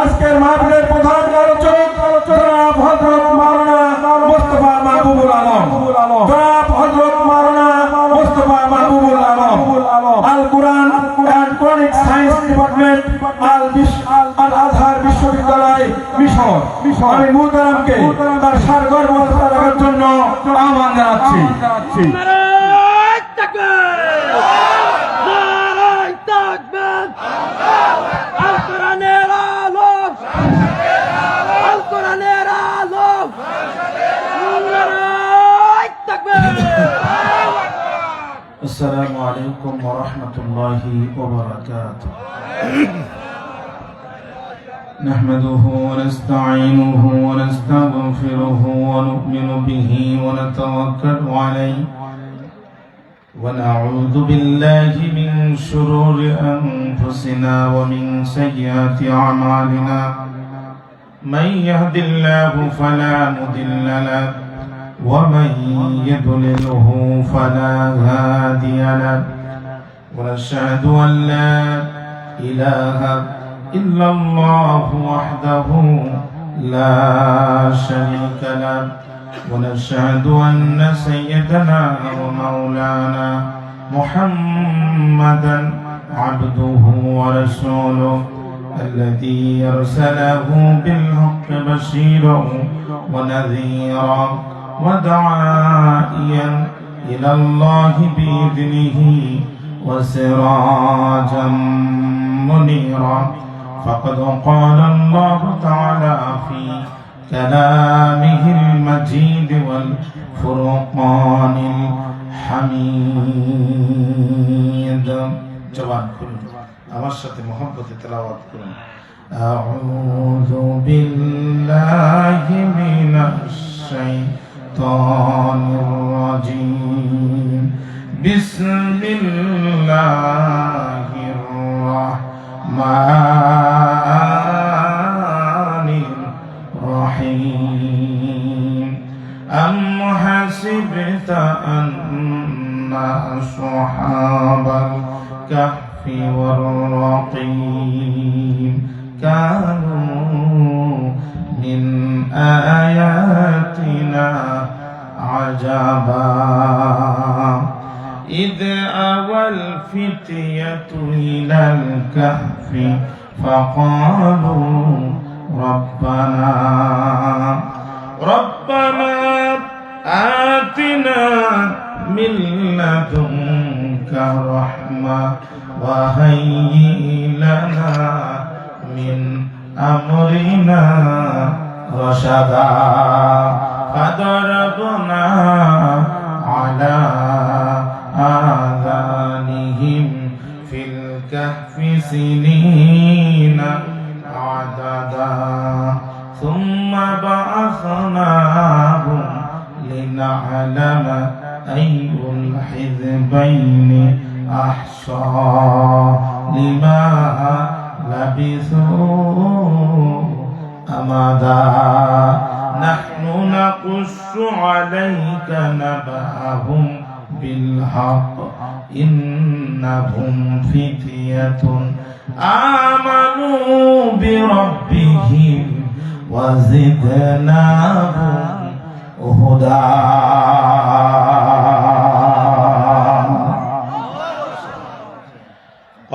আজকের মাহফিলের প্রধান আলোচক জনাব হযরত মাওলানা মুস্তাফা মাহবুবুল আলম, জনাব হযরত মাওলানা মুস্তাফা মাহবুবুল আলম, আল কুরআন এন্ড কোরআনিক সায়েন্স ডিপার্টমেন্ট, আল আজহার বিশ্ববিদ্যালয় মিশর। আমি মুহতারামকে তার সারগর্ব রাখার জন্য আহ্বান জানাচ্ছি। السلام عليكم ورحمة الله وبركاته. نحمده ونستعينه ونستغفره ونؤمن به ونتوكل عليه ونعوذ بالله من شرور أنفسنا ومن سيئات أعمالنا. من يهد الله فلا مضل له ومن يضلله فلا هادي له. ونشهد أن لا إله إلا الله وحده لا شريك له. ونشهد أن سيدنا ومولانا محمدا عبده ورسوله الذي أرسله بالحق بشيرا ونذيرا وداعيا إلى الله بإذنه وسراجا منيرا. فقد قال الله تعالى في كلامه المجيد والفرقان الحميد. جوان كل আমার সাথে মহব্বতে তেলাওয়াত করুন। আউযু বিল্লাহি মিনাশ শাইতানির রাজীম। বিসমিল্লাহির রাহমানির রাহিম। আম হাসিবতা আন্না আসহাবাল কাহফি والرقيم كانوا من آياتنا عجبا. إذ أوى الفتية إلى الكهف فقالوا ربنا آتنا من لدنك رحمة وهيئ لنا من أمرنا رشدا. فضربنا على آذانهم في الكهف سنين عددا. ثم بعثناهم لنعلم أي الحزبين أحصى لما لبثوا أمدا. نحن نقص عليك نبأهم بالحق إنهم فتية آمنوا بربهم وزدناهم هدى.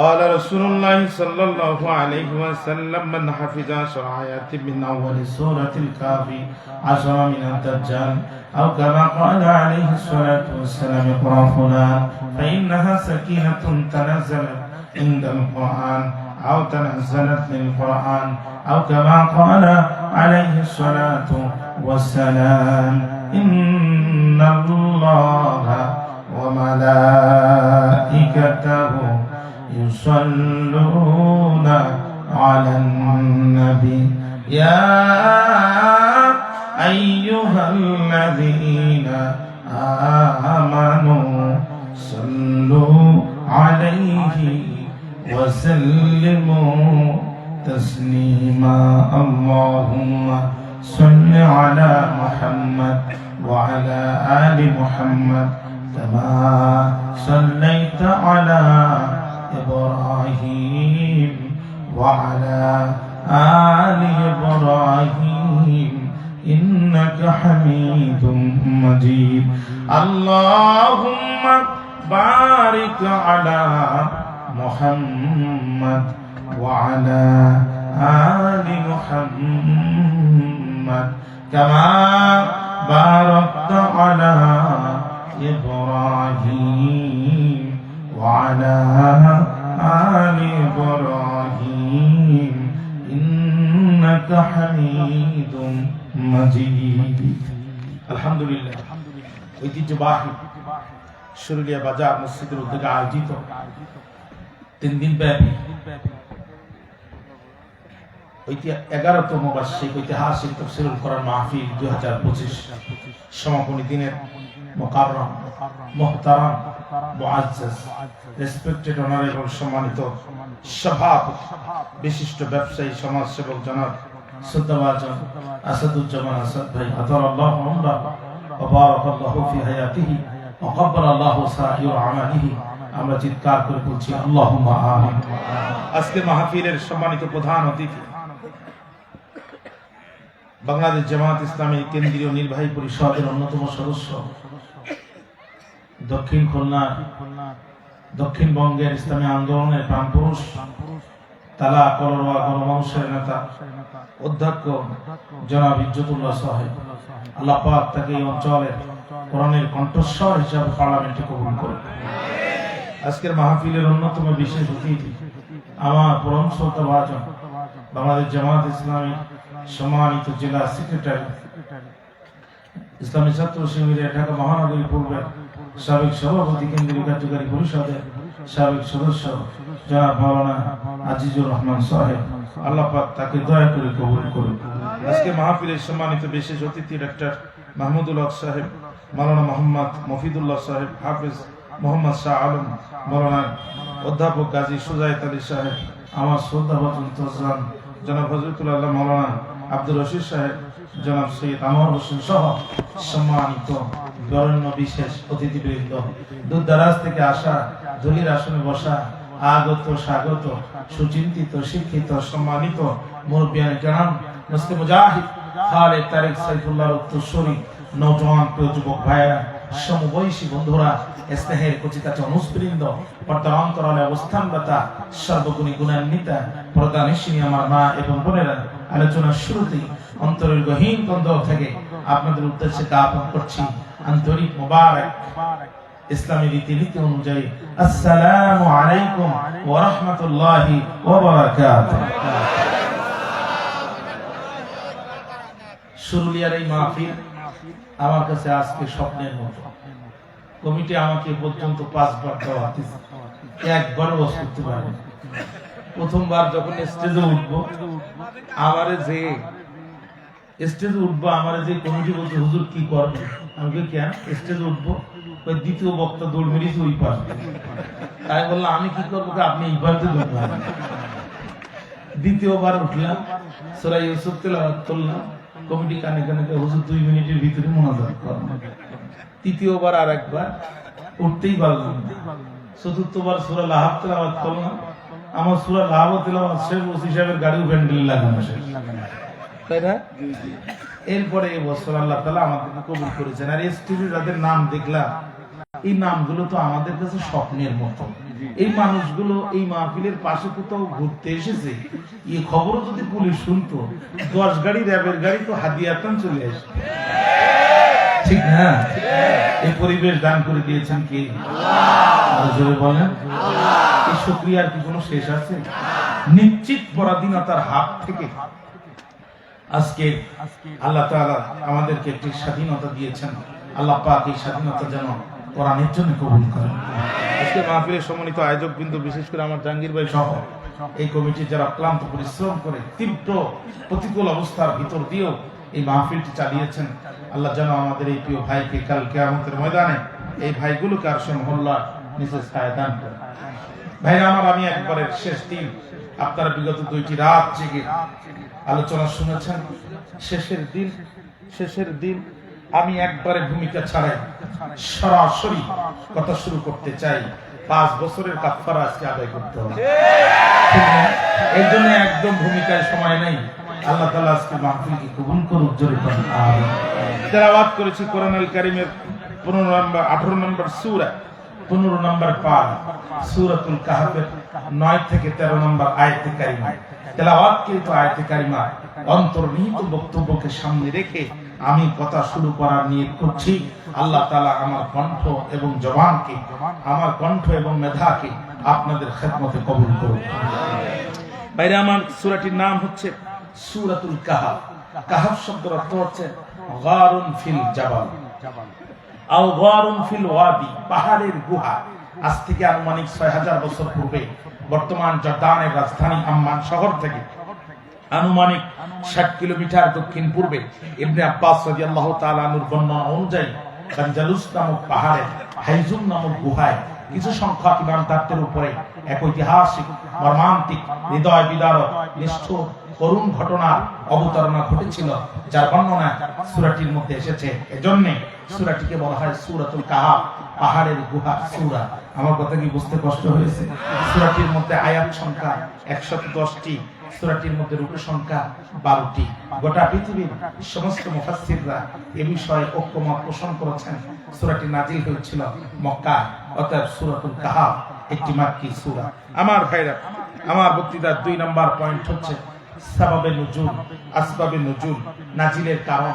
قال رسول الله صلى الله عليه وسلم من حفظ 10 آيات من أول سورة الكافي 10 من الدجال أو كما قال عليه الصلاة والسلام اقرأ فلان فإنها سكينة تنزلت عند القرآن أو تنزلت للقرآن أو كما قال عليه الصلاة والسلام إن الله وملائكته يصلون على النبي يا أيها الذين آمنوا صلوا عليه وسلموا تسليما. اللهم صل على محمد وعلى آل محمد كما صليت على إبراهيم وعلى آل إبراهيم إنك حميد مجيد اللهم بارك على محمد وعلى آل محمد كما باركت على إبراهيم وعلى آل إبراهيم إنك حميد مجيد الحمد لله ঐতিহ্যবাহী শুরুলিয়া বাজার মসজিদের উদ্যোগে আয়োজিত 3 দিন ব্যাপী 11তম বার্ষিক ঐতিহাসিক তাফসীরুল কোরআন মাহফিল 2025 সমাপনী দিনের মুকাররম মুহতারাম মুআজ্জাজ রেসপেক্টেড অনারেবল সম্মানিত সভাপতি বিশিষ্ট ব্যবসায়ী সমাজসেবক জনাব শ্রদ্ধাভাজন আসাদুজ্জামান আসাদ ভাই আতারাল্লাহু আমরাহু ওয়া বারাকাল্লাহু ফি হায়াতিহি ওয়া কাব্বালাল্লাহু সাইয়্যির আমালিহি আমরা চিৎকার করে বলছি আল্লাহুম্মা আমিন আজকে মাহফিলের সম্মানিত প্রধান অতিথি বাংলাদেশ জামাত ইসলামী কেন্দ্রীয় নির্বাহী পরিষদের অন্যতম সদস্য দক্ষিণ খুলনা দক্ষিণবঙ্গের ইসলামী আন্দোলনের প্রাণপুরুষ তালা কলরোয়া গণমানুষের নেতা অধ্যক্ষ জনাব ইজ্জতুল্লাহ সাহেব আল্লাহ পাক তাকে এই অঞ্চলের কোরআনের কণ্ঠস্বর হিসাবে পার্লামেন্টে কবুল করে আজকের মাহফিলের অন্যতম বিশেষ অতিথি আমার পরম শ্রদ্ধাভাজন বাংলাদেশ জামাত ইসলামী সম্মানিত জেলা সেক্রেটারি ইসলামী ছাত্র শিবিরের ঢাকা মহানগরী পূর্বের সাবেক সভাপতি কেন্দ্রীয় কার্যকারী পরিষদের সাবেক সদস্য জনাব মাওলানা আজিজুর রহমান সাহেব আল্লাহ পাক তাকে দয়া করে কবুল করুন আজকে মাহফিলের সম্মানিত বিশেষ অতিথি ডক্টর মাহমুদুল হক সাহেব মাওলানা মোহাম্মদ মফিদুল্লাহ সাহেব হাফেজ মোহাম্মদ শাহ আলম মাওলানা অধ্যাপক গাজী সুজায়েত আলী সাহেব আমার শ্রদ্ধাভাজন তসলাম জনাব হযরতুল্লাহ মাওলানা আব্দুর রশিদ সাহেব জনাব সৈয়দ আনোয়ার হোসেন সহ সম্মানিত বরেণ্য বিশেষ অতিথিবৃন্দ দূর দারাজ থেকে আসা দলির আসনে বসা আগত স্বাগত সুচিন্তিত শিক্ষিত সম্মানিত মুরব্বিয়ানে কেরাম মুসলিম মুজাহিদ খালেদ তারিক সাইফুল্লাহর উত্তরসূরি নওজোয়ান প্রিয় যুবক ভাইয়েরা সমবয়সী বন্ধুরা স্নেহের কচিকাচা অনুষ্বৃন্দ পর্দার অন্তরালে অবস্থানগতা সর্বগুণী গুণান্বিতা প্রদানিশিনী আমার মা এবং বোনেরা আলোচনার শুরুতেই অন্তরের গহীন কন্দর থেকে আপনাদের উদ্দেশ্যে জ্ঞাপন করছি আন্তরিক মোবারক ইসলামী রীতিনীতি অনুযায়ী আসসালামু আলাইকুম ওয়া রাহমাতুল্লাহি ওয়া বারাকাতুহু শুরুলিয়ার এই মাহফিল আমার কাছে আজকে স্বপ্নের মতো কমিটি আমাকে পর্যন্ত 5 বার দেওয়া হয়েছে একবারও বস করতে পারে প্রথমবার যখন স্টেজে উঠবো আমারে যে কমিটি বলছে হুজুর কি করবে আমি কি কেন স্টেজে উঠবো ওই দ্বিতীয় বক্তা দৌড় মেরেছে ওই পাশ তাই বললাম আমি কি করবো আপনি এই পাশে দৌড় দ্বিতীয়বার উঠলাম সূরা ইউসুফ তেলাওয়াত করলাম কমিটি কানে কানে হুজুর 2 মিনিটের ভিতরে মুনাজাত করলাম তৃতীয়বার আর একবার উঠতেই পারলাম চতুর্থবার সূরা লাহাব তেলাওয়াত করলাম আমার সূরা লাহাব তেলাওয়াত শেষ ওসি সাহেবের গাড়িও প্যান্ডেল লাগানো শেষ তাই না এরপরে এই বছর আল্লাহ তাআলা আমাদেরকে কবুল করেছেন আর স্টেজে যাদের নাম দেখলাম এই নামগুলো তো আমাদের কাছে স্বপ্নের মতো এই মানুষগুলো এই মাহফিলের পাশে কোথাও ঘুরতে এসেছে এই খবরও যদি পুলিশ শুনতো 10 গাড়ি র্যাবের গাড়ি তো হাদিয়াতান চলে আসে ঠিক না এই পরিবেশ দান করে দিয়েছেন কে আল্লাহ জোরে বলেন আল্লাহ এই শুকরিয়ার কি কোনো শেষ আছে নিশ্চিত পরাধীনতার হাত থেকে আজকে আল্লাহ তাআলা আমাদেরকে একটি স্বাধীনতা দিয়েছেন আল্লাহ পাক এই স্বাধীনতা যেন কোরআনের জন্য কবুল করেন আজকে মাহফিলের সম্মানিত আয়োজক বিন্দু বিশেষ করে আমার জাহাঙ্গীর ভাই সহ এই কমিটির যারা ক্লান্ত পরিশ্রম করে তীব্র প্রতিকূল অবস্থার ভিতর দিয়েও এই মাহফিলটি চালিয়েছেন আল্লাহ যেন আমাদের এই প্রিয় ভাইকে কাল কিয়ামতের ময়দানে এই ভাইগুলোকে আরশে মহল্লার নিচে ছায়া দান করেন ভাইরা আমার আমি একবারের শেষ দিন আপনারা বিগত 2টি রাত জেগে আলোচনা শুনেছেন শেষের দিন আমি একবারে ভূমিকা ছাড়াই সরাসরি কথা শুরু করতে চাই 5 বছরের কাফারা আজকে আদায় করতে হবে। এর জন্য একদম ভূমিকায় সময় নেই। আল্লাহ তাআলা আজকে মাহফিলকে কবুল করুক, জোরে বলেন আমিন। তেলাওয়াত করেছি কোরআনুল কারীমের 18 নম্বর সূরা 15 নম্বর পারা সূরাতুল কাহফের 9 থেকে 13 নম্বর আয়াতে কারিমা। তেলাওয়াতকৃত আয়াতে কারিমা অন্তর্নিহিত বক্তব্যকে সামনে রেখে আমি কথা শুরু করার নিয়ত করছি। আল্লাহ তাআলা আমার কণ্ঠ এবং জবানকে, আমার কণ্ঠ এবং মেধাকে আপনাদের খেদমতে কবুল করুন। বাইরে আমার সূরাটির নাম হচ্ছে সূরাতুল কাহফ। কাহফ শব্দের অর্থ হচ্ছে গারুন ফিল জাবাল আও গারুন ফিল ওয়াদি, পাহাড়ের গুহা। আজ থেকে আনুমানিক 6000 বছর পূর্বে বর্তমান জর্দানের রাজধানী আম্মান শহর থেকে আনুমানিক 60 কিলোমিটার দক্ষিণ পূর্বে ইবনে আব্বাস রাদিয়াল্লাহু তাআলা আনহুর বর্ণনা অনুযায়ী গানজালুস নামক পাহাড়ে হাইজুম নামক গুহায় কিছু সংখ্যক ইমানদারদের উপরে এক ঐতিহাসিক, মর্মান্তিক, হৃদয় বিদারক, নিষ্ঠুর, করুণ ঘটনার অবতারণা ঘটেছিল, যার বর্ণনা সূরাটির মধ্যে এসেছে। এজন্য সূরাটিকে বলা হয় সূরাতুল কাহফ, পাহাড়ের গুহা সূরা। আমার কথা কি বুঝতে কষ্ট হয়েছে? সূরাটির মধ্যে আয়াত সংখ্যা 110টি, সূরাটির মধ্যে রুকু সংখ্যা 12টি। গোটা পৃথিবীর সমস্ত মুফাসসিররা এ বিষয়ে ঐকমত পোষণ করেছেন। সূরাটি নাজিল হয়েছিল মক্কা, অতএব সূরাতুল কাহফ একটি মাক্কি সূরা। আমার ভাইরা, আমার বক্তৃতার 2 নম্বর পয়েন্ট হচ্ছে সাবাবে নুজুল, আসবাবে নুজুল, নাজিলের কারণ,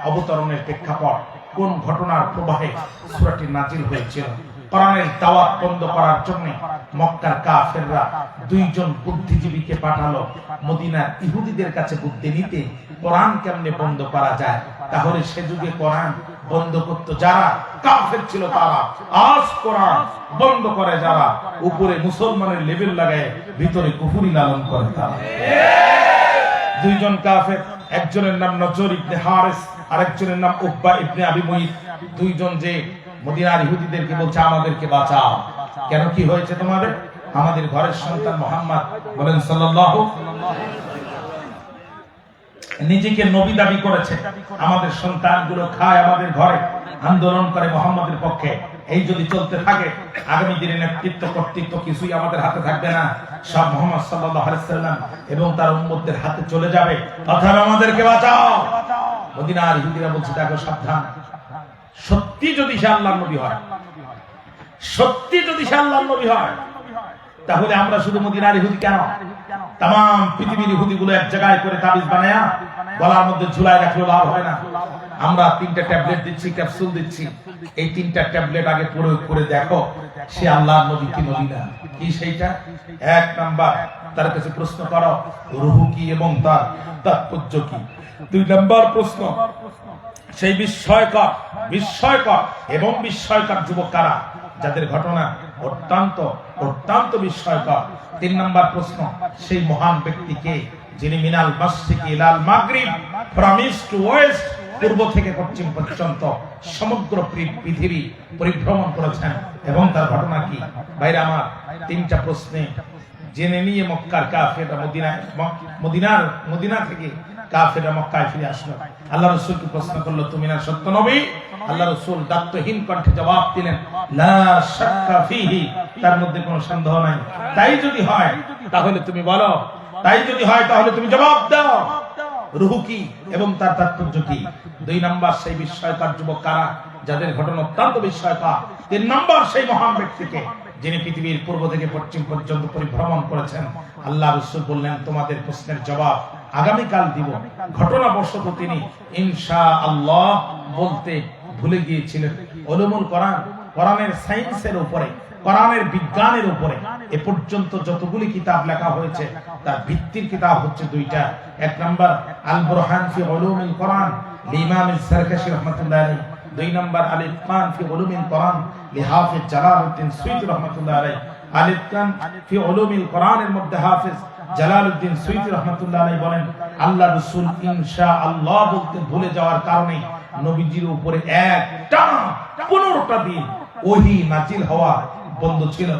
অবতরণের প্রেক্ষাপট, কোন ঘটনার প্রবাহে সূরাটি নাজিল হয়েছিল। কোরআনের দাওয়াত বন্ধ করার জন্য মক্কার কাফেররা 2 জন বুদ্ধিজীবীকে পাঠালো মদিনার ইহুদিদের কাছে বুদ্ধি নিতে কোরআন কেমনে বন্ধ করা যায়। তাহলে সে যুগে কোরআন বন্ধ করত যারা কাফের ছিল তারা, আজ কোরআন বন্ধ করে যারা উপরে মুসলমানের লেভেল লাগায় ভিতরে কুফরি লালন করে তারা। 2 জন কাফের, একজনের নাম নজর ইবনে হারিস, আরেকজনের নাম উকবা ইবনে আবি মুইত। 2 জন যে মদিনার ইহুদিদেরকে বলছে আমাদেরকে বাঁচাও। কেন, কি হয়েছে তোমাদের? আমাদের ঘরের সন্তান মুহাম্মদ, বলেন সাল্লাল্লাহু, নিজেকে নবী দাবি করেছে। আমাদের সন্তানগুলো খায় আমাদের ঘরে, আন্দোলন করে মুহাম্মদের পক্ষে। এই যদি চলতে থাকে আগামী দিনে নেতৃত্ব কর্তৃত্ব কিছুই আমাদের হাতে থাকবে না, সব মুহাম্মদ সাল্লাল্লাহু আলাইহি সাল্লাম এবং তার উম্মতদের হাতে চলে যাবে। অথবা আমাদেরকে বাঁচাও। মদিনার ইহুদিরা বলছে দেখো সাবধান, সত্যি যদি সে আল্লাহর নবী হয়, সত্যি যদি সে আল্লাহর নবী হয়, তাহলে আমরা শুধু মদিনার ইহুদি কেন, তাম পৃথিবীর ইহুদিগুলো এক জায়গায় করে তাবিজ বানায়া গলার মধ্যে ঝুলায় রাখলে লাভ হয় না। আমরা 3টা ট্যাবলেট দিচ্ছি, ক্যাপসুল দিচ্ছি, এই 3টা ট্যাবলেট আগে প্রয়োগ করে দেখো সে আল্লাহর নবী কি নবী না। কি সেইটা? 1 নাম্বার, তার কাছে প্রশ্ন করো রূহ কি এবং তার তাৎপর্য কি। 2 নাম্বার প্রশ্ন, সেই বিস্ময়কর এবং বিস্ময়কর যুবক কারা, যাদের ঘটনা অত্যন্ত বিস্ময়কর। 3 নাম্বার প্রশ্ন, সেই মহান ব্যক্তিকে যিনি মিনাল মাশরিকি ইলাল মাগরিব, ফ্রম ইস্ট টু ওয়েস্ট, পূর্ব থেকে পশ্চিম পর্যন্ত সমগ্র পৃথিবী পরিভ্রমণ করেছেন এবং তার ঘটনা কি। ভাইরা আমার, 3টা প্রশ্নে জেনে নিয়ে মক্কার কাফেররা মদিনা থেকে কাফেররা মক্কায় ফিরে আসলো। আল্লাহ রাসূলকে প্রশ্ন করলো তুমি না সত্য নবী? আল্লাহ রাসূল দায়িত্বহীন কণ্ঠে জবাব দিলেন লা শাক্কা ফীহি, তার মধ্যে কোনো সন্দেহ নাই। তাই যদি হয় তাহলে তুমি বলো, তাই যদি হয় তাহলে তুমি জবাব দাও, রূহ কি এবং তার তাৎপর্য কি। 2 নাম্বার, সেই বিস্ময়কর যুবক কারা, যাদের ঘটনা অত্যন্ত বিস্ময়কর। 3 নাম্বার, সেই মহান ব্যক্তিকে যিনি পৃথিবীর পূর্ব থেকে পশ্চিম পর্যন্ত পরিভ্রমণ করেছেন। আল্লাহ রাসূল বললেন তোমাদের প্রশ্নের জবাব আগামীকাল দিব। ঘটনাবশত তিনি ইনশাআল্লাহ বলতে ভুলে গিয়েছিলেন। উলুমুল কোরআন, কোরআনের সায়েন্সের উপরে, কোরআনের বিজ্ঞানের উপরে এ পর্যন্ত যতগুলি কিতাব লেখা হয়েছে তার ভিত্তির কিতাব হচ্ছে 2টা। 1 নাম্বার আল বুরহান ফি উলুমিল কোরআন লিইমাম আস-সারকাশি রাহমাতুল্লাহ আলাইহি, 2 নাম্বার আল ইতকান ফি উলুমিল কোরআন লিহাফিজ জালালউদ্দিন সুয়ুতী রাহমাতুল্লাহ আলাইহি। আল ইতকান ফি উলুমিল কোরআনের মধ্যে হাফেজ জালালউদ্দিন সুয়ুতী রাহমাতুল্লাহ আলাইহি বলেন আল্লাহ রাসূল ইনশাআল্লাহ বলতে ভুলে যাওয়ার কারণে নবীজির উপরে একটানা 15টা দিন ওহী নাজিল হওয়া বন্ধ ছিল।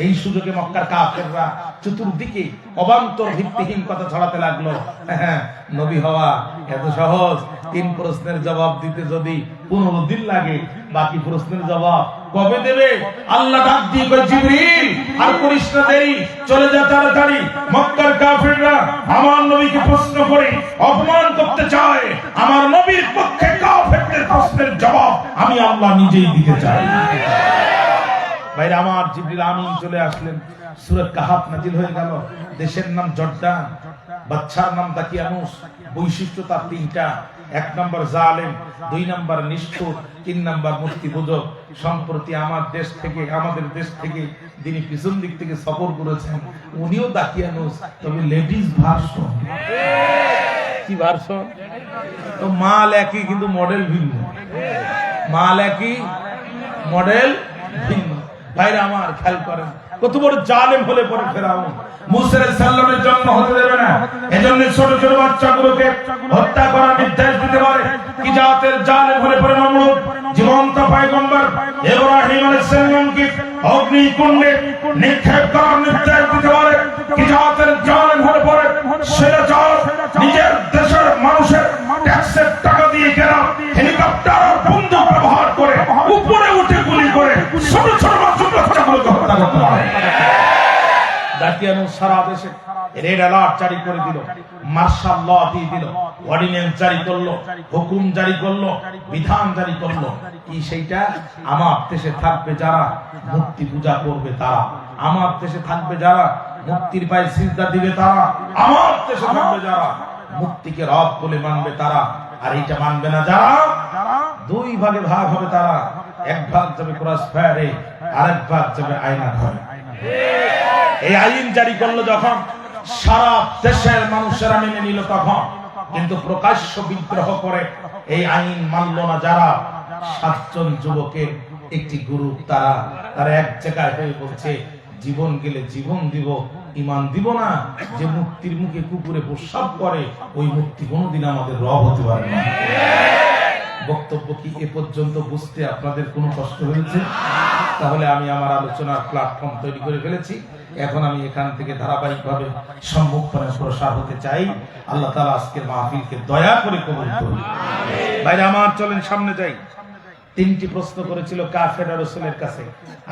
এই সুযোগে মক্কার কাফেররা চতুর্দিকে অবান্তর ভিত্তিহীন কথা ছড়াতে লাগলো, নবী হওয়া এত সহজ, 3 প্রশ্নের জবাব দিতে যদি 15 দিন লাগে, বাকি প্রশ্নের জবাব কবে দেবে? আল্লাহ ডাক দিয়ে কয় জিবরিল আর করিস না দেরি, চলে যা তাড়াতাড়ি। মক্কার কাফিররা আমার নবীকে প্রশ্ন করে অপমান করতে চায়, আমার নবীর পক্ষে কাফেরদের প্রশ্নের জবাব আমি আল্লাহ নিজেই দিতে চাই। ভাইরা আমার, জিবরিল আমিন চলে আসলেন, সূরা কাহাফ নাজিল হয়ে গেল। দেশের নাম জর্দান, বাচ্চার নাম দাকিয়ানুস। বৈশিষ্ট্য তার তিনটা: 1 নম্বর জালেম, 2 নম্বর নিষ্ঠুর, 3 নম্বর মূর্তিপূজক। সম্প্রতি আমাদের দেশ থেকে যিনি পিছন দিক থেকে সফর করেছেন উনিও দাকিয়ানুস, তবে লেডিস ভার্সন। কি ভার্সন? তো মাল একই কিন্তু মডেল ভিন্ন। মাল একই, মডেল ভিন্ন। ভাইরা আমার, খেয়াল করেন কত বড় জালেম হলে পরে ফেরাউন মুসা আলাইহিস সালামের জন্ম হতে দেবে না। এজন্য ছোট ছোট বাচ্চাগুলোকে হত্যা করার নির্দেশ দিতে পারে। কি জাতের জালেম হলে পরে নমরুদ জীবন্ত পয়গম্বর ইব্রাহিম আলাইহিস সালামকে অগ্নিকুণ্ডে নিক্ষেপ করার নির্দেশ দিতে পারে। কি জাতের জালেম হলে পরে সেটা জাল নিজের দেশের মানুষের ট্যাক্সের টাকা দিয়ে কেনা হেলিকপ্টার আর বন্দুক ব্যবহার করে উপরে উঠে গুলি করে ছোট ছোট বাচ্চাগুলোকে হত্যা করতে পারে। দাকিয়ানুস সারা দেশে রেড অ্যালার্ট জারি করে দিল, মার্শাল ল দিয়ে দিল, অর্ডিন্যান্স জারি করলো, হুকুম জারি করলো, বিধান জারি করলো। কি সেইটা? আমার দেশে থাকবে যারা মূর্তি পূজা করবে তারা, আমার দেশে থাকবে যারা মূর্তির পায়ে সিজদা দিবে তারা, আমার দেশে থাকবে যারা মূর্তিকে রব বলে মানবে তারা, আর এইটা মানবে না যারা, 2 ভাগে ভাগ হবে তারা। 1 ভাগ যাবে ক্রস ফায়ারে, আরেক ভাগ যাবে আয়না ঘরে। এই আইন জারি করলো যখন সারা দেশের মানুষেরা মেনে নিল তখন, কিন্তু প্রকাশ্য বিদ্রোহ করে এই আইন মানল না যারা 7 জন যুবকের একটি গ্রুপ, তারা এক জায়গায় হয়ে বলছে জীবন গেলে জীবন দিব, ঈমান দিব না। যে মূর্তির মুখে কুকুরে প্রস্রাব করে ওই মূর্তি কোনোদিন আমাদের রব হতে পারে না। বক্তব্য কি এ পর্যন্ত বুঝতে আপনাদের কোনো কষ্ট হয়েছে? তাহলে আমি আমার আলোচনার প্ল্যাটফর্ম তৈরি করে ফেলেছি। এখন আমি এখান থেকে ধারাবাহিকভাবে সম্মুখপানে প্রসার হতে চাই। আল্লাহ তাআলা আজকের মাহফিলকে দয়া করে কবুল করুন। ভাইরা আমার, চলেন সামনে যাই। 3টি প্রশ্ন করেছিল কাফেররা রাসূলের কাছে।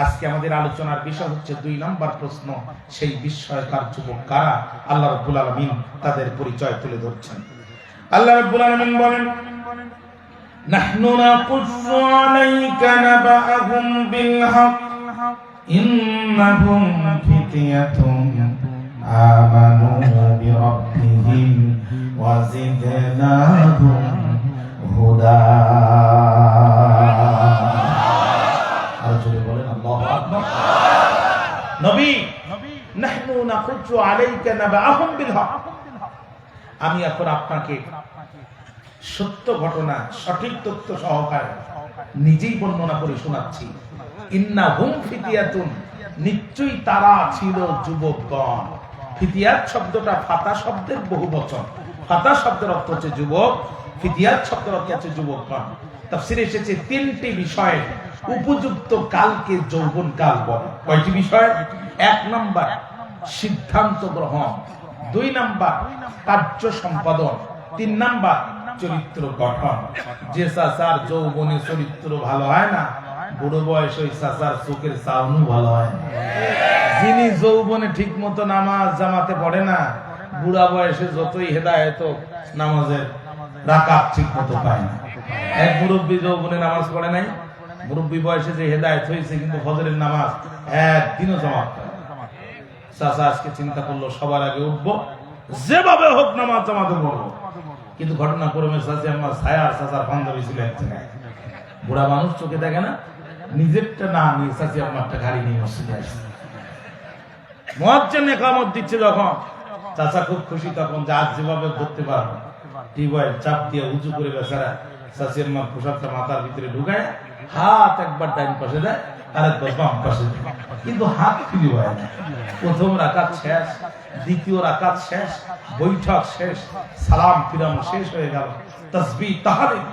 আজকে আমাদের আলোচনার বিষয় হচ্ছে 2 নম্বর প্রশ্ন, সেই বিস্ময়কর যুবক কারা? আল্লাহ রাব্বুল আলামিন তাদের পরিচয় তুলে ধরছেন। আল্লাহ রাব্বুল আলামিন বলেন, নাহনু নাকুসু আলাইকা নাবাআহুম বিল হক ইন্নাহুম ফিতয়াতুন আমানু বিরাব্বিহিম ওয়া জিদনাহুম হুদা। আর জোরে বলেন আল্লাহু আকবার। নবী, নাহনু নাকুসু আলাইকা নাবাআহুম বিল হক, আমি এখন আপনাকে সত্য ঘটনা, সঠিক তথ্য সহকারে নিজেই বর্ণনা করে শোনাচ্ছি। ইন্নাহুম ফিতিয়াতুন, নিশ্চয়ই তারা ছিল যুবকগণ। ফিতিয়াত শব্দটা ফাতা শব্দের বহুবচন। ফাতা শব্দের অর্থ হচ্ছে যুবক, ফিতিয়াত শব্দের অর্থ হচ্ছে যুবকগণ। তাফসীরে এসেছে 3টি বিষয়ে উপযুক্ত কালকে যৌবন কাল বলে। কয়টি বিষয়? 1 নাম্বার সিদ্ধান্ত গ্রহণ, 2 নাম্বার কার্য সম্পাদন, 3 নাম্বার চরিত্র গঠন। যে চাচার যৌবনে চরিত্র ভালো হয় না, বুড়ো বয়স ওই চাচার চোখের চাউনি ভালো হয়। যিনি যৌবনে ঠিক মতো নামাজ জামাতে পড়ে না, বুড়া বয়সে যতই হেদায়েত নামাজের রাকাত ঠিক মতো পায় না। এক মুরব্বী যৌবনে নামাজ পড়ে নাই, মুরব্বী বয়সে যে হেদায়েত হয়েছে কিন্তু ফজরের নামাজ একদিনও জামাত পড়ে। চাচা আজকে চিন্তা করলো সবার আগে উঠবো, যেভাবে হোক নামাজ জামাতে পড়বো। কিন্তু ঘটনাক্রমে চাচি আমার ছায়ার চাচার বান্ধবী ছিল এক জায়গায়। বুড়া মানুষ চোখে দেখে না, নিজেরটা না নিয়ে চাচি আমারটা গাড়ি নিয়ে মসজিদে আসে। মুয়াজ্জিন ইকামত দিচ্ছে যখন, চাচা খুব খুশি তখন, যে আজ যেভাবে ধরতে পারবো। টিউবওয়েল চাপ দিয়ে উঁচু করে বেচারা চাচি আমার পোশাকটা মাথার ভিতরে ঢুকায়, হাত একবার ডাইন পাশে দেয়, আরেকবার বাম পাশে দেয়, কিন্তু হাত ফিরে হয় না। প্রথম রাকাত শেষ, দ্বিতীয় রাকাত শেষ, বৈঠক শেষ, সালাম ফিরানো শেষ হয়ে গেল, তাসবিহ তাহলিল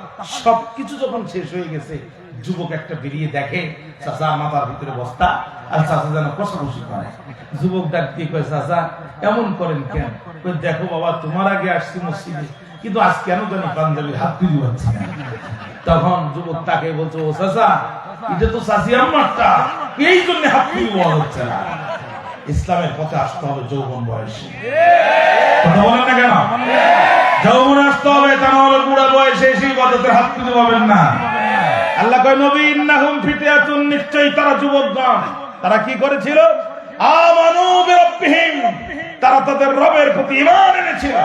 সবকিছু যখন শেষ হয়ে গেছে, যুবক একটা বেরিয়ে দেখে চাচার মাথার ভিতরে বস্তা, আর চাচা যেন কষাকষি করে। যুবক ডাক দিয়ে কয়, চাচা এমন করেন কেন? দেখো বাবা, তোমার আগে আসছি মসজিদে, কিন্তু আজ কেন জানি পাঞ্জাবির হাত ফিরে পাচ্ছি না। তখন যুবক তাকে বলছে, ও চাচা এটা তো চাচি আম্মারটা, এই জন্য হাত তুলে বলা হচ্ছে না। ইসলামের পথে আসতে হবে যৌবন বয়সে, কথা বলেন না কেন? যৌবনে আসতে হবে, তা না হলে বুড়া বয়সে এসে ইবাদতের হাত তুলে পাবেন না। আল্লাহ কয় নবী ইন্নাহুম ফিতয়াতুন, নিশ্চয়ই তারা যুবকগণ, তারা কি করেছিল? আমানু বিরাব্বিহিম, তারা তাদের রবের প্রতি ঈমান এনেছিল।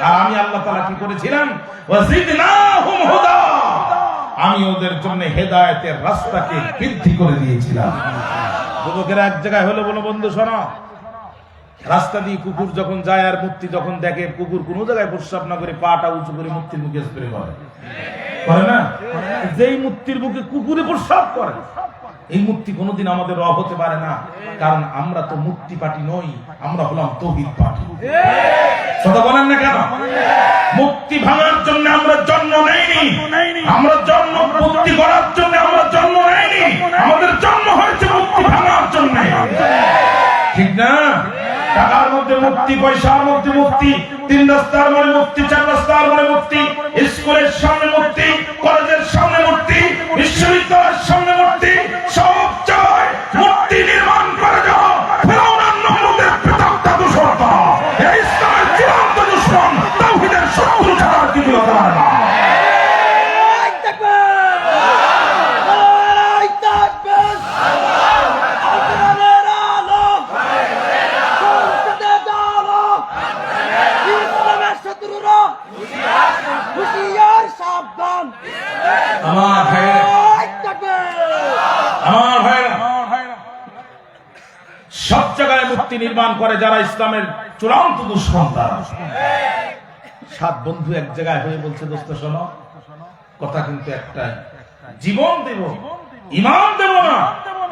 আর আমি আল্লাহ তাআলা কি করেছিলাম? ওয়াজিদনাহুম হুদা, আমি ওদের জন্য হেদায়েতের রাস্তাকে বৃদ্ধি করে দিয়েছিলাম। যুবকেরা এক জায়গায় হলো, বলো বন্ধু শোনো, রাস্তা দিয়ে কুকুর যখন যায় আর মূর্তি যখন দেখে, কুকুর কোন জায়গায় প্রস্রাব না করে পাটা উঁচু করে মূর্তির মুখে স্প্রে করে, করে না? যেই মূর্তির মুখে কুকুরে প্রস্রাব করে, এই মূর্তি কোনোদিন আমাদের রব হতে পারে না, কারণ আমরা তো মূর্তি পার্টি নই, আমরা হলাম তৌহিদ পার্টি। কথা বলেন না কেন? মুক্তি ভাঙার জন্য আমরা জন্ম নেইনি, আমরা জন্ম মুক্তি করার জন্য আমরা জন্ম নেইনি, আমাদের জন্ম হয়েছে মুক্তি ভাঙার জন্য, ঠিক না? টাকার মধ্যে মুক্তি, পয়সার মধ্যে মুক্তি, 3 রাস্তার মধ্যে মুক্তি, 4 রাস্তার মধ্যে মুক্তি, স্কুলের সামনে মুক্তি, কলেজের সামনে মুক্তি, বিশ্ববিদ্যালয়ের সামনে মুক্তি, সব জায়গায় মুক্তি নির্মাণ করে যাও। ফেরাউনের নমরুদের পিতাটা দুশমন, এই ইসলামের চূড়ান্ত দুশমন, তাওহীদের শত্রু ছাড়া আর কিছু হতে পারে না। আমার ভাইরা, সব জায়গায় মুক্তি নির্মাণ করে যারা ইসলামের চূড়ান্ত দুশমন তারা। 7 বন্ধু এক জায়গায় হয়ে বলছে, দোস্ত শোনো, কথা কিন্তু একটাই, জীবন দেব, ঈমান দেব না,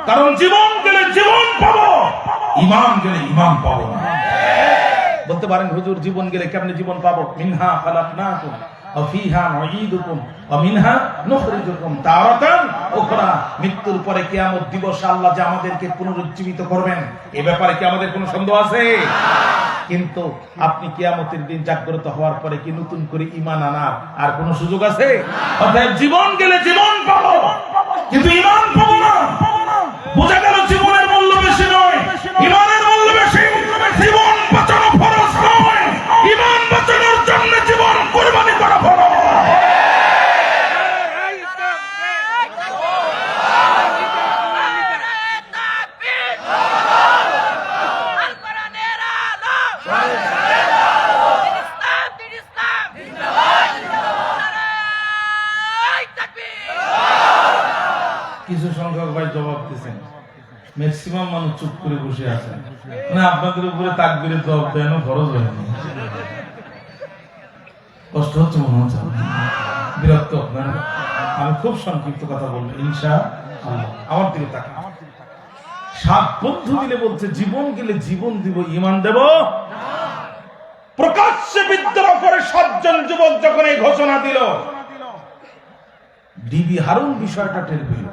কারণ জীবন গেলে জীবন পাবো, ঈমান গেলে ঈমান পাবো না। বলতে পারেন হুজুর, জীবন গেলে কেমনে জীবন পাবো? মিনহা খালাকনাকুম ওয়া ফিহা নুঈদুকুম ওয়া মিনহা নুখরিজুকুম তারাতান উখরা। মৃত্যুর পরে কিয়ামত দিবসে আল্লাহ যে আমাদেরকে পুনরুজ্জীবিত করবেন, এ ব্যাপারে কি আমাদের কোনো সন্দেহ আছে? কিন্তু আপনি কিয়ামতের দিন জাগ্রত হওয়ার পরে কি নতুন করে ঈমান আনার আর কোনো সুযোগ আছে? অতএব জীবন গেলে জীবন পাবো, কিন্তু ঈমান পাবো না। বোঝা গেল জীবনের মূল্য বেশি নয়, ঈমানের মূল্য বেশি। জীবন বাঁচানো ফরজ নয়, ঈমান বাঁচানোর জন্য জীবন কুরবানি করা ফরজ। কিছু সংখ্যক ভাই জবাব দিচ্ছেন, ম্যাক্সিমাম মানুষ চুপ করে বসে আছেন, মানে আপনাদের উপরে তাকবীরের জবাব দেন খরচ হয়নি। কষ্ট হচ্ছে মনে হচ্ছে, বিরক্ত আপনার। আমি খুব সংক্ষিপ্ত কথা বলবো ইনশাআল্লাহ। আমার দিকে তাকান। 7 বন্ধু মিলে বলছে, জীবন গেলে জীবন দিব, ঈমান দেব। প্রকাশ্যে বিদ্রোহ করে 7 জন যুবক যখন এই ঘোষণা দিল, ডিবি হারুন বিষয়টা টের পেল।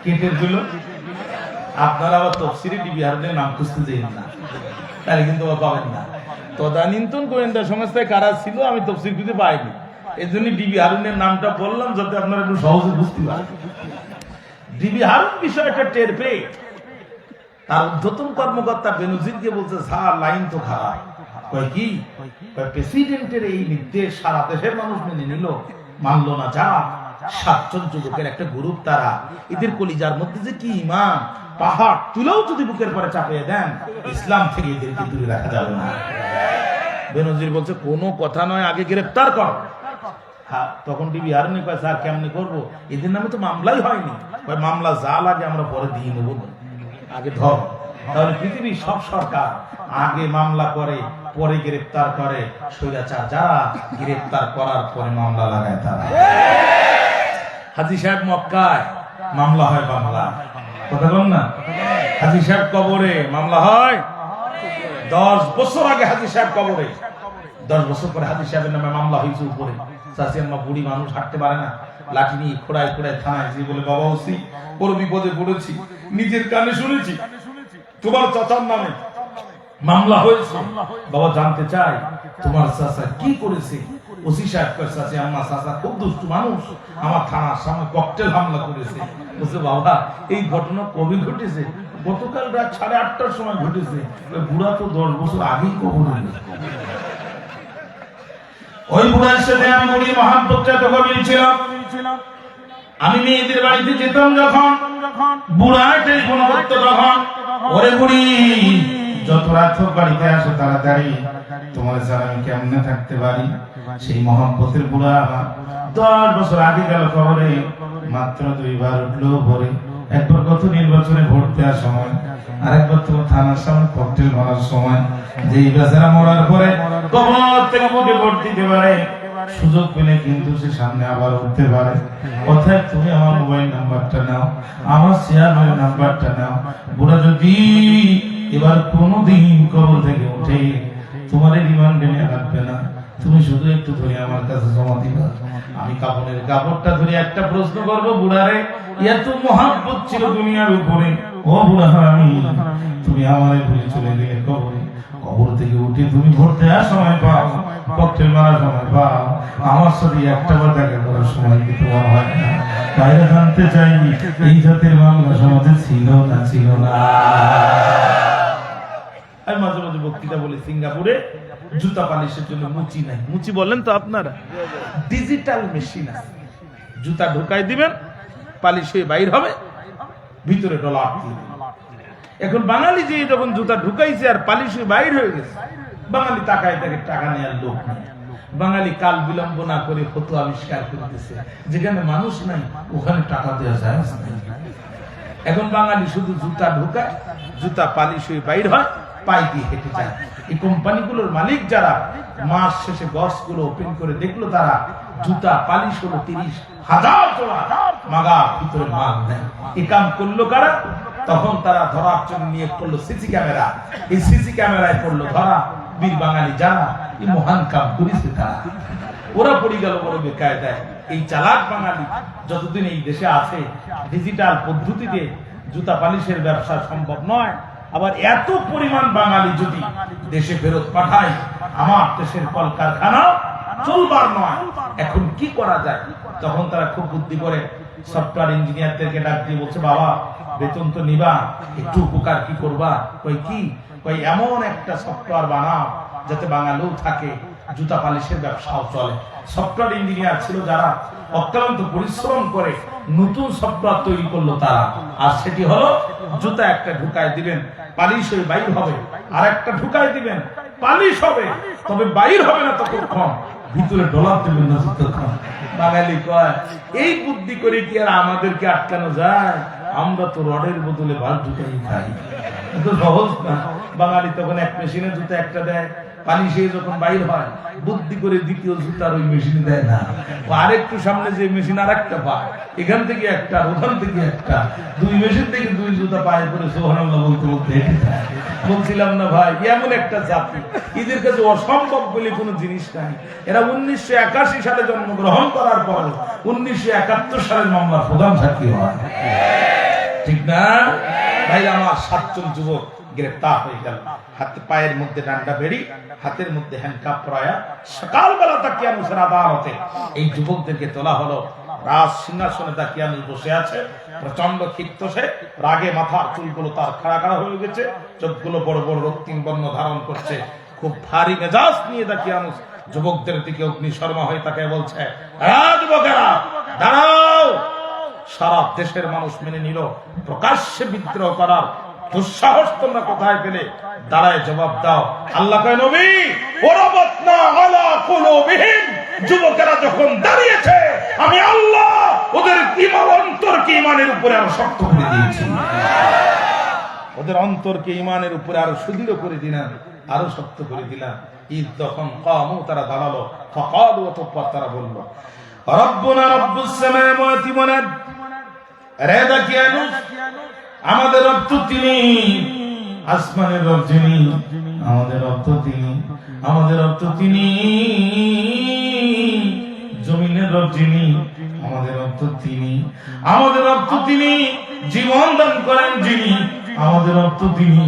কে টের পেল? আপনারা আবার তফসিরে ডিবি হারুনের নাম খুঁজতে যাই না, তাহলে কিন্তু পাবেন না। তদানীন্তন গোয়েন্দা সংস্থায় কারা ছিল আমি তফসির খুঁজে পাইনি, এই জন্য ডিবি হারুনের নামটা বললাম যাতে আপনারা একটু সহজে বুঝতে পারেন। ডিবি হারুন বিষয়টা টের পেয়ে তার ঊর্ধ্বতন কর্মকর্তা বেনজিরকে বলছে, স্যার লাইন তো খারাপ। কয় কি? প্রেসিডেন্টের এই নির্দেশ সারা দেশের মানুষ মেনে নিল, মানলো না। যা 7 জন যুবকের একটা গ্রুপ, তারা এদের কলিজার মধ্যে যে কি ঈমান, পাহাড় তুলেও যদি বুকের পরে চাপিয়ে দেন, ইসলাম থেকে এদেরকে দূরে রাখা যাবে না। বেনজির বলছে, কোনো কথা নয়, আগে গ্রেফতার কর। হ্যাঁ, তখন ডিবি হারুনি কয়, স্যার কেমনি করবো? এদের নামে তো মামলাই হয়নি। মামলা যা লাগে আমরা পরে দিয়ে নেবো, আগে ধর। তাহলে পৃথিবীর সব সরকার আগে মামলা করে পরে গ্রেফতার করে, স্বৈরাচার যারা গ্রেফতার করার পরে মামলা লাগায় তারা। হাজী সাহেব মক্কায়, মামলা হয় বাংলায়। কথা বল না? হাজী সাহেব কবরে, মামলা হয় 10 বছর আগে হাজী সাহেব কবরে, 10 বছর পরে হাজী সাহেবের নামে মামলা হয়েছে উপরে। চাষি আম্মা বুড়ি মানুষ হাঁটতে পারে না, লাঠি নিয়ে খোড়ায় খোড়ায় থানায় যে বলে, বাবা ওসি বড় বিপদে পড়েছি, নিজের কানে শুনেছি তোমার চাচার নামে মামলা হয়েছে, বাবা জানতে চাই তোমার চাচা কি করেছে। ওসি সাহেব কইছে আছে আম্মা চাচা খুব দুষ্ট মানুষ, আমার থানার সামনে ককটেল হামলা করেছে। বলছে বাবা এই ঘটনা কবে ঘটেছে? গতকাল রাত 8:30টার সময় ঘটেছে। বুড়া তো 10 বছর আগেই কবরে গেছে। ওই বুড়ার সাথে আমি বুড়ি মহাব্বতটা তো গভীর ছিল। আমি মেয়েদের বাড়িতে যেতাম যখন, বুড়া টেলিফোন করতো তখন, ওরে বুড়ি যত রাত হোক বাড়িতে আসো তাড়াতাড়ি, তোমার ছাড়া আমি কেমনে থাকতে পারি। সেই মহাব্বতের বুড়া 10 বছর আগে গেল খবরে, মাত্র 2 বার উঠলো ভোরে। একবার গত নির্বাচনে ভোট দেওয়ার সময়, আরেকবার তোমার থানার সামনে ককটেল মারার সময়। যে বেচারা মরার পরে কবর থেকে মুখে ভোট দিতে পারে, সুযোগ পেলে কিন্তু সে সামনে আবার উঠতে পারে। অর্থাৎ তুমি আমার মোবাইল নাম্বারটা নাও, আমার চেয়ারম্যানের নাম্বারটা নাও। বুড়া যদি এবার কোনোদিন কবর থেকে উঠে, তোমার রিমান্ডে নেওয়া লাগবে না, তুমি শুধু একটু ধরে আমার কাছে জমা দিবা। আমি কাপড়ের কাপড়টা ধরে একটা প্রশ্ন করবো, বুড়ারে এত মহাব্বত ছিল দুনিয়ার উপরে, ও বুড়া আমি তুমি আমারে ভুলে চলে গেলে কবরে, কবর থেকে উঠে তুমি ভোট দেওয়ার সময় পাও, ককটেল মারার সময় পাও, আমার সাথে একটা বার দেখা করার সময় কি তোমার হয় না? বাইরে জানতে চাই এই জাতের মামলা সমাজে ছিল না ছিল না? আমি মাঝে মাঝে বক্তৃতা বলি, সিঙ্গাপুরে জুতা পালিশের জন্য মুচি নাই। মুচি বলেন তো আপনারা, ডিজিটাল মেশিন আছে, জুতা ঢুকাই দিবেন, পালিশ হয়ে বাইর হবে, ভিতরে ডলার দিয়ে। এখন বাঙালি যে যখন জুতা ঢুকাইছে আর পালিশ হয়ে বাইর হয়ে গেছে, বাঙালি তাকায় তাকে টাকা নেওয়ার লোক নেই। বাঙালি কাল বিলম্ব না করে ফটো আবিষ্কার করতেছে, যেখানে মানুষ নাই ওখানে টাকা দেওয়া যায়। এখন বাঙালি শুধু জুতা ঢুকায়, জুতা পালিশ হয়ে বাইর হয়, পাই দিয়ে হেঁটে যায়। এই কোম্পানিগুলোর মালিক যারা, মাস শেষে বক্সগুলো ওপেন করে দেখলো, তারা জুতা পালিশ হলো 30,000 জোড়া, মাগা ভিতরে মাল নেয়। এই কাম করলো কারা? তখন তারা ধরার জন্য নিয়ে করলো সিসি ক্যামেরা। এই সিসি ক্যামেরায় পড়লো ধরা, বীর বাঙালি যারা এই মহান কাম করেছে তারা। ওরা পড়ে গেল বড় বেকায়দায়। এই চালাক বাঙালি যতদিন এই দেশে আছে, ডিজিটাল পদ্ধতিতে জুতা পালিশের ব্যবসা সম্ভব নয়। আবার এত পরিমাণ বাঙালি যদি দেশে ফেরত পাঠায়, আমার দেশের কলকারখানা চলবার নয়। এখন কি করা যায়? তখন তারা খুব বুদ্ধি করে সফটওয়্যার ইঞ্জিনিয়ারদেরকে ডাক দিয়ে বলছে, বাবা বেতন তো নিবা, একটু উপকার কি করবা? কই কি? কই এমন একটা সফটওয়্যার বানাও যাতে বাঙালিও থাকে, জুতা পালিশের ব্যবসাও চলে। সফটওয়্যার ইঞ্জিনিয়ার ছিল যারা, অত্যন্ত পরিশ্রম করে নতুন সফটওয়্যার তৈরি করলো তারা। আর সেটি হলো জুতা একটা ঢুকায় দিবেন, পালিশ হয়ে বাইর হবে, আর একটা ঢুকায় দিবেন, পালিশ হবে, তবে বাইর হবে না ততক্ষণ, ভিতরে ডলার দেবেন না ততক্ষণ। বাঙালি কয় এই বুদ্ধি করে কি আর আমাদেরকে আটকানো যায়? আমরা তো রডের বদলে ভাত ঢুকাই খাই, কিন্তু সহজ না। বাঙালি তখন এক মেশিনে জুতা একটা দেয়, পালিশে যখন বাইর হয়, বুদ্ধি করে দ্বিতীয় জুতার ওই মেশিনে দেয় না, ও আরেকটু সামনে যে মেশিন আর একটা পায়, এখান থেকে একটা, ওখান থেকে একটা, 2 মেশিন থেকে 2 জুতা পায়ে পরে সুবহানাল্লাহ বলতে বলতে হেঁটে যায়। বলছিলাম না ভাই, এমন একটা জাতি, এদের কাছে অসম্ভব বলে কোনো জিনিস নাই। এরা 1981 সালে জন্মগ্রহণ করার পর 1971 সালের মামলার প্রধান সাক্ষী হয়, ঠিক না ভাই? আমার 7 জন যুবক গ্রেফতার হয়ে গেল, হাতে পায়ের মধ্যে ডান্ডা বেড়ি, হাতের মধ্যে হ্যান্ডকাপ পরায়া। সকালবেলা তাকিয়ানুসের আদালতে এই যুবকদেরকে তোলা হলো। রাজ সিংহাসনে তাকিয়ানুস বসে আছে, প্রচন্ড ক্ষিপ্ত সে, রাগে মাথার চুলগুলো তার খাড়া খাড়া হয়ে গেছে, চোখগুলো বড় বড় রক্তিম বর্ণ ধারণ করছে। খুব ভারী মেজাজ নিয়ে তাকিয়ানুস যুবকদের দিকে অগ্নিশর্মা হয়ে তাকে বলছে, যুবকেরা দাঁড়াও। সারা দেশের মানুষ মেনে নিল, প্রকাশ্যে বিদ্রোহ করার দুঃসাহস তোমরা কোথায় পেলে? দাঁড়ায় জবাব দাও। আল্লাহ কয়, নবী ওরাবাতনা আলা কুলুবিহিম, যুবকেরা যখন দাঁড়িয়েছে আমি আল্লাহ ওদের ঈমান, অন্তরকে ঈমানের উপরে আরো শক্ত করে দিয়েছি। ওদের অন্তরকে ঈমানের উপরে আরো সুদৃঢ় করে দিলাম, আরো শক্ত করে দিলাম। ঈদ যখন কামু, তারা দাঁড়ালো, ফাকালু, অতঃপর তারা বলল, রব্বুনা রব্বুস সামাওয়াতি ওয়াল আরদ, রে দাকিয়ানুস আমাদের রব তো তিনি, আসমানের রব যিনি, আমাদের রব তো তিনি, আমাদের রব তো তিনি, জমিনের রব যিনি, আমাদের রব তো তিনি, আমাদের রব তো তিনি, জীবন দান করেন যিনি, আমাদের রব তো তিনি,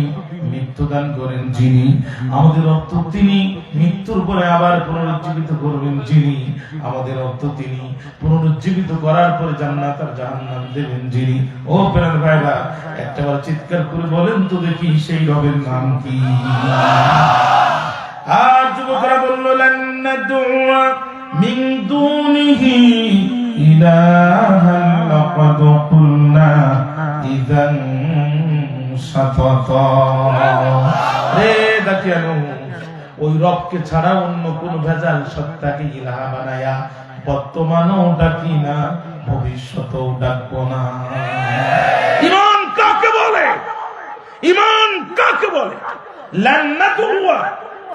মৃত্যু দান করেন যিনি, আমাদের রক্ত তিনি মৃত্যুর পরে আবার পুনরুজ্জীবিত করবেন যিনি, আমাদের রক্ত তিনি পুনরুজ্জীবিত করার পরে জান্নাত আর জাহান্নাম দেবেন যিনি। ও প্রাণ ভাইরা, একটাবার চিৎকার করে বলেন তো দেখি সেই রবের নাম কি? আর যুবকরা বলল লান নাদউয়া মিন দুনিহি ইলাহান লাকাদ কুলনা ইযান শাতাতা। রে দাকিয়ানো, ওই রবকে ছাড়া অন্য কোন ভেজাল সত্তাকে ইলাহা বানায়া বর্তমানও ডাকি না, ভবিষ্যতেও ডাকবো না। ঈমান কাকে বলে? ঈমান কাকে বলে? লান নাদউয়া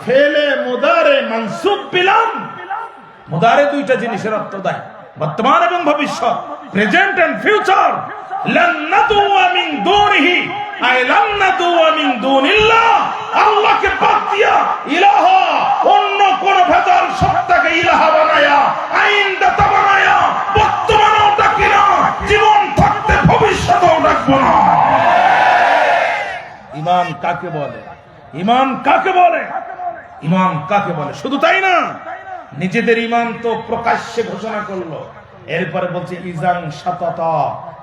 ফেলে মুদারে মানসুব বিলাম। মুদারে দুইটা জিনিসের অর্থ দেয়, বর্তমান এবং ভবিষ্যৎ, প্রেজেন্ট এন্ড ফিউচার। লান নাদউয়া মিন দুনিহি আই লান নাদউয়া মিন দুনিল্লাহ, আল্লাহকে বাদ দিয়া ইলাহা অন্য কোন ভেজাল সত্তাকে ইলাহা বানায়া আইন দাতা বানায়া বর্তমানেও ডাকি না, জীবন থাকতে ভবিষ্যতেও ডাকবো না। ঈমান কাকে বলে? ঈমান কাকে বলে? ঈমান কাকে বলে? শুধু তাই না, নিজেদের ঈমান তো প্রকাশ্যে ঘোষণা করলো, এরপরে বলছে ইজান শাতাতা,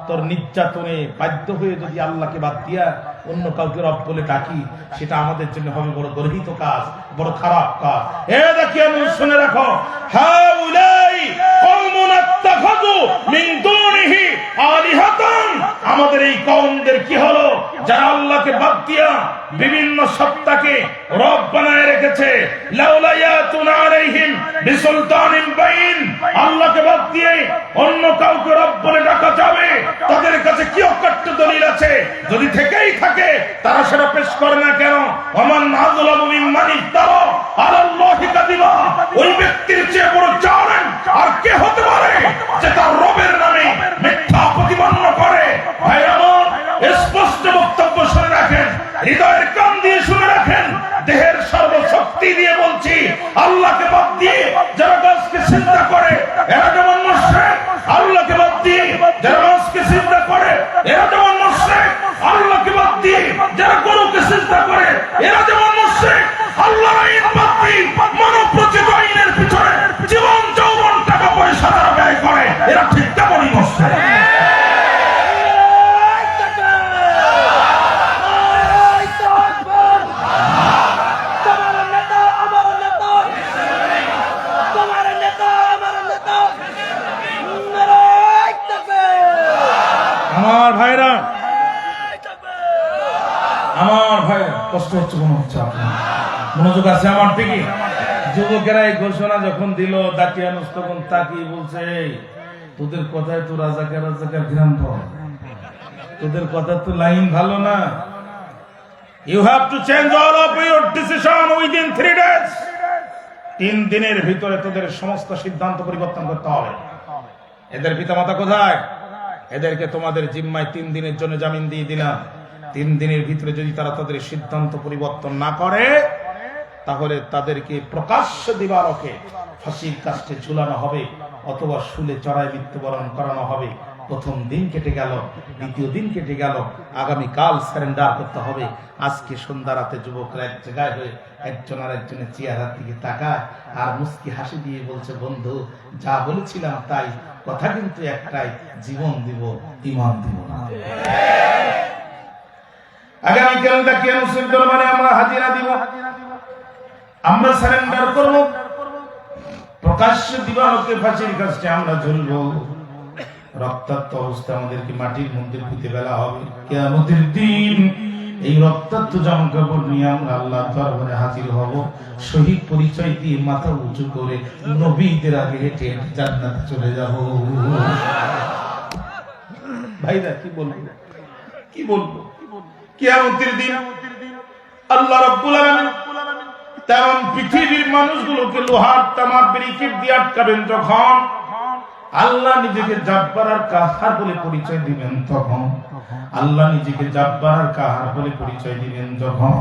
তোর নির্যাতনে বাধ্য হয়ে যদি আল্লাহকে বাদ দিয়া অন্য কাউকে রব বলে ডাকি, সেটা আমাদের জন্য হবে বড় গর্হিত কাজ, বড় খারাপ কাজ। এ দেখিয়ে শুনে রাখো, হাউলাই কওমুন আত্তাখাযু মিন দুনিহি আলিহাতান, আমাদের এই কওমদের কি হলো, যারা আল্লাহকে বাদ দিয়া বিভিন্ন সত্তাকে রব বানায় রেখেছে। লাউলা ইয়াতুনা আলাইহিম বিসুলতানিন বাইন, আল্লাহকে বাদ দিয়ে অন্য কাউকে রব বলে ডাকা যাবে, তাদের কাছে কি অকাট্য দলিল আছে? যদি থেকেই থাকে তারা সেটা পেশ করে না কেন? ওমান আযলামু মিম্মান ইফতারা আলাল্লাহি কাযিবা, ওই ব্যক্তির চেয়ে বড় জালেম আর কে হতে পারে যে তার রবের নামে মিথ্যা প্রতিপন্ন করে? ভাইরা আমার, স্পষ্ট বক্তব্য শুনে রাখেন, হৃদয়ের কান দিয়ে শুনে রাখেন, দেহের সর্বশক্তি দিয়ে বলছি, আল্লাহকে বাদ দিয়ে যারা গাছকে সিজদা করে এরা যেমন মুশরিক, আল্লাহকে বাদ দিয়ে যারা গাছকে সিজদা করে এরা যেমন মুশরিক, আল্লাহকে বাদ দিয়ে যারা গরুকে সিজদা করে এরা যেমন মুশরিক, আল্লাহর আইন বাদ দিয়ে মানব রচিত আইনের পিছনে জীবন যৌবন টাকা পয়সা যারা ব্যয় করে এরা ঠিক তেমনই মুশরিক। আমার ভাইরা, আমার ভাই কষ্ট হচ্ছে, মনে হচ্ছে আপনার মনোযোগ আছে আমার দিকে? যুবকেরা এই ঘোষণা যখন দিল, দাকিয়ানুস তখন তাকিয়ে বলছে, তোদের কথায় তো রাজাকার ঘৃণ পায়, তোদের কথা তো লাইন ভালো না। You have to change all of your decision within 3 days। 3 দিনের ভিতরে তোদের সমস্ত সিদ্ধান্ত পরিবর্তন করতে হবে। এদের পিতামাতা কোথায়? এদেরকে তোমাদের জিম্মায় 3 দিনের জন্য জামিন দিয়ে দিলাম। 3 দিনের ভিতরে যদি তারা তাদের সিদ্ধান্ত পরিবর্তন না করে, তাহলে তাদেরকে প্রকাশ্য দিবালোকে ফাঁসির কাস্টে ঝুলানো হবে অথবা শুলে চড়াই মৃত্যুবরণ করানো হবে। প্রথম দিন কেটে গেল, দ্বিতীয় দিন কেটে গেল, আগামী কাল সারেন্ডার করতে হবে। আজকে সন্ধ্যা রাতে যুবকরা এক জায়গায় হয়ে একজন আর একজনের চেহারার দিকে তাকায় আর মুস্কি হাসি দিয়ে বলছে, বন্ধু যা বলেছিলাম তাই, কথা কিন্তু একটাই, জীবন দিব, ঈমান দিব না। আগামীকাল দাকিয়ানুসের দরবারে আমরা হাজিরা দিব, আমরা সারেন্ডার করব, প্রকাশ্য দিবালোকে ফাঁসির কাছে আমরা ঝুলবো। রক্তাক্ত অবস্থা আমাদেরকে মাটির মধ্যে পুঁতে ফেলা হবে। কিয়ামতের দিন এই রক্তাক্ত জামা কাপড় নিয়ে আমরা আল্লাহর দরবারে হাজির হব। শহীদ পরিচয় দিয়ে মাথা উঁচু করে নবীদের আগে হেঁটে জান্নাতে চলে যাব। ভাইরা কি বলবো, কি বলবো? কিয়ামতের দিন আল্লাহ রাব্বুল আলামিন তেমন পৃথিবীর মানুষগুলোকে লোহার তামার ব্যারিকেড দিয়ে আটকাবেন। যখন আল্লাহ নিজেকে জাব্বার আর কাহার বলে পরিচয় দিবেন, তখন আল্লাহ নিজেকে জাব্বার আর কাহার বলে পরিচয় দিবেন যখন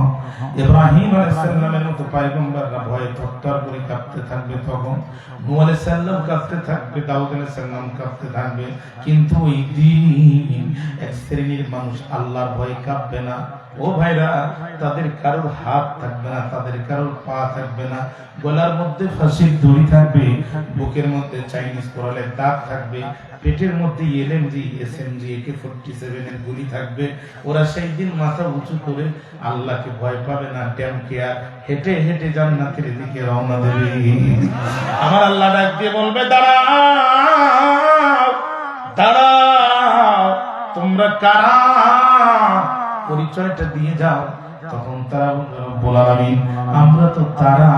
ইব্রাহিম আলাইহিস সালামের মতো পয়গম্বররা ভয়ে থরথর করে কাঁপতে থাকবে, তখন নূহ আলাইহিস সালাম কাঁপতে থাকবে, দাউদ আলাইহিস সালাম কাঁপতে থাকবে। কিন্তু ওই দিন এক শ্রেণীর মানুষ আল্লাহর ভয়ে কাঁপবে না, ও ভাইরা, তাদের কারোর হাত থাকবে না, তাদের কারোর পা থাকবে না, গলার মধ্যে ফাঁসির দড়ি থাকবে, বুকের মধ্যে চাইনিজ কোরালের দাগ থাকবে, পেটের মধ্যে এলএমজি, এসএমজি, AK-47 এর গুলি থাকবে। ওরা সেই দিন মাথা উঁচু করে আল্লাহকে ভয় পাবে না, ট্যামকিয়া হেঁটে হেঁটে জান্নাতের দিকে রওনা দেবে। আমার আল্লাহ ডাক দিয়ে বলবে, দাঁড়াও দাঁড়াও, তোমরা কারা, পরিচয়টা দিয়ে যাও। তখন তারা রব্বুল আলামিন, আমরা তো তারা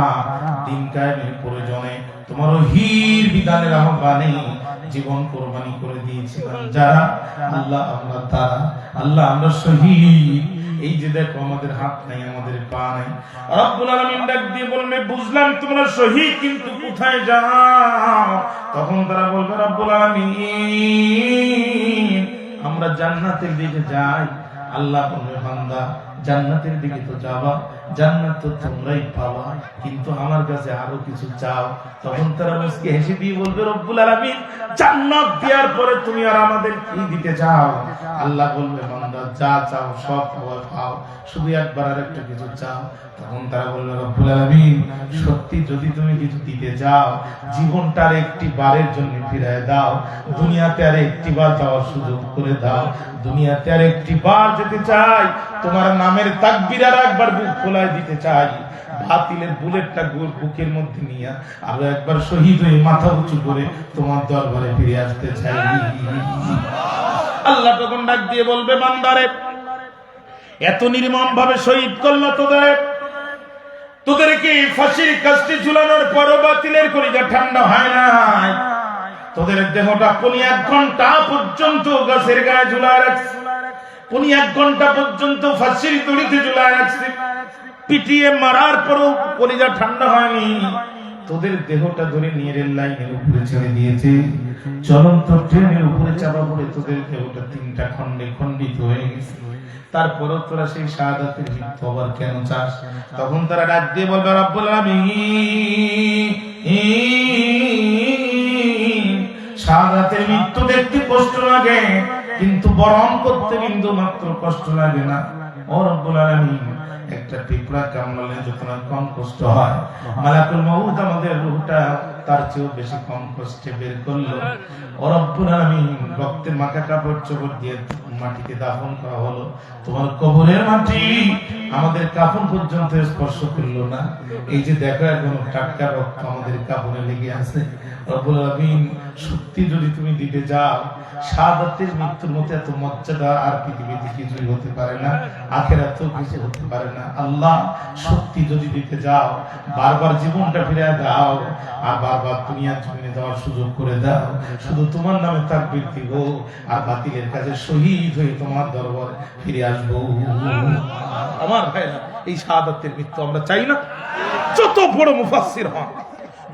দিন কায়েমের প্রয়োজনে তোমার ওহীর বিধানের আহ্বানে জীবন কোরবানি করে দিয়েছিলাম। যারা আল্লাহ, আমরা তারা, আল্লাহ আমরা শহীদ। এই যে দেখো, আমাদের হাত নাই, আমাদের পা নাই। রব্বুল আলামিন ডাক দিয়ে বলবে, বুঝলাম তোমরা শহীদ, কিন্তু কোথায় যাও? তখন তারা বলবে, রব্বুল আলামিন, আমরা জান্নাতের দিকে যাই। আল্লাহ বলবে, বান্দা জান্নাতের দিকে তো যাবা, জান্নাত তো তোমরাই পাবা, কিন্তু আমার কাছে আরো কিছু চাও। তখন তারা মুস্কি হেসে দিয়ে বলবে, রব্বুল আলামিন, জান্নাত দেওয়ার পরে তুমি আর আমাদের কি দিতে চাও? আল্লাহ বলবে, বান্দা যা চাও সব পাও, শুধু একবার আর একটা কিছু চাও। তখন তারা বলবে, রব্বুল আলামিন, সত্যি যদি তুমি কিছু দিতে চাও, জীবনটার একটি বারের জন্য ফিরিয়ে দাও, দুনিয়াতে আর একটি বার যাওয়ার সুযোগ করে দাও। দুনিয়াতে আর একটি বার যেতে চাই, তোমার নামের তাকবীর আর একবার বুক খোলায় দিতে চাই, বাতিলের বুলেটটা বুকের মধ্যে নিয়ে আরো একবার শহীদ হয়ে মাথা উঁচু করে তোমার দরবারে ফিরে আসতে চাই। আল্লাহ তখন ডাক দিয়ে বলবে, বান্দারে, এত নির্মম ভাবে শহীদ করলো তোদেরকে ফাঁসির কাস্টে ঝুলানোর পরও বাতিলের কলিজা ঠান্ডা হয় নাই। তোদের দেহটা 1 ঘন্টা পর্যন্ত গাছের গায়ে ঝুলায় রাখছে, 1 ঘন্টা পর্যন্ত ফাঁসির দড়িতে ঝুলায় রাখছে, পিটিয়ে মারার পরও কলিজা ঠান্ডা হয়নি। তোদের দেহটা ধরে নিয়ে রেল লাইনের উপরে ছেড়ে দিয়েছে, চলন্ত ট্রেনের উপরে চাপা পড়ে তোদের দেহটা 3টা খণ্ডে খণ্ডিত হয়ে গেছে। তারপরও তোরা সেই শাহাদাতের মৃত্যু আবার কেন চাস? তখন তারা ডাক দিয়ে বলবে, রব্বুল আলামিন, শাহাদাতের মৃত্যু দেখতে কষ্ট লাগে, কিন্তু বরণ করতে বিন্দু মাত্র কষ্ট লাগে না। ও রব্বুল আলামিন, একটা পিঁপড়া কামড়ালে যত না কম কষ্ট হয়, মালাকুল মউত আমাদের রূহটা তার চেয়েও বেশি কম কষ্টে বের করলো। ও রব্বুল আলামিন, রক্তে মাখা কাপড় চোপড় দিয়ে মাটিতে দাফন করা হলো, তোমার কবরের মাটি আমাদের কাফন পর্যন্ত স্পর্শ করলো না। এই যে দেখো, এখন টাটকা রক্ত আমাদের কাফনে লেগে আছে। রব্বুল আলামিন, সত্যি যদি তুমি দিতে যাও, শাহাদাতের মৃত্যুর মতো এত মর্যাদা আর পৃথিবীতে কিছুই হতে পারে না, আখিরাতেও কিছু হতে পারে না। আল্লাহ, সত্যি যদি দিতে যাও, বারবার জীবনটা ফিরে দাও, আর বারবার দুনিয়ার জমিনে যাওয়ার সুযোগ করে দাও। শুধু তোমার নামে তাকবীর দিব, আর বাতিলের কাছে শহীদ হয়ে তোমার দরবারে ফিরে আসবো। আমার ভাইরা, এই শাহাদাতের মৃত্যু আমরা চাই না। যত বড় মুফাসসির হন,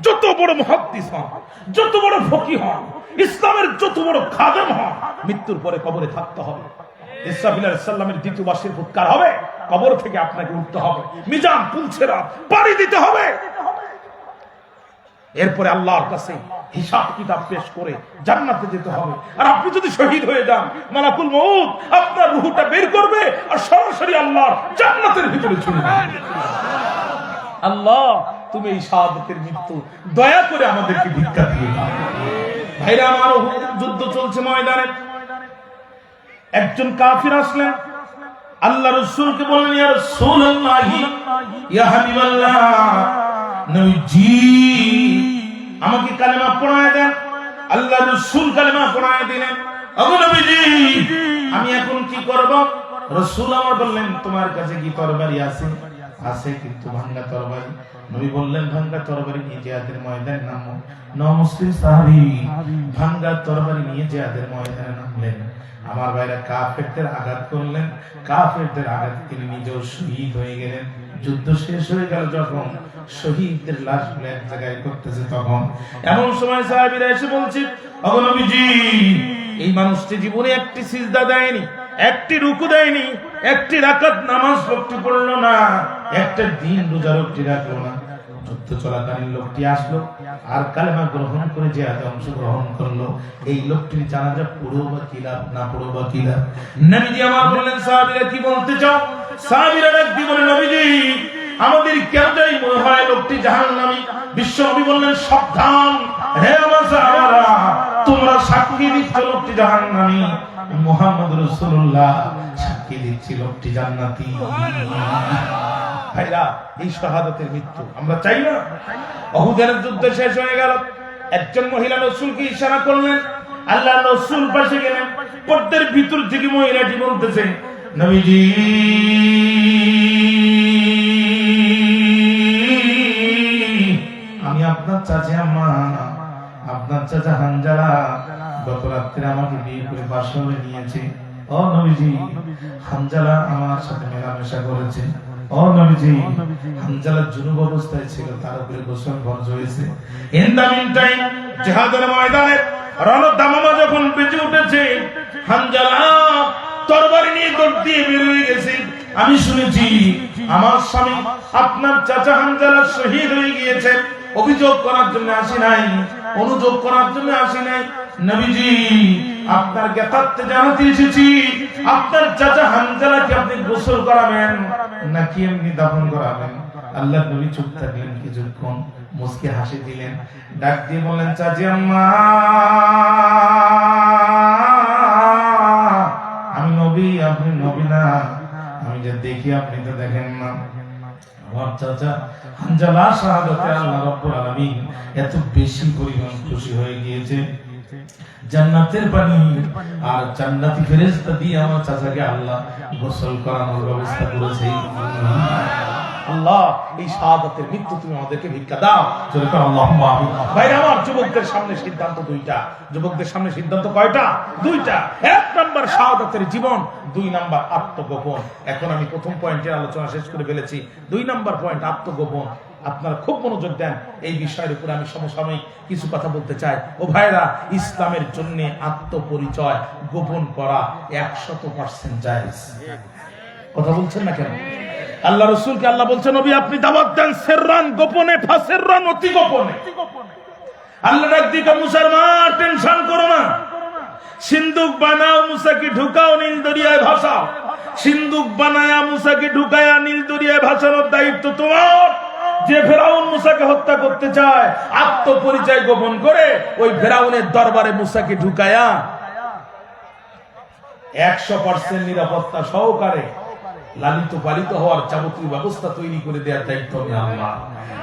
যত বড় মুহাদ্দিস হন, যত বড় ফকিহ হন, ইসলামের যত বড় খাদেম হন, মৃত্যুর পরে কবরে থাকতে হবে। ইসরাফিল আলাইহিস সালামের দ্বিতীয় বার্ষিক ফুৎকার হবে, কবর থেকে আপনাকে উঠতে হবে, মিজান পুলছেরা পানি দিতে হবে, এরপরে আল্লাহর কাছে হিসাব কিতাব পেশ করে জান্নাতে যেতে হবে। আর আপনি যদি শহীদ হয়ে যান, মালাকুল মউত আপনার রূহটা বের করবে আর সরাসরি আল্লাহর জান্নাতের ভিতরে চলে যাবে। আল্লাহ, তুমি এই শাহাদাতের মৃত্যু দয়া করে আমাদেরকে ভিক্ষা দিয়ে দাও। ভাইরা আমার, যুদ্ধ চলছে ময়দানে। একজন কাফির আসলেন, আল্লাহ রাসূলকে বললেন, ইয়া রাসূলুল্লাহ, ইয়া হাবিবাল্লাহ, নবীজি আমাকে কালেমা পড়ায় দেন। আল্লাহ রাসূল কালেমা পড়ায় দিলেন। ওগো নবীজি, আমি এখন কি করব? রাসূল আমার বললেন, তোমার কাছে কি তরবারি আছে? আছে, কিন্তু ভাঙ্গা তরবারি। নবী বললেন, ভাঙ্গা তরবারি নিয়ে জিহাদের ময়দানে নামো। নমুসলিম সাহাবী ভাঙ্গা তরবারি নিয়ে জিহাদের ময়দানে নামলেন। আমার ভাইরা কাফেরদের আঘাত করলেন, কাফেরদের আঘাত তিনি নিজেও শহীদ হয়ে গেলেন। যুদ্ধ শেষ হয়ে গেল, যখন শহীদদের লাশগুলো এক জায়গায় করতেছে, তখন এমন সময় সাহাবীরা এসে বলছে, ওগো নবীজি, এই মানুষটি জীবনে একটি সিজদা দেয়নি, একটি রুকু দেয়নি, একটি রাকাত নামাজ লোকটি পড়লো না, একটা দিন রোজা লোকটি রাখলো না। যুদ্ধ চলাকালীন লোকটি আসলো আর কালেমা গ্রহণ করে জিহাদে অংশগ্রহণ করলো। এই লোকটির জানাজা পড়ো বা কি লাভ, না পড়ো বা কি লাভ? নবীজি আমার বললেন, সাহাবীরা কি বলতে চাও? সাহাবীরা ডাকতে বলে নবীজি আমাদের কেন জানি মনে হয় লোকটি জাহান্নামী। বিশ্বনবী বললেন সাবধান হে আমার সাহাবারা, তোমরা সাক্ষী দিচ্ছ লোকটি জাহান্নামী, মুহাম্মদ রাসূলুল্লাহ সাক্ষী দিচ্ছে লোকটি জান্নাতি। ভাইরা এই শাহাদাতের মৃত্যু আমরা চাই না? উহুদের যুদ্ধ শেষ হয়ে গেল, একজন মহিলা রাসূলকে ইশারা করলেন, আল্লাহ রাসূল পাশে গেলেন, পর্দার ভিতর থেকে মহিলাটি বলতেছে নবীজি আমি আপনার চাচা আম্মা, আপনার চাচা হানজালা গত রাত্রে আমাকে বিয়ে করে বাসরে নিয়েছে। ও নবীজি হানজালা আমার সাথে মেলামেশা করেছে। ও নবীজি হানজালা জুনুব অবস্থায় ছিল, তার উপরে গোসল ফরজ হয়েছে। ইন দা মিন টাইম জিহাদের ময়দানে রণদামামা যখন বেজে উঠেছে, হানজালা তরবারি নিয়ে দৌড় দিয়ে বের হয়ে গেছে। আমি শুনেছি আমার স্বামী আপনার চাচা হানজালা শহীদ হয়ে গিয়েছে। অভিযোগ করার জন্য আসি নাই, অনুযোগ করার জন্য আসি নাই। নবীজি আপনার জ্ঞাতার্থে জানাতে এসেছি, আপনার চাচা হানজালাকে আপনি গোসল করাবেন নাকি এমনি দাফন করাবেন? আল্লাহর নবী চুপ থাকলেন কিছুক্ষণ, মুস্কি হাসি দিলেন, ডাক দিয়ে বললেন চাচি আম্মা আমি নবী, আপনি নবী না। আমি যে দেখি আপনি তো দেখেন না। আমার চাচা হানজালা শাহাদাতে আল্লাহ রাব্বুল আলামিন এত বেশি পরিমাণ খুশি হয়ে গিয়েছে, জান্নাতের পানি আর জান্নাতি ফেরেশতা দিয়ে আমার চাচাকে আল্লাহ গোসল করানোর ব্যবস্থা করেছে। আল্লাহ এই শাহাদাতের মৃত্যু তুমি আমাদেরকে ভিক্ষা দাও। জোরে করে আল্লাহুম্মা আমিন। ভাইরা আমার, যুবকদের সামনে সিদ্ধান্ত দুইটা। যুবকদের সামনে সিদ্ধান্ত কয়টা? দুইটা। এক নাম্বার শাহাদাতের জীবন, দুই নাম্বার আত্মগোপন। এখন আমি প্রথম পয়েন্টের আলোচনা শেষ করে ফেলেছি। দুই নাম্বার পয়েন্ট আত্মগোপন। আপনারা খুব মনোযোগ দেন, এই বিষয়ের উপরে আমি সমসাময়িক কিছু কথা বলতে চাই। ও ভাইরা, ইসলামের জন্য আত্মপরিচয় গোপন করা 100% জায়েজ। কথা বলছেন না কেন? আল্লাহ রাসূলকে আল্লাহ বলছেন নবী আপনি দাওয়াত দেন সিররান গোপনে, ফাসিররান অতি গোপনে। আল্লাহ ডাক দিকে মুসলমান টেনশন করো না, সিন্দুক বানাও মুসাকে ঢুকাও নীল দরিয়ায় ভাসাও। সিন্দুক বানায়া মুসাকে ঢুকায়া নীল দরিয়ায় ভাসানোর দায়িত্ব তোমার। যে ফেরাউন মুসাকে হত্যা করতে চায়, আত্মপরিচয় গোপন করে ওই ফেরাউনের দরবারে মুসাকে ঢুকায়া 100% নিরাপত্তা সহকারে লালিত পালিত হওয়ার যাবতীয় ব্যবস্থা তৈরি করে দেওয়ার দায়িত্ব আমি আল্লাহ।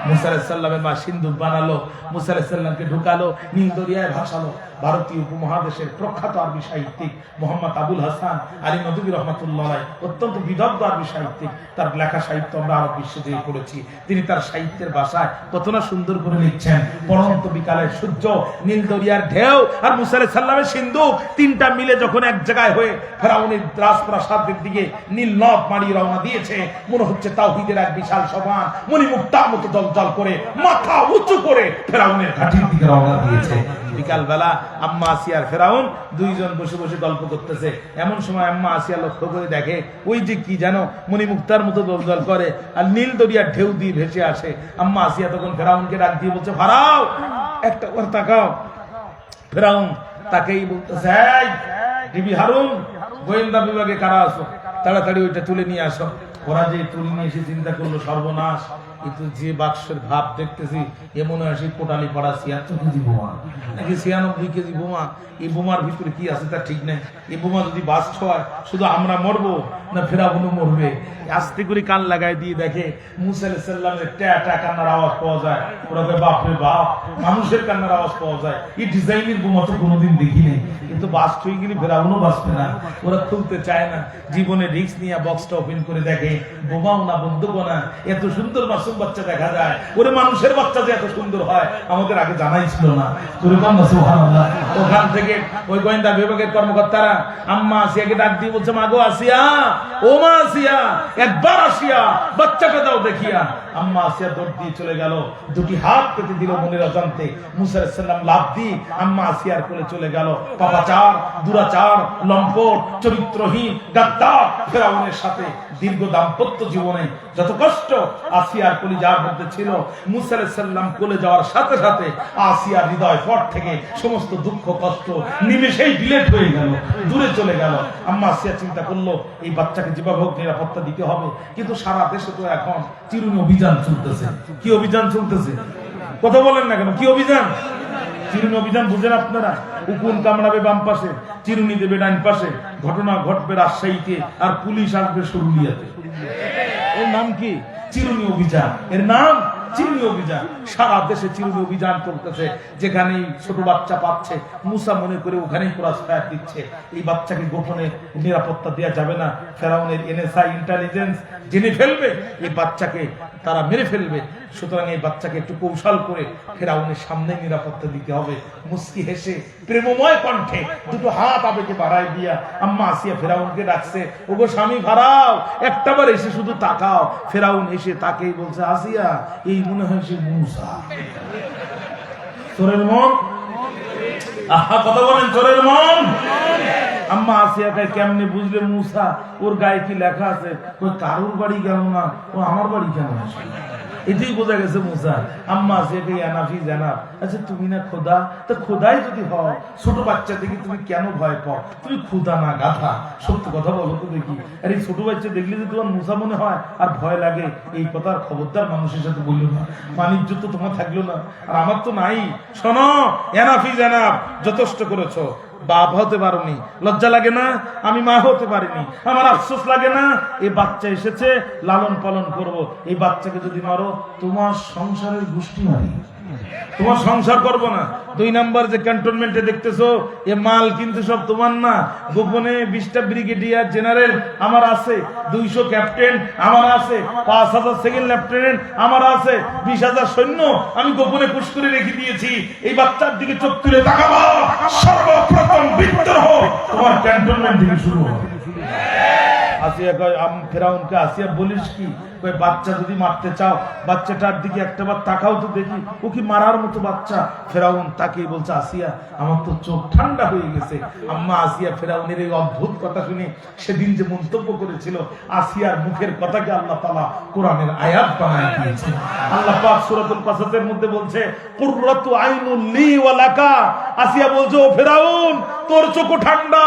মুসা আলাইহিস সালামের মা সিন্দুক বানালো, মুসা আলাইহিস সালামকে ঢুকালো, নীল দরিয়ায় ভাসালো। ভারতীয় উপমহাদেশের প্রখ্যাত আরবি সাহিত্যিক মোহাম্মদ আবুল হাসান আলী নদভী রহমাতুল্লাহ আলাইহি অত্যন্ত বিদগ্ধ আরবি সাহিত্যিক, তার লেখা সাহিত্য আমরা আরব বিশ্বে দিয়ে পড়েছি। তিনি তার সাহিত্যের ভাষায় কত না সুন্দর করে লিখছেন। পরন্ত বিকালের সূর্য, নীল দরিয়ার ঢেউ আর মুসা আলাইহিস সালামের সিন্দুক, তিনটা মিলে যখন এক জায়গায় হয়ে ফেরাউনের রাজপ্রাসাদের দিকে নীল নদ মাড়িয়ে রওনা দিয়েছে, মনে হচ্ছে তাওহীদের এক বিশাল সভা মণিমুক্তার মতো জলজল করে মাথা উঁচু করে ফেরাউনের ঘাটির দিকে রওনা দিয়েছে। বিকাল বেলা আম্মা আসিয়া আর ফেরাউন দুইজন বসে বসে গল্প করতেছে। এমন সময় আম্মা আসিয়া লক্ষ্য করে দেখে ওই যে কি জানো মণিমুক্তার মতো জলজল করে আর নীল দরিয়ার ঢেউ দিয়ে ভেসে আসে। আম্মা আসিয়া তখন ফেরাউনকে ডাক দিয়ে বলছে ফারাও একটা করে তাকাও। ফেরাউন তাকেই বলতেছে এই ডিবি হারুন, গোয়েন্দা বিভাগে কারা আসো, তাড়াতাড়ি ওইটা তুলে নিয়ে আসো। ওরা যে তুলে নিয়ে এসে চিন্তা করলো সর্বনাশ, কিন্তু যে বাক্সের ভাব দেখতেছি এমন হয় সেই কোটালি পাড়া ৭৬ কেজি বোমা নাকি ৯৬ কেজি বোমা। এই বোমার ভিতরে কি আছে তা ঠিক নেই। এই বোমা যদি বাস্ট হয় শুধু আমরা মরবো না ফেরাউনও মরবে। আস্তে করে কান লাগাই দিয়ে দেখে মুসা আলাইহিস সালামের ট্যাটা কান্নার আওয়াজ পাওয়া যায়। ওরা কয় বাপ রে বাপ, মানুষের কান্নার আওয়াজ পাওয়া যায়। এই ডিজাইনের বোমা তো কোনোদিন দেখি নেই, কিন্তু বাস্ট হয়ে গেলে ফেরাউনও বাঁচবে না। ওরা খুলতে চায় না, জীবনে রিস্ক নিয়ে বক্সটা ওপেন করে দেখে বোমাও না বন্দুকও না, এত সুন্দর মাসুম বাচ্চা দেখা যায়। ওরে মানুষের বাচ্চা যে এত সুন্দর হয় আমাদের আগে জানাই ছিল না। সুবহানাল্লাহ। ওখান থেকে ওই গোয়েন্দা বিভাগের কর্মকর্তারা আম্মা আসিয়াকে ডাক দিয়ে বলছে মা গো আসিয়া, ও মা আসিয়া একবার আসিয়া বাচ্চাটা দাও দেখিয়া। আম্মা আসিয়া দৌড় দিয়ে চলে গেল, দুটি হাত পেতে দিল মনের অজান্তে। মুসা আলাইহিস সালাম লাফ দিয়ে আম্মা আসিয়ার কোলে চলে গেল। পাপাচার, দুরাচার, লম্পট, চরিত্রহীন, গাদ্দার ফেরাউনের সাথে দীর্ঘ দাম্পত্য জীবনে যত কষ্ট আসিয়ার কলিজার মধ্যে ছিল। মুসা আলাইহিস সালাম কোলে যাওয়ার সাথে সাথে আসিয়ার হৃদয় পট থেকে সমস্ত দুঃখ কষ্ট নিমেষেই ডিলেট হয়ে গেল, দূরে চলে গেল। আম্মা আসিয়া চিন্তা করলো এই বাচ্চাকে যেভাবে হোক নিরাপত্তা দিতে হবে। কিন্তু সারা দেশে তো এখন চিরুনি অভিযান চলতেছে। কি অভিযান চলতেছে? কথা বলেন না কেন? কি অভিযান? চিরুনি অভিযান বুঝেন আপনারা? উকুন কামড়াবে বাম পাশে, চিরুনি দেবে ডান পাশে। ঘটনা ঘটবে রাজশাহীতে, আর পুলিশ আসবে সরুলিয়াতে। এর নাম কি? চিরুনি অভিযান। এর নাম চিরুনি অভিযান। সারা দেশে চিরুনি অভিযান চলতেছে। যেখানেই ছোট বাচ্চা পাচ্ছে, মুসা মনে করে ওখানেই ক্রস ফায়ার দিচ্ছে। এই বাচ্চাকে গোপনে নিরাপত্তা দেওয়া যাবে না। ফেরাউনের এনএসআই ইন্টেলিজেন্স জেনে ফেলবে, এই বাচ্চাকে তারা মেরে ফেলবে। সুতরাং এই বাচ্চাকে একটু কৌশল করে ফেরাউনের সামনে নিরাপত্তা দিতে হবে। মুস্কি হেসে প্রেমময় কণ্ঠে দুটো হাত আবেগে বাড়ায় দিয়া আম্মা আসিয়া ফেরাউনকে ডাকছে, ওগো স্বামী ভাড়াও, একটাবার এসে শুধু তাকাও। ফেরাউন এসে তাকেই বলছে, আসিয়া এই মনে হয় সে মুসা। চোরের মন, আহা কথা বলেন, চোরের মন। আম্মা আসিয়া কয়, কেমনে বুঝলে মুসা? ওর গায়ে কি লেখা আছে? ওই কারুর বাড়ি গেল না, ও আমার বাড়ি কেন আসে? এটাই বোঝা গেছে মুসা। আম্মা আসিয়া কয়, এনাফি জানাব। আচ্ছা তুমি না খোদা? তো খোদাই যদি হও, ছোট বাচ্চা দেখি তুমি কেন ভয় পাও? তুমি খোদা না গাধা, সত্য কথা বলো তো দেখি। আর এই ছোট বাচ্চা দেখলে যে তোমার মুসা মনে হয় আর ভয় লাগে, এই কথার খবরদার মানুষের সাথে বললো না। বাণিজ্য তো তোমার থাকলো না, আর আমার তো নাই। শোনো, এনাফি জানাব, যথেষ্ট করেছো। বাপ হতে পারোনি, লজ্জা লাগে না? আমি মা হতে পারিনি, আমার আফসোস লাগে না? এই বাচ্চা এসেছে, লালন পালন করব। এই বাচ্চাকে যদি মারো, তোমার সংসারের গোষ্ঠী মারি, তোমার সংসার করব না। 2 নাম্বার যে ক্যান্টনমেন্টে দেখতেছো, এ মাল কিন্তু সব তোমার না। গোপনে 20টা ব্রিগেডিয়ার জেনারেল আমার আছে, 200 ক্যাপ্টেন আমার আছে, 5000 সেকেন্ড লেফটেন্যান্ট আমার আছে, 20,000 সৈন্য আমি গোপনে পুশ করে রেখে দিয়েছি। এই বাচ্চার দিকে চোখ তুলে তাকাবো, সর্বপ্রথম বিদ্রোহ তোমার ক্যান্টনমেন্ট থেকে শুরু হবে। আসিয়া কয়, ফেরাউনকে, আসিয়া বলিস কি? কয়, বাচ্চা যদি মারতে চাও, বাচ্চাটার দিকে একটাবার তাকাও তো দেখি, ও কি মারার মতো বাচ্চা? ফেরাউন তাকেই বলছে, আসিয়া আমার তো চোখ ঠান্ডা হয়ে গেছে। আম্মা আসিয়া ফেরাউনের এই অদ্ভুত কথা শুনে সেদিন যে মন্তব্য করেছিল, আসিয়ার মুখের কথাকে আল্লাহ তাআলা কোরআনের আয়াত বানায় দিয়েছে। আল্লাহ পাক সূরাতুল কাসাসের মধ্যে বলছে, কুররাতু আইনুল লি ওয়া লাকা। আসিয়া বলছে, ও ফেরাউন, তোর চোখ ঠান্ডা,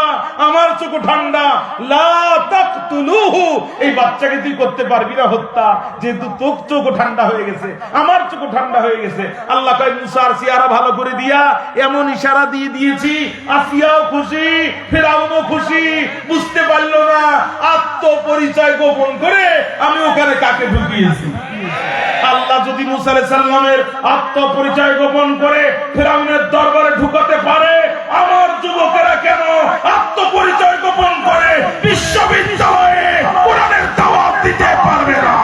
আমার চোখ ঠান্ডা। লা তাকতুলুহু, এই বাচ্চাকে তুই করতে পারবি না হত্যা, যেহেতু তোর চোখ ঠান্ডা হয়ে গেছে, আমার চোখ ঠান্ডা হয়ে গেছে। আল্লাহ কয়, মুসার চেহারা ভালো করে দিয়া এমন ইশারা দিয়ে দিয়েছি, আসিয়াও খুশি, ফেরাউনও খুশি। বুঝতে পারলো না আত্মপরিচয় গোপন করে আমি ওখানে কাকে ঢুকিয়েছি। আল্লাহ যদি মুসা আলাইহিস সালামের আত্মপরিচয় গোপন করে ফেরাউনের দরবারে ঢুকাতে পারে, আমার যুবকেরা কেন আত্মপরিচয় গোপন করে বিশ্ববিদ্যালয়ে কোরআনের দাওয়াত দিতে পারবে না?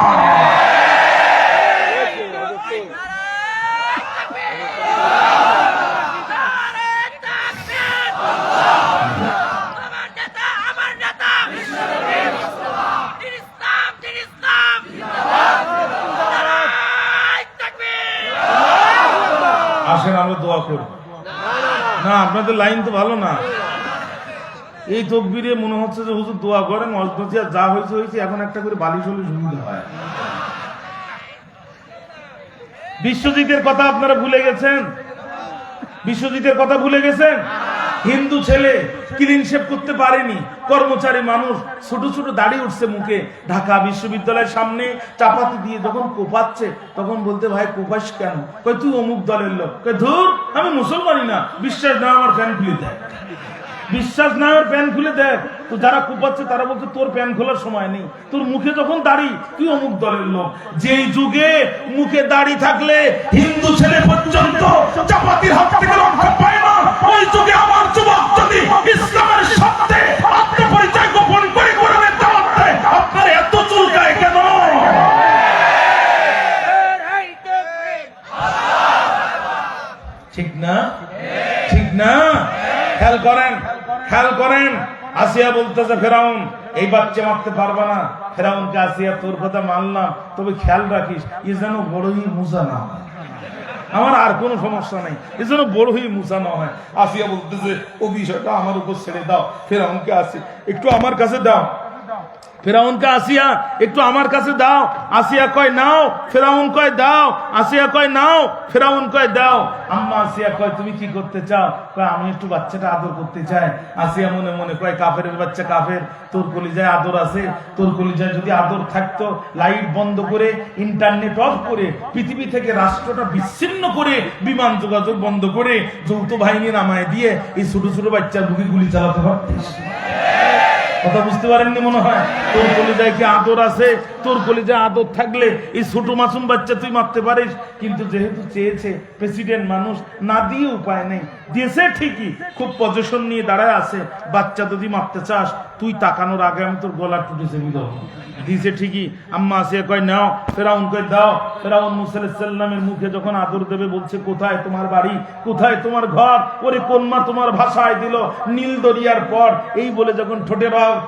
আসেন আমরা দোয়া করি। না, আপনাদের লাইন তো ভালো না। এই তকবীরে মনে হচ্ছে যে হুজুর দোয়া করেন, অজনজিয়া যা হয়েছে হয়েছে, এখন একটা করে বালিশ হলে সুবিধা হয়। বিশ্বজিতের কথা আপনারা ভুলে গেছেন, বিশ্বজিতের কথা ভুলে গেছেন। হিন্দু ছেলে, ক্লিন শেভ করতে পারেনি, কর্মচারী মানুষ, ছোট ছোট দাড়ি উঠছে মুখে। ঢাকা বিশ্ববিদ্যালয়ের সামনে চাপাতি দিয়ে যখন কোপাচ্ছে, তখন বলতে, ভাই কোপাস কেন? কয়, তুই অমুক দলের লোক। কয়, ধুর, আমি মুসলমানই না। বিশ্বাস না, আমার প্যান খুলে দেয়। বিশ্বাস না, আমার প্যান খুলে দেয়। তো যারা কোপাচ্ছে তারা বলছে, তোর প্যান খোলার সময় নেই, তোর মুখে যখন দাড়ি, তুই অমুক দলের লোক। যেই যুগে মুখে দাড়ি থাকলে হিন্দু ছেলে পর্যন্ত চাপাতির হাত থেকে রক্ষা পায় না, ওই যুগে আমার যুবক যদি ইসলামের সাথে আত্মপরিচয় গোপন করে কোরআনের দাওয়াত দেয়, আপনার এত চুলকায় কেন? ঠিক না? ঠিক না? খেয়াল করেন, খেয়াল করেন। আসিয়া বলতেছে, ফেরাউন এই বাচ্চা মারতে পারবে না। ফেরাউনকে, আসিয়া তোর কথা মানলাম, তবে খেয়াল রাখিস এ যেন বড়ই মুসা না হয়। আমার আর কোনো সমস্যা নেই, এ যেন বড়ই মুসা না হয়। আসিয়া বলতেছে, ও বিষয়টা আমার উপর ছেড়ে দাও। ফেরাউনকে, আসি একটু আমার কাছে দাও। ফেরাউনকে, আসিয়া একটু আমার কাছে দাও। আসিয়া কয় নাও। ফেরাউন কয় দাও। আসিয়া কয় নাও। ফেরাউন কয় দাও। আম্মা আসিয়া কয় তুমি কি করতে চাও? কয় আমি একটু বাচ্চাটা আদর করতে চাই। আসিয়া মনে মনে কয় কাফেরের বাচ্চা কাফের, তোর কলিজায় আদর আছে? তোর কলিজায় যদি আদর থাকতো, লাইট বন্ধ করে, ইন্টারনেট অফ করে, পৃথিবী থেকে রাষ্ট্রটা বিচ্ছিন্ন করে, বিমান যোগাযোগ বন্ধ করে, যৌথ বাহিনী নামায় দিয়ে এই ছোট ছোট বাচ্চার বুকে গুলি চালাতে পারতিস। কথা বুঝতে পারেননি মনে হয়। তোর কলিজায় কি আদর আছে? তোর কলিজায় আদর থাকলে এই ছোট মাসুম বাচ্চা তুই মারতে পারিস। কিন্তু যেহেতু চেয়েছে প্রেসিডেন্ট মানুষ, না দিয়ে উপায় নেই, দিয়েছে ঠিকই, খুব পজিশন নিয়ে দাঁড়ায় আছে। বাচ্চা যদি মারতে চাস তুই তাকানোর আগে আমি তোর গলা টুটেছে বিদাও দিয়েছে ঠিকই। আম্মা আসিয়া কয় নাও। ফেরাউন কয় দাও। ফেরাউন মুসা আলাইহিস সালামের মুখে যখন আদর দেবে বলছে কোথায় তোমার বাড়ি, কোথায় তোমার ঘর? ওরে কোন মা তোমার ভাষায় দিল নীল দরিয়ার পর। এই বলে যখন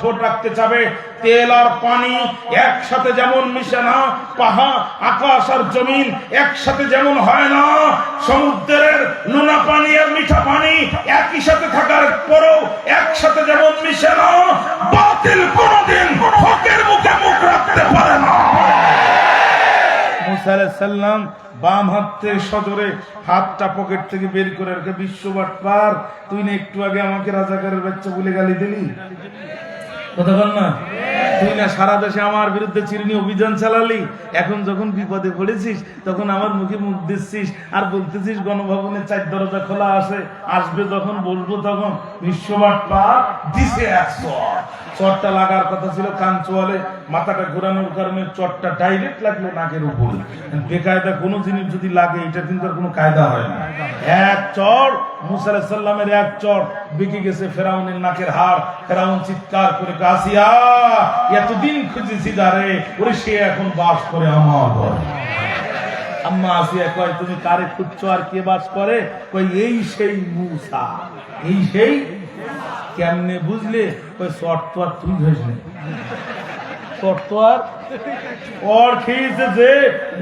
ঠোঁট রাখতে চাবে, তেল আর পানি একসাথে যেমন মিশে না, পাহাড় আকাশ আর জমিন একসাথে যেমন হয় না, সমুদ্রের নোনা পানি আর মিঠা পানি একই সাথে থাকার পরেও একসাথে যেমন মিশে না, বাতিল কোনদিন হকের মুখে মুখ রাখতে পারে না। মুসা আলাইহিস সালাম বাম হাতে সজোরে হাতটা পকেট থেকে বের করে রেখে, বিশ্ববাট পার, তুই না একটু আগে আমাকে রাজাকারের বাচ্চা বলে গালি দিলি, কথা বল না? তুই না সারা দেশে আমার বিরুদ্ধে চিরুনি অভিযান চালালি, এখন যখন বিপদে পড়েছিস তখন আমার মুখে মুখ দিচ্ছিস আর বলতেছিস গণভবনের 4 দরজা খোলা আছে, আসবে যখন বলবো তখন। বিশ্ববাট পার দিছে 100 চটটা লাগার কথা ছিল কান চোয়ালে, মাথাটা ঘোরানোর কারণে চটটা ডাইরেক্ট লাগলো নাকের উপরে। বেকায়দা কোনো জিনিস যদি লাগে এটা কিন্তু আর কোনো কায়দা হয় না। এক চড় মুসা আলাইহিস সালামের, এক চড় বেঁকে গেছে ফেরাউনের নাকের হাড়। ফেরাউন চিৎকার করে আসিয়া এতদিন খুঁজেছি দারে, ওরে সে এখন বাস করে আমার ঘরে। আম্মা আসিয়া কয় তুমি কারে খুঁজছো আর কে বাস করে? কই এই সেই মুসা, এই সেই। কেমনে বুঝলে? ওই শর্ত আর তুই ধরিস শর্ত আর ওর খেয়েছে যে,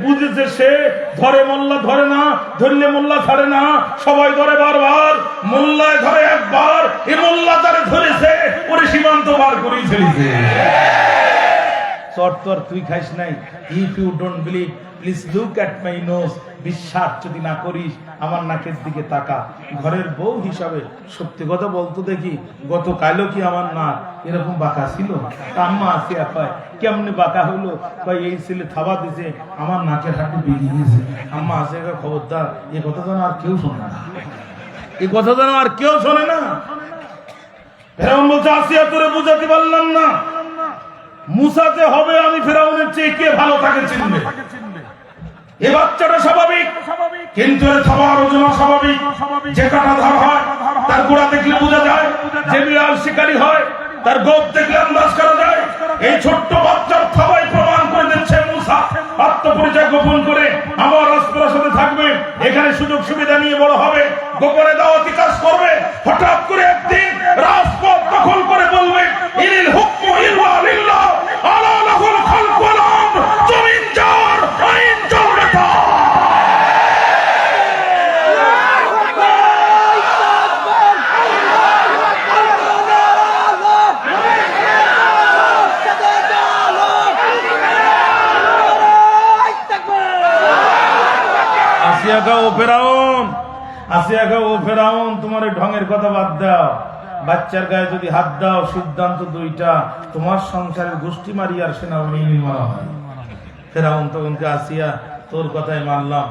বুঝেছে সে। ধরে মোল্লা ধরে না, ধরলে মোল্লা ছাড়ে না, সবাই ধরে বারবার, মোল্লায় ধরে একবার, এ মোল্লা তারে ধরেছে, ওরে সীমান্ত বার করেই ছেড়েছে। শর্ত আর তুই খাইস নাই। If you don't believe please look at my nose. বিশ্বাস যদি না করিস আমার নাকের দিকে তাকা। ঘরের বউ হিসাবে সত্যি কথা বলতো দেখি, গতকালও কি আমার নাক এরকম বাঁকা ছিল? আম্মা আসিয়া কয় কেমনে বাঁকা হলো? কয় এই ছেলে থাবা দিছে, আমার নাকের হাঁটু বেরিয়ে গেছে। আম্মা আসিয়া কয় খবরদার, এ কথা যেন আর কেউ শোনে না, এ কথা যেন আর কেউ শোনে না। ফেরাউন বলছে আসিয়া তোরে বুঝাতে পারলাম না, মুসাতে হবে আমি ফেরাউনের চেয়ে কে ভালো থাকে চিনবে। এ বাচ্চাটা স্বাভাবিক, কিন্তু এর থাবার ওজন অস্বাভাবিক। যে কাটা ধার হয় তার গোড়া দেখলে বোঝা যায়, যে বিড়াল শিকারী হয় তার গোপ দেখলে আন্দাজ করা যায়। এই ছোট্ট বাচ্চার থাবাই প্রমাণ করে দিচ্ছে মুসা আত্মপরিচয় গোপন করে আমার রাষ্ট্রের সাথে থাকবে, এখানে সুযোগ সুবিধা নিয়ে বড় হবে, গোপনে দাওয়াতি কাজ করবে। হঠাৎ করে একদিন রাজপথ দখল করে বলবে ইনিল হুকমু ইল্লা লিল্লাহ আলা লাহুল খালকু ওয়াল আমর, জমিন যার আইন চলবে তার। আসিয়া কা ও ফেরাউন, আসিয়া কা ও ফেরাউন, তোমার এই ঢঙের কথা বাদ দাও। বাচ্চার গায়ে যদি হাত দাও সিদ্ধান্ত দুইটা, তোমার সংসারের গোষ্ঠী মারি আর সেনাবাহিনী মারা হয়। ফেরাউন তখনকে আসিয়া তোর কথাই মানলাম,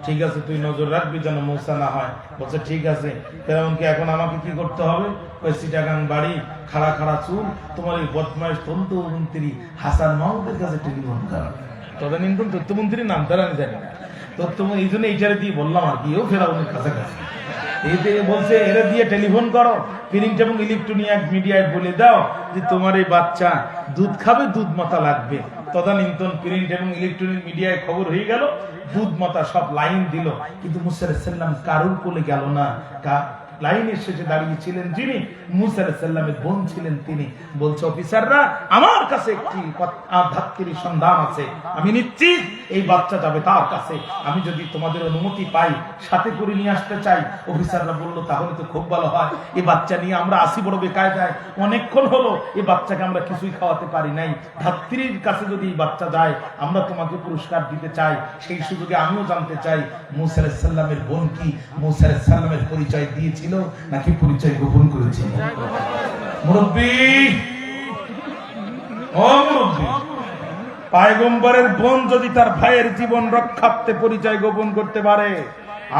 ঠিক আছে তুই নজর রাখবি যেন মুসা না হয়। বলছে ঠিক আছে। ফেরাউনকে এখন আমাকে কি করতে হবে? ওই চিটাগাং বাড়ি, খাড়া খাড়া চুল, তোমার এই বদমাইশ তন্ত্রমন্ত্রী হাসান মাহমুদের কাছে টেলিফোন করা। তদানীন্তন তথ্যমন্ত্রীর নাম তারা আমি জানি না, তথ্যমন্ত্রী এই জন্য এইটারে দিয়ে বললাম আর কি, ও ফেরাউনের কাছাকাছি। এইতে বলছে এরা দিয়ে টেলিফোন করো, প্রিন্ট এবং ইলেকট্রনিক মিডিয়ায় বলে দাও যে তোমার এই বাচ্চা দুধ খাবে, দুধ মাথা লাগবে। তদানীন্তন প্রিন্ট এবং ইলেকট্রনিক মিডিয়ায় খবর হয়ে গেল, দুধ মাথা সব লাইন দিল, কিন্তু মুসা আলাইহিস সালাম কারুর কোলে গেল না। লাইনের শেষে দাঁড়িয়ে ছিলেন যিনি, মুসা আলাইহিস সালামের বোন ছিলেন তিনি। বলছে অফিসাররা আমার কাছে একটি ধাত্রীর সন্ধান আছে, আমি নিশ্চিত এই বাচ্চা যাবে তার কাছে, আমি যদি তোমাদের অনুমতি পাই সাথে করে নিয়ে আসতে চাই। অফিসাররা বলল তাহলে তো খুব ভালো হয়, এই বাচ্চা নিয়ে আমরা আসি বড় বেকায়দায়, অনেকক্ষণ হলো এই বাচ্চাকে আমরা কিছুই খাওয়াতে পারি নাই, ধাত্রীর কাছে যদি এই বাচ্চা যায় আমরা তোমাকে পুরস্কার দিতে চাই, সেই সুযোগে আমিও জানতে চাই মুসা আলাইহিস সালামের বোন কি মুসা আলাইহিস সালামের পরিচয় দিয়েছিল নাকি পরিচয় গোপন করেছিল? মুরব্বি, ও মুরব্বি, পয়গম্বরের বোন যদি তার ভাইয়ের জীবন রক্ষার্থে পরিচয় গোপন করতে পারে,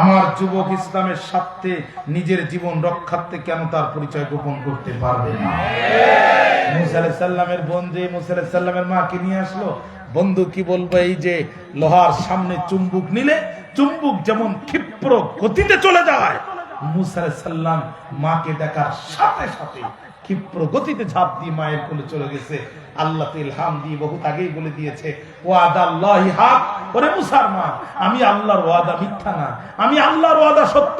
আমার যুবক ইসলামের স্বার্থে নিজের জীবন রক্ষার্থে কেন তার পরিচয় গোপন করতে পারবে না? মুসা আলাইহিস সালামের বোন যে মুসা আলাইহিস সালামের মাকে নিয়ে আসলো, বন্ধু কি বলবো, এই যে লোহার সামনে চুম্বুক নিলে চুম্বুক যেমন ক্ষিপ্র গতিতে চলে যায়, মুসা আলাইহিস সালাম মাকে দেখার সাথে সাথে ক্ষিপ্র গতিতে ঝাঁপ দিয়ে মায়ের কোলে চলে গেছে। আল্লাহ তো ইলহাম দিয়ে বহুত আগেই বলে দিয়েছে, ওয়াদাল্লাহি হক, ওরে মুসার মা, আমি আল্লাহর ওয়াদা মিথ্যা না, আমি আল্লাহর ওয়াদা সত্য।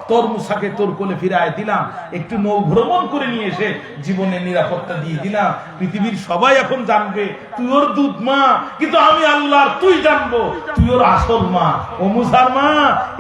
তোর মুসাকে তোর কোলে ফিরায় দিলাম, একটু নৌ ভ্রমণ করে নিয়ে এসে জীবনের নিরাপত্তা দিয়ে দিলাম। পৃথিবীর সবাই এখন জানবে তুই ওর দুধ মা, কিন্তু আমি আল্লাহর তুই জানবো তুই ওর আসল মা। ও মুসার মা,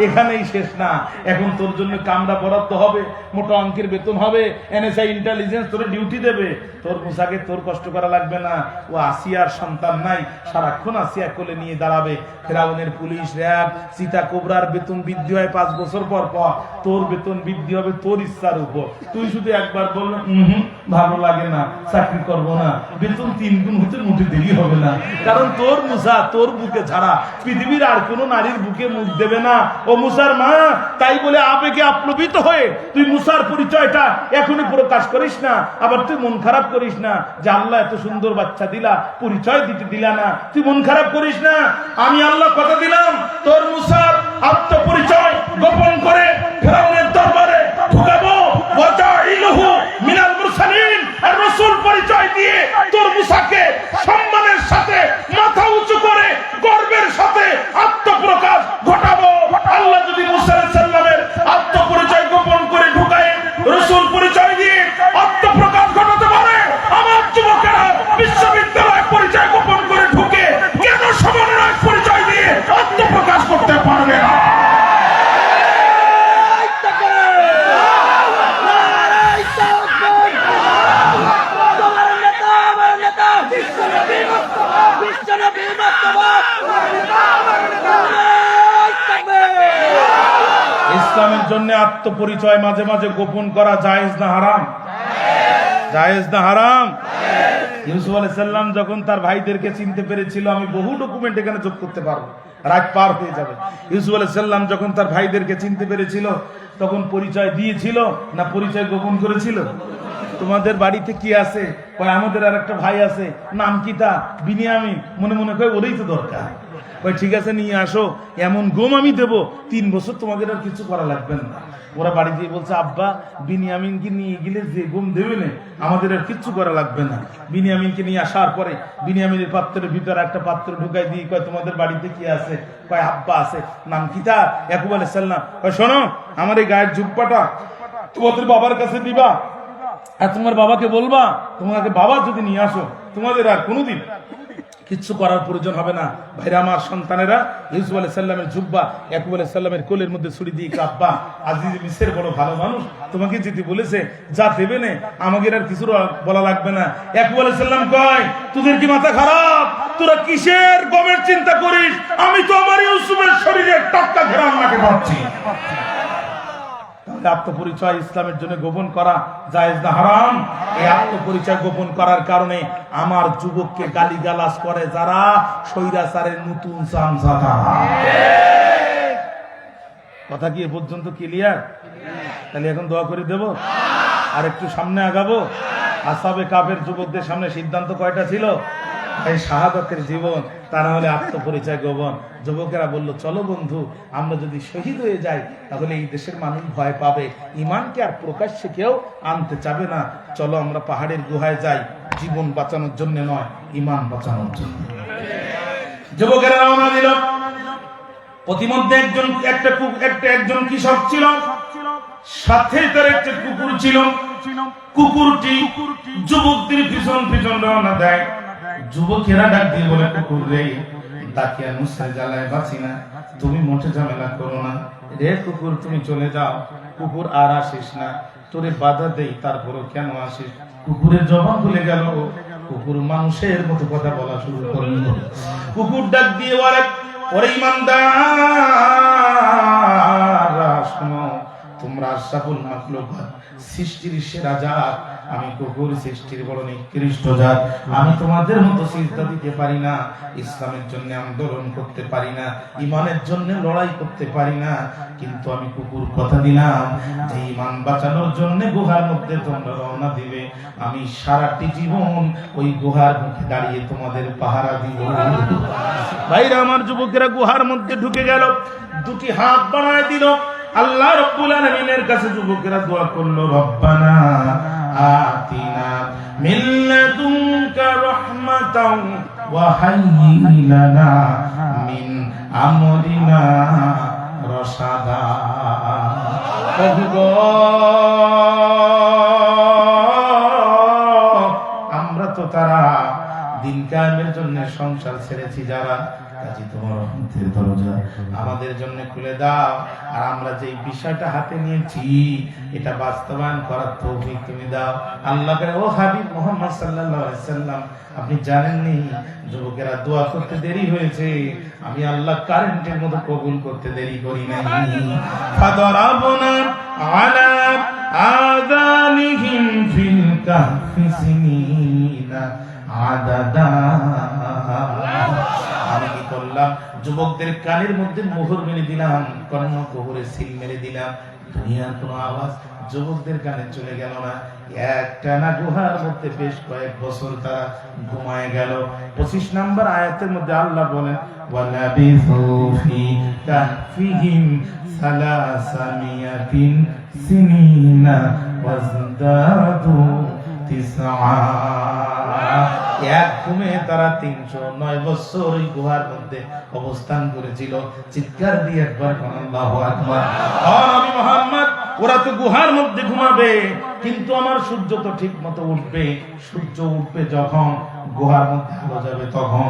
এখানেই শেষ না, এখন তোর জন্য কামরা বরাদ্দ হবে, মোটা অঙ্কের বেতন হবে, এনএসআই ইন্টেলিজেন্স তোর ডিউটি দেবে। তোর মুসাকে তোর কষ্ট করা লাগবে না, ও আসিয়ার সন্তান নাই, সারাক্ষণ আসিয়া কোলে নিয়ে দাঁড়াবে। ফেরাউনের পুলিশ, র‍্যাব, সীতা কোবরার বেতন বৃদ্ধি হয় 5 বছর পর পর, তোর বেতন বৃদ্ধি হবে তোর ইচ্ছার উপর। তুই শুধু একবার বললে ভালো লাগে না, চাকরি করব না, বেতন 3 গুণ হতে মুঠে দেরি হবে না, কারণ তোর মুসা তোর বুকে ছাড়া পৃথিবীর আর কোনো নারীর বুকে মুখ দেবে না। ও মুসার মা, তাই বলে আবেগে আপ্লবিত হয়ে তুই মুসার পরিচয়টা এখনই প্রকাশ করিস না, আবার তুই মন খারাপ করিস না যে আল্লাহ এত সুন্দর বাচ্চা দিলা, পরিচয় দিতে দিলা না, তুই মন খারাপ করিস না। আমি আল্লাহ কথা দিলাম, তোর মুসার আত্মপরিচয় গোপন করে ফেরাউনের দরবারে ঢুকাবো, ওয়াজাইলুহু মিনাল মুরসালিন, আর রাসূল পরিচয় দিয়ে তোর মুসাকে সম্মানের সাথে মাথা উঁচু করে গর্বের সাথে আত্মপ্রকাশ ঘটাবো। আল্লাহ যদি মুসা আলাইহিস সালামের আত্মপরিচয় গোপন করে ঢুকায় রাসূল পরিচয় দিয়ে আত্মপ্রকাশ ঘটাতে পারে, আমার যুবকেরা বিশ্ববিদ্যালয় পরিচয় গোপন করে ঢুকে কেন সমন্বয় পরিচয় দিয়ে আত্মপ্রকাশ করতে পারবে না? ইসলামের জন্য আত্মপরিচয় মাঝে মাঝে গোপন করা জায়েজ না হারাম? জায়েজ না হারাম? ইউসুফ আলাইহিস সালাম যখন তার ভাইদেরকে চিনতে পেরেছিল, আমি বহু ডকুমেন্ট এখানে যোগ করতে পারবো, রাত পার হয়ে যাবে। ইউসুফ আলাইহিস সালাম যখন তার ভাইদেরকে চিনতে পেরেছিল তখন পরিচয় দিয়েছিল না পরিচয় গোপন করেছিল? তোমাদের বাড়িতে কি আছে? কয় আমাদের আর একটা ভাই আছে, নাম কি তা? বিনিয়ামিন। মনে মনে কয় ওরেই তো দরকার। কয় ঠিক আছে নিয়ে আসো, এমন গম আমি দেবো 3 বছর তোমাদের আর কিছু করা লাগবে না। ওরা বাড়ি দিয়ে বলছে, আব্বা বিনিয়ামিনকে নিয়ে গেলে যে গম দেবে না আমাদের আর কিচ্ছু করা লাগবে না। বিনিয়ামিনকে নিয়ে আসার পরে বিনিয়ামিনের পাত্রের ভিতরে একটা পাত্র ঢুকাই দিয়ে কয় তোমাদের বাড়িতে কি আছে? কয় আব্বা আছে, নাম কি তা? ইয়াকুব আলাইহিস সালাম। কয় শোনো, আমার এই গায়ের জুব্বাটা তোমাদের বাবার কাছে দিবা, আর তোমার বাবাকে বলবা তোমাকে বাবা যদি নিয়ে আসো তোমাদের আর কোনোদিন কিচ্ছু করার প্রয়োজন হবে না। ভাইরা আমার, সন্তানেরা, ইউসুফ আলাইহিস সালামের জুব্বা ইয়াকুব আলাইহিস সালামের কোলের মধ্যে ছুরি দিয়ে, আব্বা আজিজ মিসের বড় ভালো মানুষ, তোমাকে যেতে বলেছে যা দেবে না, আমাকে আর কিছু বলা লাগবে না। ইয়াকুব আলাইহিস সালাম কয়, তোদের কি মাথা খারাপ? তোরা কিসের গমের চিন্তা করিস? আমি তো আমার ইউসুফের শরীরে টাটকা ঘেরান নাকে পাচ্ছি। আত্মপরিচয় ইসলামের জন্য গোপন করা জায়েজ না হারাম? এই আত্মপরিচয় গোপন করার কারণে আমার যুবককে গালিগালাজ করে যারা, স্বৈরাচারের নতুন চামচাটা। কথা কি এ পর্যন্ত ক্লিয়ার? তাহলে এখন দোয়া করে দেব, আর একটু সামনে আগাবো। আসহাবে কাফের যুবকদের সামনে সিদ্ধান্ত কয়টা ছিল? এই শাহাদাতের জীবন, তা না হলে আত্মপরিচয় গোপন। যুবকেরা বলল, চলো বন্ধু, আমরা যদি শহীদ হয়ে যাই তাহলে এই দেশের মানুষ ভয় পাবে, ইমানকে আর প্রকাশ্যে কেউ আনতে চাবে না। চলো আমরা পাহাড়ের গুহায় যাই, জীবন বাঁচানোর জন্য নয়, ইমান বাঁচানোর জন্য। যুবকেরা রওনা দিল। প্রতিমধ্যে একজন কৃষক ছিল, সাথে তার একটা কুকুর ছিল। কুকুরটি যুবকদের পিছন পিছন রওনা দেয়। যুবকেরা ডাক দিয়ে বলে, কুকুর রে, দাকিয়া নুসরে জ্বালায় বাঁচি না, তুমি মোটে ঝামেলা করো না রে কুকুর, তুমি চলে যাও। কুকুর আর আসিস না, তোরে বাধা দেই তারপরও কেন আসিস? কুকুরের জবান ভুলে গেল, কুকুর মানুষের মতো কথা বলা শুরু করল। কুকুর ডাক দিয়ে বলে, ওরে ইমানদাররা শোনো, তোমরা আশরাফুল মাখলুকাত, সৃষ্টির সেরা জাত। আমি কুকুর সৃষ্টির বড় নিকৃষ্ট জাত। আমি তোমাদের মতো সিজদা দিতে পারি না, ইসলামের জন্য আন্দোলন করতে পারি না, ইমানের জন্য লড়াই করতে পারি না, কিন্তু আমি কুকুর কথা দিলাম যে ইমান বাঁচানোর জন্য গুহার মধ্যে তোমরা রওনা দিবে, আমি সারাটি জীবন ওই গুহার মুখে দাঁড়িয়ে তোমাদের পাহারা দিব। ভাইরা আমার, যুবকেরা গুহার মধ্যে ঢুকে গেল, দুটি হাত বাড়ায় দিল। আল্লাহ রাব্বুল আলামিনের কাছে যুবকেরা দোয়া করলো, রব্বানা আতিনা মিন লাদুনকা রাহমাতাও ওয়া হায়্যি লানা মিন আমরিনা রাশাদা। আমরা তো তারা দিন কায়েমের জন্য সংসার ছেড়েছি যারা, কাজী তোমার রহমতের দরজা আমাদের জন্য খুলে দাও, আর আমরা যে বিষয়টা হাতে নিয়েছি এটা বাস্তবায়ন করার তৌফিক তুমি দাও। আল্লাহ করে, ও হাবিব মুহাম্মদ সাল্লাল্লাহু আলাইহি সাল্লাম, আপনি জানেননি যুবকেরা দোয়া করতে দেরি হয়েছে, আমি আল্লাহ কারেন্টের মতো কবুল করতে দেরি করি নাই। ফাদরাবনা আলা আযানিহিম ফিল কাহফি সিনিনা আদাদা। আমি কি করলাম? যুবকদের কানের মধ্যে মোহর মেরে দিলাম, কর্ণ কোহরে সিল মেরে দিলাম। দুনিয়ার কোনো আওয়াজ যুবকদের কানে চলে গেল না। একটানা গুহার মধ্যে বেশ কয়েক বছর তারা ঘুমায় গেল। 25 নম্বর আয়াতের মধ্যে আল্লাহ বলেন, ওয়ালাবিসু ফি কাহফিহিম সালাসামিয়াতিন সিনিনা ওয়াজদাদু তিসআ। এক ঘুমে তারা 309 বছর ওই গুহার মধ্যে অবস্থান করেছিল। চিৎকার দিয়ে একবার আল্লাহু আকবার। নবী মুহাম্মদ, ওরা তো গুহার মধ্যে ঘুমাবে, কিন্তু আমার সূর্য তো ঠিক মতো উঠবে। সূর্য উঠবে যখন, গুহার মধ্যে আলো যাবে তখন।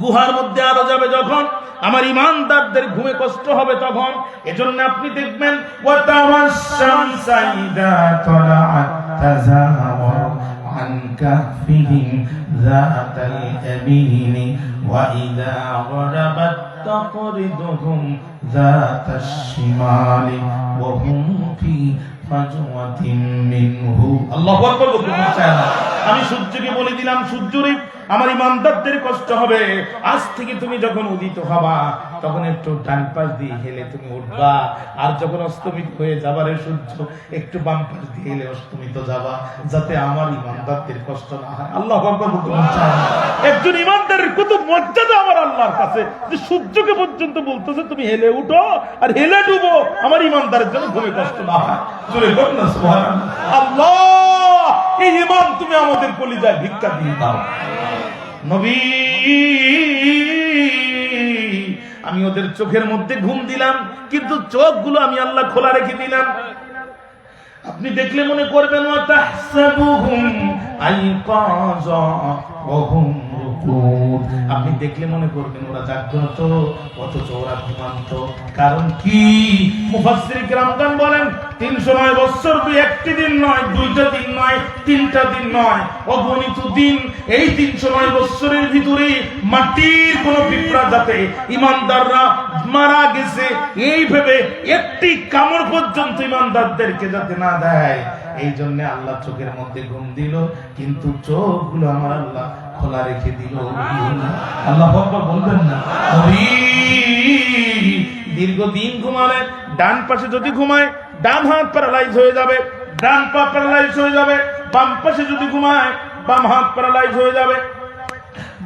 গুহার মধ্যে আলো যাবে যখন, আমার ইমানদারদের ঘুমে কষ্ট হবে তখন। এজন্য আপনি দেখবেন, ওয়াতাওয়াশশামসা ইযা তালাআত তাযাওয়ার عن كهفهم ذات اليمين وإذا غربت تقرضهم ذات الشمال وهم في فجوة منه। আল্লাহু আকবার বলতে চায় না। আমি সূর্যকে বলে দিলাম, সূর্যরে আমার ইমানদারদের কষ্ট হবে। আজ থেকে তুমি যখন উদিত হবা তখন একটু ডান পাশ দিয়ে হেলে তুমি উঠবা, আর যখন অস্তমিত হয়ে যাবারে সূর্য একটু বাম পাশ দিয়ে হেলে অস্তমিত যাবা, যাতে আমার ইমানদারদের কষ্ট না হয়। আল্লাহু আকবার বলতে চায় না। একজন ইমানদারের কত মর্যাদা আমার আল্লাহর কাছে, যে সূর্যকে পর্যন্ত বলতেছে তুমি হেলে উঠো আর হেলে ডুবো, আমার ইমানদারের জন্য ঘুমে কষ্ট না হয়। জোরে বলুন না সুবহানাল্লাহ। আল্লাহ, এই ইমান তুমি আমাদের কলিজায় ভিক্ষা দিয়ে দাও। নবী, আমি ওদের চোখের মধ্যে ঘুম দিলাম, কিন্তু চোখগুলো আমি আল্লাহ খোলা রেখে দিলাম। আপনি দেখলে মনে করবেন, আপনি দেখলে মনে করবেন ওরা জাগ্রত, অথচ ওরা ঘুমান্ত। কারণ কি? মুফাসসির কিরামগণ বলেন, 309 বছর একটি দিন নয়, 2টা দিন নয়, 3টা দিন নয়, অগণিত দিন। এই 309 বছরের ভিতরে মাটির কোন পিঁপড়া যাতে ইমানদাররা মারা গেছে এই ভেবে একটি কামড় পর্যন্ত ইমানদারদেরকে যাতে না দেয়, এই জন্য আল্লাহ চোখের মধ্যে ঘুম দিল, কিন্তু চোখগুলো আমার আল্লাহ খোলা রেখে দিল। আল্লাহ আকবার বলবেন না? দীর্ঘদিন ঘুমালে, ডান পাশে যদি ঘুমায় ডান হাত প্যারালাইজ হয়ে যাবে, ডান পা প্যারালাইজ হয়ে যাবে। বাম পাশে যদি ঘুমায় বাম হাত প্যারালাইজ হয়ে যাবে,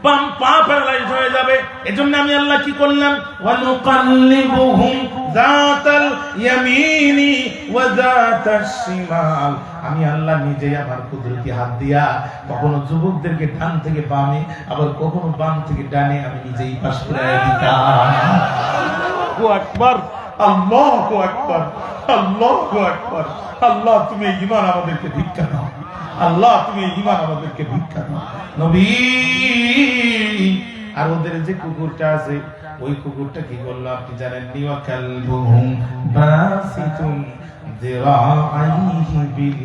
বাম পা প্যারালাইজ হয়ে যাবে। এজন্য আমি আল্লাহ কি করলাম? ওয়ানুকাল্লিবুহুম যাতাল ইয়ামিনি ওয়া যাতাশ শিমাল। আমি আল্লাহ নিজেই আমার কুদরতি হাত দিয়া কখনো যুবকদেরকে ডান থেকে বামে, আবার কখনো বাম থেকে ডানে আমি নিজেই পাশ করে দিতাম। আল্লাহু আকবার, আল্লাহু আকবার, আল্লাহু আকবার। আল্লাহ, তুমি ঈমান আমাদেরকে ভিক্ষা দাও। আল্লাহ, তুমি ঈমান আমাদেরকে ভিক্ষা দাও। নবী, আর ওদের যে কুকুরটা আছে ওই কুকুরটা কি করলো আপনি জানেন? নিওয়া কালবুহুম বাসিতুন যিরাআইহি বিল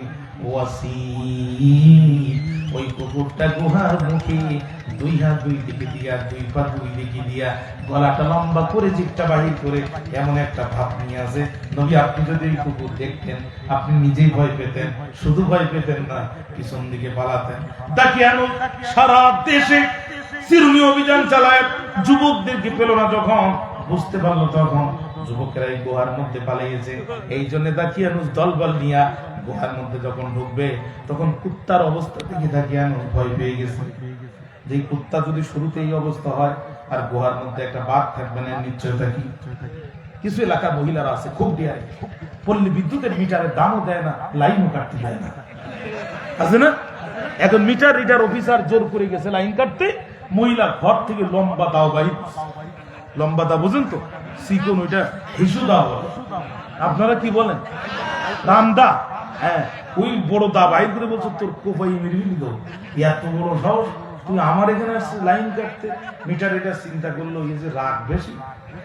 ওয়াসিদ। ওই কুকুরটা গুহার মুখে দুই হাত দুই দিকে দিয়া, দুই পা দুই দিকে দিয়া, গলাটা লম্বা করে, জিভটা বাহির করে এমন একটা ভাব নিয়ে আছে। নবী আপনি যদি এই কুকুর দেখতেন আপনি নিজেই ভয় পেতেন, শুধু ভয় পেতেন না, পিছন দিকে পালাতেন। দাকিয়ানুস সারা দেশে চিরুনি অভিযান চালায়, যুবকদেরকে পেল না, যখন বুঝতে পারলো তখন যুবকেরা এই গুহার মধ্যে পালিয়েছে। এই জন্য দাকিয়ানুস দলবল নিয়ে গুহার মধ্যে যখন ঢুকবে তখন কুত্তার অবস্থা থেকে দাকিয়ানুস ভয় পেয়ে গেছে যে কুত্তা যদি শুরুতে এই অবস্থা হয় আর গুহার মধ্যে একটা বাঘ থাকবে না, নিশ্চয়তা কি? কিছু এলাকার মহিলারা আছে খুব ডিয়ারে, পল্লী বিদ্যুতের মিটারের দামও দেয় না, লাইনও কাটতে দেয় না, আছে না? এখন মিটার রিডার অফিসার জোর করে গেছে লাইন কাটতে, মহিলা ঘর থেকে লম্বা দাও বাহির, লম্বা দা বুঝেন তো, সিকন ওইটা হিসু দা বলে, আপনারা কি বলেন? রামদা। হ্যাঁ, ওই বড় দা বাহির করে বলছো তোর কোপাই মেরে দাও, এত বড় সাহস, তুই আমার এখানে আসছে লাইন কাটতে। মিটার রিডার চিন্তা করলো এই যে রাগ বেশি,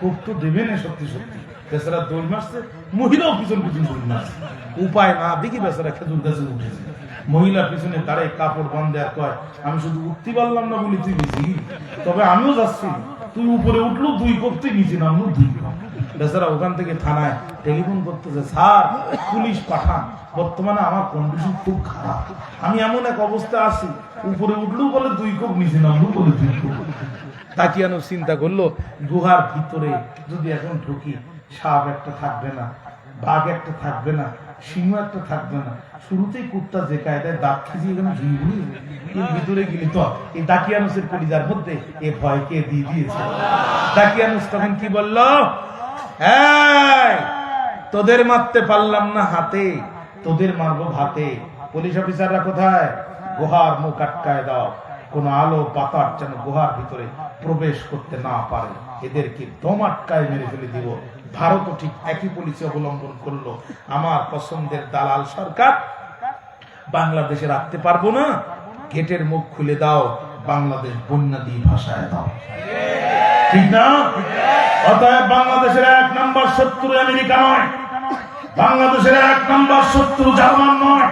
কোপ তো দেবে না, সত্যি সত্যি বেচারা দৌড় মারছে, মহিলাও পিছন পিছন দৌড় মারছে, উপায় না দেখি বেচারা খেজুর গাছে উঠেছে। মহিলা পিছনে দাঁড়ায় কাপড় বান্ধে আর কয় আমি শুধু উঠতে পারলাম না বলি তুই বুঝি, তবে আমিও যাচ্ছি, তুই উপরে উঠলো দুই করতে নিচে নামলো দুই। বেচারা ওখান থেকে থানায় টেলিফোন করতেছে, স্যার পুলিশ পাঠান, বর্তমানে আমার কন্ডিশন খুব খারাপ, আমি এমন এক অবস্থা আছি, উপরে উঠলেও বলে দুই কোপ, নিচে নামলেও বলে দুই কোপ। তাকিয়ানো চিন্তা করলো গুহার ভিতরে যদি এখন ঢুকি, সাপ একটা থাকবে না, বাঘ একটা থাকবে না, সিংহ একটা থাকবে না, শুরুতেই কুত্তা যে কায়দায় দাঁত খিজিয়ে এখানে ঝুঁড়ি এর ভিতরে গেলি তো এই দাকিয়ানুসের কলিজার মধ্যে এ ভয়কে দিয়ে দিয়েছে। দাকিয়ানুস তখন কি বলল? তোদের মারতে পারলাম না হাতে, তোদের মারবো ভাতে। পুলিশ অফিসাররা কোথায়? গুহার মুখ আটকায় দাও, কোন আলো বাতাস যেন গুহার ভিতরে প্রবেশ করতে না পারে, এদেরকে দম আটকায় মেরে ফেলে দিব। ভারতও ঠিক একই পলিসি অবলম্বন করলো। আমার পছন্দের দালাল সরকার বাংলাদেশে রাখতে পারবো না, গেটের মুখ খুলে দাও, বাংলাদেশ বন্যা দিয়ে ভাসায় দাও, ঠিক না? অতএব বাংলাদেশের এক নম্বর শত্রু আমেরিকা নয়, বাংলাদেশের এক নম্বর শত্রু জার্মান নয়,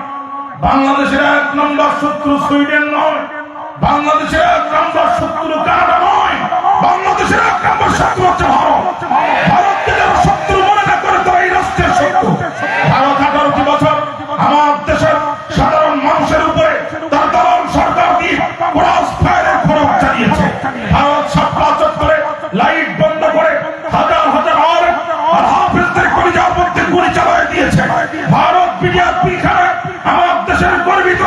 বাংলাদেশের এক নম্বর শত্রু সুইডেন নয়, বাংলাদেশের এক নম্বর শত্রু কানাডা নয়, বাংলাদেশের এক নম্বর শত্রু হচ্ছে ভারত। ভারতকে যারা শত্রু মনে না করে তারা এই রাষ্ট্রের শত্রু। ভারত 18টি বছর আমার দেশের সাধারণ মানুষের উপরে তার দলাল সরকার দিয়ে ক্রস ফায়ারের খরচ চালিয়েছে। ভারত সাপ্লা চত্বরে লাইট বন্ধ করে হাজার হাজার আর হাফেজদের কলিজার মধ্যে গুলি চালিয়ে দিয়েছে। ভারত বিডিআর পিলখানায় আমার দেশের গর্বিত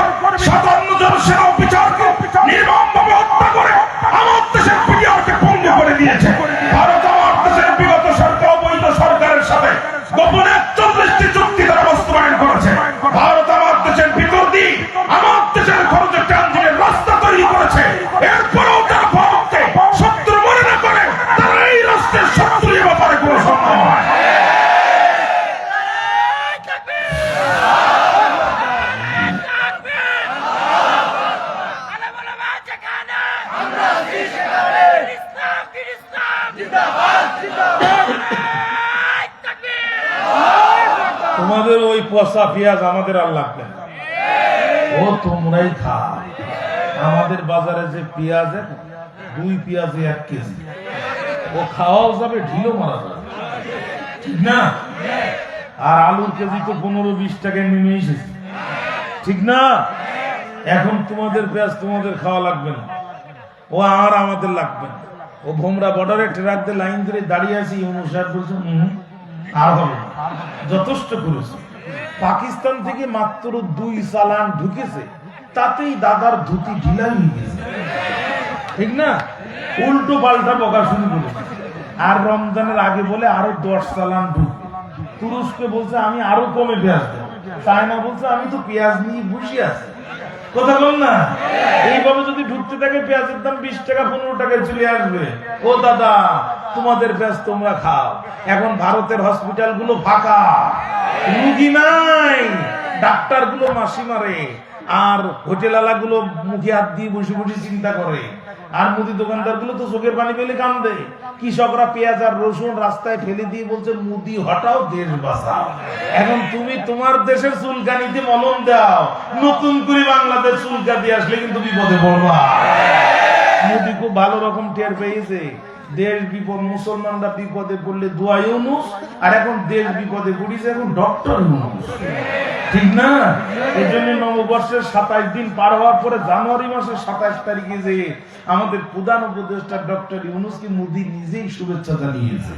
57 জন সেনা অফিসারকে নির্মমভাবে হত্যা করে আমার দেশের বিডিআরকে পঙ্গু করে দিয়েছে। ভারত আমার দেশের বিগত সরকার অবৈধ সরকারের সাথে গোপনে 41টি চুক্তি তারা বাস্তবায়ন করেছে। ভারত আমার দেশের ভিতর দিয়ে আমার দেশের খরচে ট্রানজিটের রাস্তা তৈরি করেছে। এরপরেও তারা ভারতকে শত্রু মনে না করে তারা এই রাষ্ট্রের শত্রু এ ব্যাপারে কোনো সন্দেহ নয়। তোমাদের ওই পচা পেঁয়াজ আমাদের আর লাগবে না, ও তোমরাই খা। আমাদের বাজারে যে পেঁয়াজ 2 পেঁয়াজে 1 কেজি, ও খাওয়াও যাবে, ঢিলও মারা যাবে, ঠিক না? আর আলুর কেজি তো 15-20 টাকায় নেমে এসেছে, ঠিক না? এখন তোমাদের পেঁয়াজ তোমাদের খাওয়া লাগবে না, ও আর আমাদের লাগবে না। ও ভোমরা বর্ডারে ট্রাক দিয়ে লাইন ধরে দাঁড়িয়ে আছি, অনুসার বলছে আর হবে না, যথেষ্ট করেছে। পাকিস্তান থেকে মাত্র 2 চালান ঢুকেছে, তাতেই দাদার ধুতি ঢিলা হয়ে গেছে, ঠিক না? উল্টো পাল্টা বকা শুরু করেছে। আর রমজানের আগে বলে আরো 10 চালান ঢুকবে। তুরস্কে বলছে আমি আরো কমে পেঁয়াজ দেবো, চায়না বলছে আমি তো পেঁয়াজ নিয়ে বসে আছি, কথা বল না? এইভাবে যদি ঢুকতে থাকে পেঁয়াজের দাম 20 টাকা 15 টাকায় চলে আসবে। ও দাদা, তোমাদের পেঁয়াজ তোমরা খাও। এখন ভারতের হসপিটাল গুলো ফাঁকা, রুগী নাই, ডাক্তার গুলো মাসি মারে, আর হোটেল আলাগুলো মুখে হাত দিয়ে বসে বসে চিন্তা করে, আর মুদি দোকানদার গুলো তো চোখের পানি পেলে কান্দে। কৃষকরা পেঁয়াজ আর রসুন রাস্তায় ফেলে দিয়ে বলছে মুদি হটাও, দেশ বাঁচাও। এখন তুমি তোমার দেশের চুলকানিতে মলম দাও, নতুন করে বাংলাদেশ চুলকানি আসলে কিন্তু বিপদে পড়বা। মোদি খুব ভালো রকম টের পেয়েছে, দেশ বিপদ, মুসলমানরা বিপদে পড়লে দোয়া ইউনূস, আর এখন দেশ বিপদে পড়েছে এখন ডক্টর ইউনূস, ঠিক না? এই জন্য নববর্ষের 27 দিন পার হওয়ার পরে জানুয়ারি মাসের 27 তারিখে যে আমাদের প্রধান উপদেষ্টা ডক্টর ইউনূসকে মোদি নিজেই শুভেচ্ছা জানিয়েছে।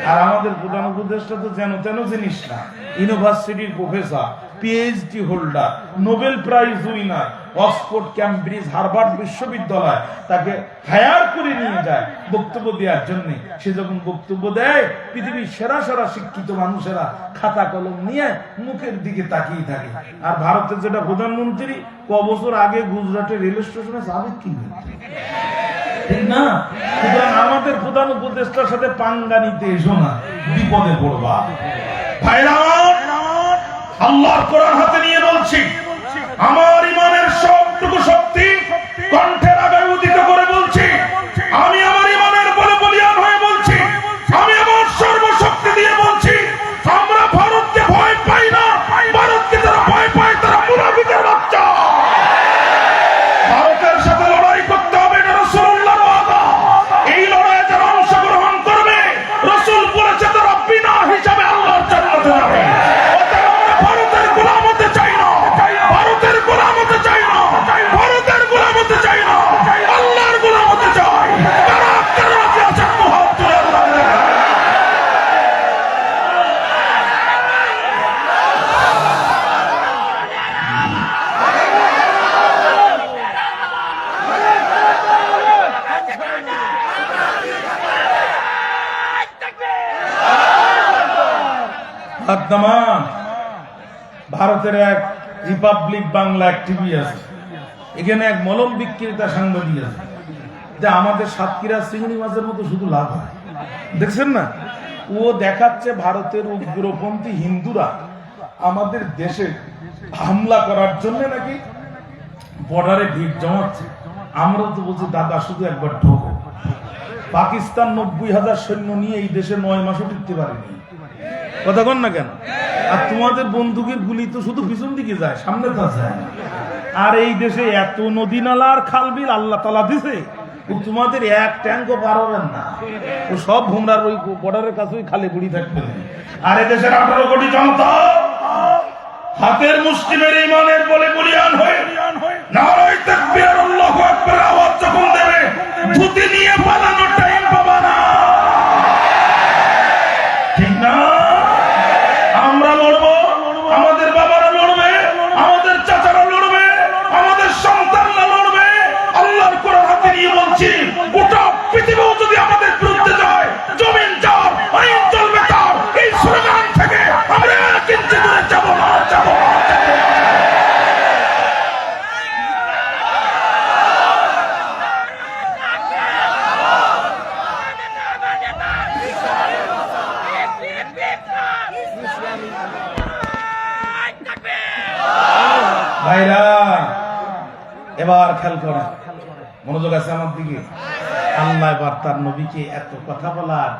আর আমাদের প্রধান উপদেষ্টা তো যেন তেন জিনিস না, ইউনিভার্সিটির professor, PhD holder, Nobel prize winner, Oxford, Cambridge, Harvard বিশ্ববিদ্যালয় তাকে হায়ার করে নিয়ে যায় বক্তব্য দেওয়ার জন্য। সে যখন বক্তব্য দেয়, পৃথিবীর সেরা সেরা শিক্ষিত মানুষেরা খাতা কলম নিয়ে মুখের দিকে তাকিয়ে থাকে। আর ভারতের যেটা প্রধানমন্ত্রী কবছর আগে গুজরাটের রেল স্টেশনে সাবেক কিনবে, ঠিক না? সুতরাং আমাদের প্রধান উপদেষ্টার সাথে পাঙ্গা নিতে এসো না, বিপদে পড়বা। ভাইরা, আল্লাহর কোরআন হাতে নিয়ে বলছি, আমার ইমানের সবটুকু শক্তি কণ্ঠের আগায় উদিত করে বলছি, আমি আমার ইমানের বলে বলিয়ান হয়ে বলছি, আমি আমার সর্বশক্তি দিয়ে বলছি, আমরা ভারতকে ভয় পাই না। ভারতকে যারা ভয় পায় তারা মুনাফিকের বাচ্চা। ভারতের সাথে লড়াই করতে হবে, এটা রাসূলুল্লাহর ওয়াদা। এই লড়াইয়ে যারা অংশগ্রহণ করবে, রাসূল বলেছে তারা বিনা হিসাবে আল্লাহর জান্নাতে যাবে। ভারতের গোলাম হতে চাই না, ভারতের গোলাম হতে চাই না, ভারতের গোলাম হতে চাই না, আল্লাহর গোলাম হতে চাই। কারা কারা রাজি আছেন হাত তুলে আল্লাহ আদামান। ভারতের এক রিপাবলিক বাংলা এক টিভি আছে, এখানে এক মলম বিক্রেতা সাংবাদিক আছে, যে আমাদের সাতক্ষীরা চিংড়ি মাছের মতো শুধু লাভ হয়, দেখছেন না? ও দেখাচ্ছে ভারতের উগ্রপন্থী হিন্দুরা আমাদের দেশে হামলা করার জন্য নাকি বর্ডারে ভিড় জমাচ্ছে। আমরা তো বলছি দাদা শুধু একবার ঢোকো। পাকিস্তান 90,000 সৈন্য নিয়ে এই দেশে 9 মাসও টিকতে পারেনি, কথা কন না কেন? আর তোমাদের বন্দুকের গুলি তো শুধু পিছন দিকে যায়, সামনে তো যায় না। আর এই দেশে এত নদী নালা আর খাল বিল আল্লাহ তাআলা দিছে, তোমাদের এক ট্যাঙ্কও পার হবেন না। ও সব ভোমরার ওই বর্ডারের কাছে খালে বুড়ি থাকবে। আর এই দেশের 18 কোটি জনতা হাতের মুষ্টি মেরে ইমানের বলে বলিয়ান হয়ে নারায়ে তাকবীর আল্লাহু আকবার আওয়াজ যখন দেবে, ধুতি নিয়ে পালানোর টাইম পাবা না, ঠিক না? আমরা লড়বো, আমাদের বাবারা লড়বে, আমাদের চাচারা লড়বে, আমাদের সন্তানরা লড়বে। আল্লাহর কোরআন হাতে নিয়ে বলছি, গোটা পৃথিবীও যদি আমাদের বিরুদ্ধে যায়, জমিন যার, আইন চলবে তার, এই স্লোগান থেকে আমরা এক ইঞ্চি দূরে যাব না, যাব না। ভাইরা, এবার খেয়াল করা, মনোযোগ আছে আমার দিকে। আল্লাহ এবার তার নবীকে এত কথা বলার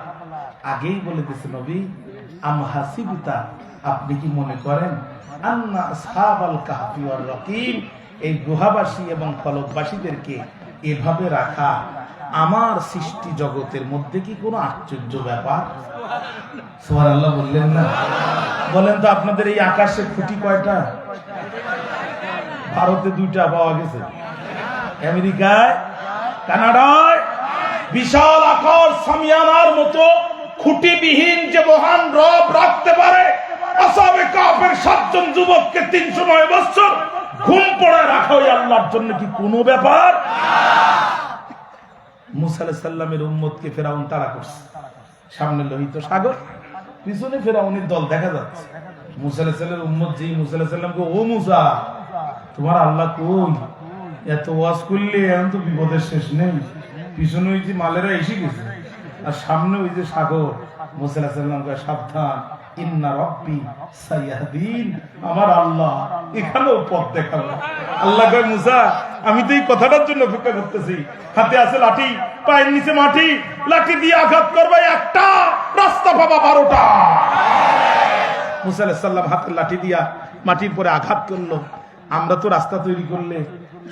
আগেই বলে দিয়েছে, নবী আম হাসিবিতা, আপনি কি মনে করেন আন্না আসহাবাল কাহফি ওয়ার রাকিম, এই গুহাবাসী এবং ফলকবাসীদেরকে এভাবে রাখা আমার সৃষ্টি জগতের মধ্যে কি কোনো আশ্চর্য ব্যাপার? সুবহানাল্লাহ বললেন না? বলেন তো আপনাদের এই আকাশে খুঁটি কয়টা? ভারতে 2টা পাওয়া গেছে, আমেরিকায়, কানাডায় বিশাল আকার সামিয়ানার মতো খুঁটিবিহীন যে মহান রব রাখতে পারে, আসহাবে কাহফের 7 জন যুবককে 309 বছর ঘুম পড়ায় রাখা ওই আল্লাহর জন্য কি কোনো ব্যাপার? মুসা আলাইহিস সালামের উম্মতকে ফেরাউন তাড়া করছে, সামনে লোহিত সাগর, পিছনে ফেরাউনের দল দেখা যাচ্ছে। মুসা আলাইহিস সালামের উম্মত যেই মুসা আলাইহিস সালামকে, ও মুসা তোমার আল্লাহ কই? এত ওয়াজ করলে এখন তো বিপদের শেষ নেই, পিছনে ওই যে মালেরা এসে গেছে আর সামনে ওই যে সাগর। মুসা আলাইহিস সালাম কয় সাবধান, ইন্না রাব্বি সাইয়াহদিন, আমার আল্লাহ এখানেও পথ দেখাবে। আল্লাহ কয় মুসা আমি তো এই কথাটার জন্য অপেক্ষা করতেছি, হাতে আছে লাঠি, পায়ের নিচে মাটি, লাঠি দিয়ে আঘাত করবে একটা, রাস্তা পাবা 12টা। মুসা আলাইহিস সালাম হাতের লাঠি দিয়া মাটির পরে আঘাত করলো। আমরা তো রাস্তা তৈরি করলে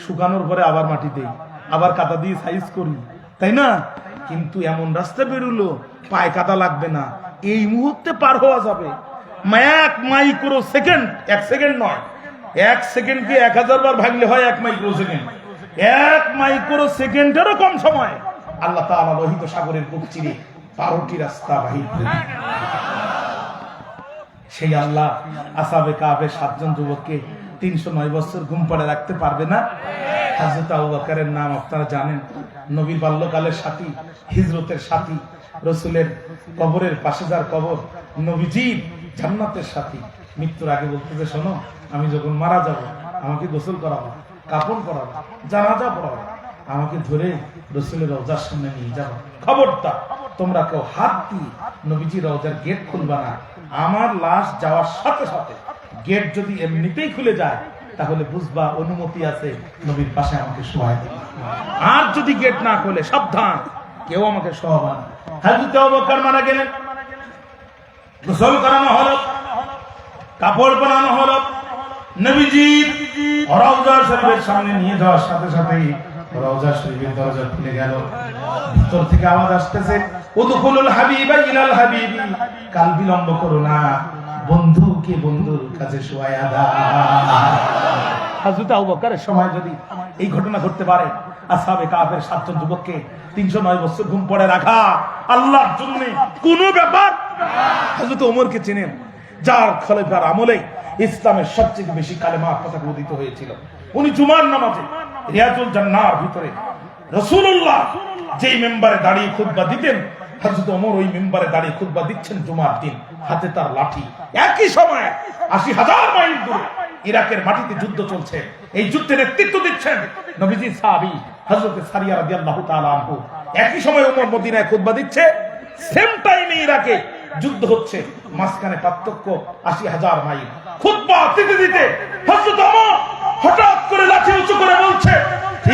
শুকানোর পরে আবার মাটি দেই, আবার কাদা দিয়ে সাইজ করি, তাই না? কিন্তু এমন রাস্তা বেরোলো পায়ে কাদা লাগবে না, এই মুহূর্তে পার হওয়া যাবে। 1 মাইক্রো সেকেন্ড, 1 সেকেন্ড নয়, 1 সেকেন্ডকে 1000 বার ভাগলে হয় 1 মাইক্রো সেকেন্ড। 1 মাইক্রো সেকেন্ডেরও কম সময় আল্লাহ তাআলা লোহিত সাগরের বুক চিরে 12টি রাস্তা বাহির করে দিলেন। সেই আল্লাহ আসহাবে কাহফের 7 জন যুবককে 309 বছর ঘুম পাড়ে রাখতে পারবে না? হযরত আবু বকরের নাম আপনারা জানেন, নবীর বাল্যকালের সাথী, হিজরতের সাথী, রাসূলের কবরের পাশে যার কবর, নবীজির জান্নাতের সাথী। মৃত্যুর আগে বলতেছে শোনো, আমি যখন মারা যাব আমাকে গোসল করাবো, কাফন করাবো, জানাজা পড়াবো, আমাকে ধরে রাসূলের রওজার সামনে নিয়ে যাবো। খবরদার তোমরা কেউ হাত দিয়ে নবীজির রওজার গেট খুলবা না। আমার লাশ যাওয়ার সাথে সাথে গেট যদি এমনিতেই খুলে যায় তাহলে বুঝবা অনুমতি আছে, নবীর পাশে আমাকে শোয়াই দিবা। আর যদি গেট না খুলে সাবধান, কেউ আমাকে শোয়াবা না। হযরত আবু বকর মারা গেলেন, গোসল করানো হলো, কাপড় পরানো হলো, নবীজির রওজা শরীফের সামনে নিয়ে যাওয়ার সাথে সাথেই রওজা শরীফের দরজা খুলে গেল। ভিতর থেকে আওয়াজ আসতেছে, উদখুলুল হাবিবা ইলাল হাবিবি, কাল বিলম্ব করো না, বন্ধুকে বন্ধুর কাছে শোয়ায়া দাও। হযরত আবু বকরের সময় যদি এই ঘটনা ঘটতে পারে, আসহাবে কাহফের 7 জন যুবককে 309 বছর ঘুম পড়ে রাখা আল্লাহর জন্য কোনো ব্যাপার। হযরত ওমরকে চেনেন, যার খলিফার আমলে ইসলামের সবচেয়ে বেশি কালেমা পতাকা উদিত হয়েছিল। উনি জুমার নামাজে রিয়াজুল জান্নাহর ভিতরে রাসূলুল্লাহ যেই মেম্বারে দাঁড়িয়ে খুতবা দিতেন, হযরত ওমর ওই মেম্বারে দাঁড়িয়ে খুতবা দিচ্ছেন জুমার দিন, হাতে তার লাঠি। একই সময়ে 80,000 মাইল দূরে ইরাকের মাটিতে যুদ্ধ চলছে, এই যুদ্ধের নেতৃত্ব দিচ্ছেন নবীজির সাহাবী হযরত সারিয়া রাদিয়াল্লাহু তাআলা আনহু। একই সময়ে ওমর মদিনায় খুতবা দিচ্ছে, সেম টাইমে ইরাকে যুদ্ধ হচ্ছে, মাঝখানে পার্থক্য 80,000 মাইল। খুতবা দিতে দিতে হযরত ওমর হঠাৎ করে লাঠি উঁচু করে বলছে,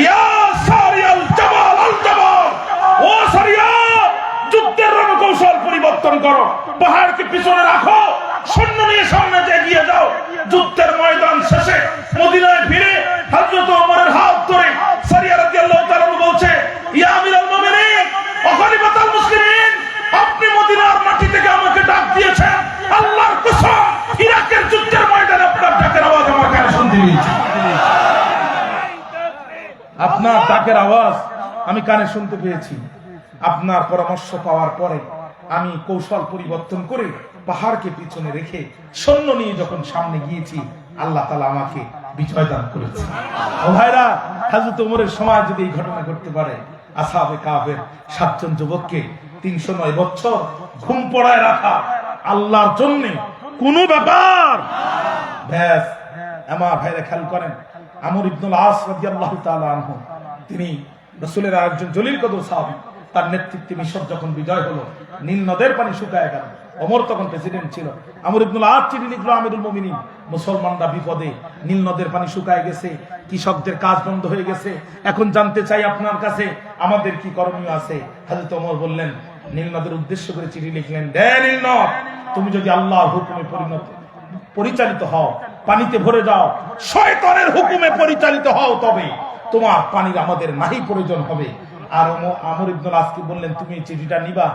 ইয়া সারিয়াল জামাল আল জামাল, ও সারিয়া যুদ্ধের রণকৌশল পরিবর্তন করো, পাহাড়কে পিছনে রাখো, সৈন্য নিয়ে সামনে এগিয়ে যাও। যুদ্ধের ময়দান শেষে মদিনায় ফিরে হযরত ওমরের হাত ধরে সারিয়া রাদিয়াল্লাহু তাআলা বলছে, ইয়া আমিরুল মুমিনিন ওয়া খলিফাতুল মুসলিমিন, আপনি মদিনার মাটি থেকে আমাকে ডাক দিয়েছেন, আল্লাহর কসম ইরাকের যুদ্ধের ময়দানে আপনার ডাকের আওয়াজ আমার কানে শুনতে পেয়েছি। আপনার ডাকের আওয়াজ আমি কানে শুনতে পেয়েছি। আপনার পরামর্শ পাওয়ার পরে আমি কৌশল পরিবর্তন করে পাহাড়কে পিছনে রেখে সৈন্য নিয়ে যখন সামনে গিয়েছি, আল্লাহ তাআলা আমাকে বিজয় দান করেছে। ও ভাইরা, হযরত ওমরের সময় যদি এই ঘটনা ঘটতে পারে, আসহাবে কাহফের 7 জন যুবককে 309 বছর ঘুম পড়ায় রাখা আল্লাহর জন্য কোনো ব্যাপার। ব্যাস আমার ভাইরা খেয়াল করেন, আমর ইবনুল আস রাদিয়াল্লাহু তাআলা আনহু, তিনি রাসূলের আরেকজন জলিল কদর সাহাবী, তার নেতৃত্বে মিশর যখন বিজয় হলো, নীল নদের পানি শুকায় গেল। ওমর তখন প্রেসিডেন্ট ছিল। আমর ইবনুল আস চিঠি লিখলো, আমিরুল মুমিনিন, মুসলমানরা বিপদে, নীল নদের পানি শুকায় গেছে, কৃষকদের কাজ বন্ধ হয়ে গেছে, এখন জানতে চাই আপনার কাছে আমাদের কি করণীয় আছে। হযরত ওমর বললেন, নীল নদের উদ্দেশ্য করে চিঠি লিখলেন, দে নীল নদ, তুমি যদি আল্লাহর হুকুমে পরিচালিত হও, পানিতে ভরে যাও, শয়তানের হুকুমে পরিচালিত হও, তবে তোমার পানির আমাদের নাহি প্রয়োজন হবে। আর আমর ইবনুল আস কি বললেন, তুমি চিঠিটা নিবা,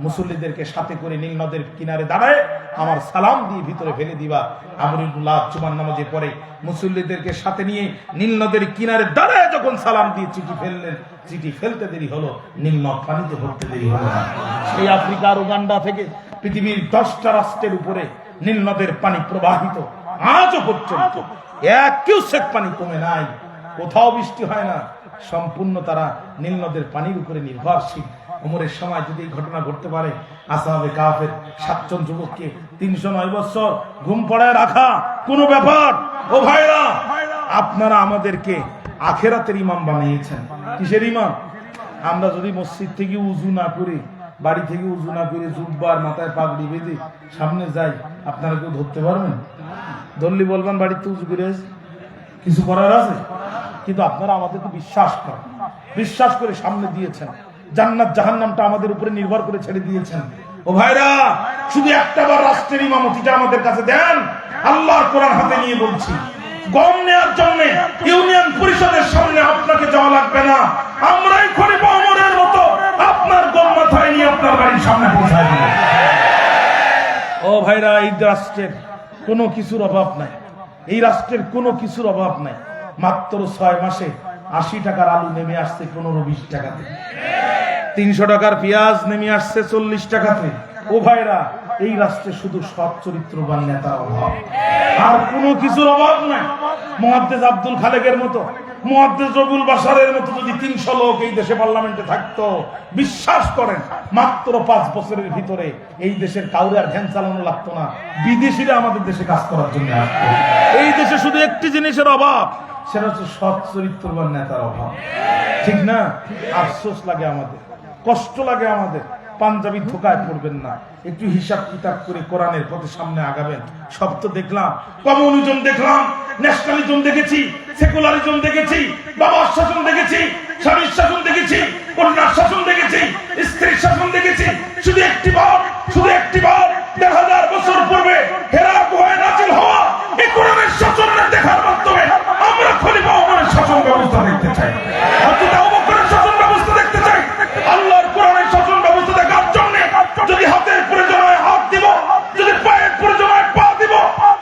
মুসল্লিদেরকে সাথে করে নীল নদের কিনারে দাঁড়ায় আমার সালাম দিয়ে ভিতরে ফেলে দিবা। আমর ইবনুল আস জুমার নামাজে পড়ে মুসল্লিদেরকে সাথে নিয়ে নীল নদের কিনারে দাঁড়ায় যখন সালাম দিয়ে চিঠি ফেললেন, চিঠি ফেলতে দেরি হলো, নীল নদ পানিতে ভরতে দেরি হলো না। সেই আফ্রিকার উগান্ডা থেকে পৃথিবীর 10টা রাষ্ট্রের উপরে নীল নদের পানি প্রবাহিত, আজও পর্যন্ত 1 কিউসেক পানি কমে নাই, কোথাও বৃষ্টি হয় না, সম্পূর্ণ তারা নীল নদের পানির উপরে নির্ভরশীল। ওমরের সময় যদি এই ঘটনা ঘটতে পারে, আসহাবে কাহফের 7 জন যুবককে 309 বছর ঘুম পড়ায় রাখা কোনো ব্যাপার। ও ভাইরা, আপনারা আমাদেরকে আখেরাতের ইমাম বানিয়েছেন। কিসের ইমাম? আমরা যদি মসজিদ থেকে উযু না করি বাড়ি থেকে উজু না করে জুব্বার মাথায় পাগড়ি বেঁধে সামনে যাই, আপনারা কেউ ধরতে পারবেন? ধরলি বলবেন বাড়িতে উজু করে কিছু করার আছে। কিন্তু আপনারা আমাদেরকে বিশ্বাস করে সামনে দিয়েছেন, জান্নাত জাহান্নামটা আমাদের উপরে নির্ভর করে ছেড়ে দিয়েছেন। ও ভাইরা, শুধু একটাবার রাষ্ট্রের ইমামতিটা আমাদের কাছে দেন। আল্লাহর কোরআন হাতে নিয়ে বলছি, গম নেওয়ার জন্য ইউনিয়ন পরিষদের সামনে আপনাকে যাওয়া লাগবে না, আমরাই খলিফা ওমরের মতো আপনার গম মাথায় নিয়ে আপনার বাড়ির সামনে পৌঁছায় দেব। ও ভাইরা, এই রাষ্ট্রের কোনো কিছুর অভাব নাই, এই রাষ্ট্রের কোনো কিছুর অভাব নাই। মাত্র 6 মাসে 80 টাকার আলু নেমে আসছে 15-20 টাকাতে, 300 টাকার পেঁয়াজ নেমে আসছে 40 টাকাতে। ও ভাইরা, এই রাষ্ট্রে শুধু সৎ চরিত্রবান নেতার অভাব, আর কোনো কিছুর অভাব নাই। মুহাদ্দিস আব্দুল খালেকের মতো, মুহাদ্দিস রবুল বাশারের মতো যদি 300 লোক এই দেশে পার্লামেন্টে থাকতো, বিশ্বাস করেন মাত্র 5 বছরের ভিতরে এই দেশের কাউরে আর ভ্যান চালানো লাগতো না, বিদেশিরা আমাদের দেশে কাজ করার জন্য আসতো। এই দেশে শুধু একটি জিনিসের অভাব, সেটা হচ্ছে সৎ চরিত্রবান নেতার অভাব। ঠিক না? আফসোস লাগে আমাদের, কষ্ট লাগে আমাদের। পাঞ্জাবি ধোকায় পড়বেন না, একটু হিসাব কিতাব করে কোরআনের পথে সামনে আগাবেন। সব তো দেখলাম, কমিউনিজম দেখলাম, ন্যাশনালিজম দেখেছি, সেকুলারিজম দেখেছি, বাবার শাসন দেখেছি, স্বামীর শাসন দেখেছি, কন্যার শাসন দেখেছি, স্ত্রীর শাসন দেখেছি। শুধু একটি বার 1000 বছর পূর্বে হেরা গুহায় নাজিল হওয়া এই কোরআনের শাসন দেখার মাধ্যমে আমরা খলিফা ওমরের শাসন ব্যবস্থা দেখতে চাই, হযরত আবু বকরের শাসন ব্যবস্থা দেখতে চাই। আল্লাহর কোরআনের শাসন ব্যবস্থা দেখার জন্য যদি হাতের প্রয়োজন হয় হাত দিব, যদি পায়ের প্রয়োজন হয় পা দিব,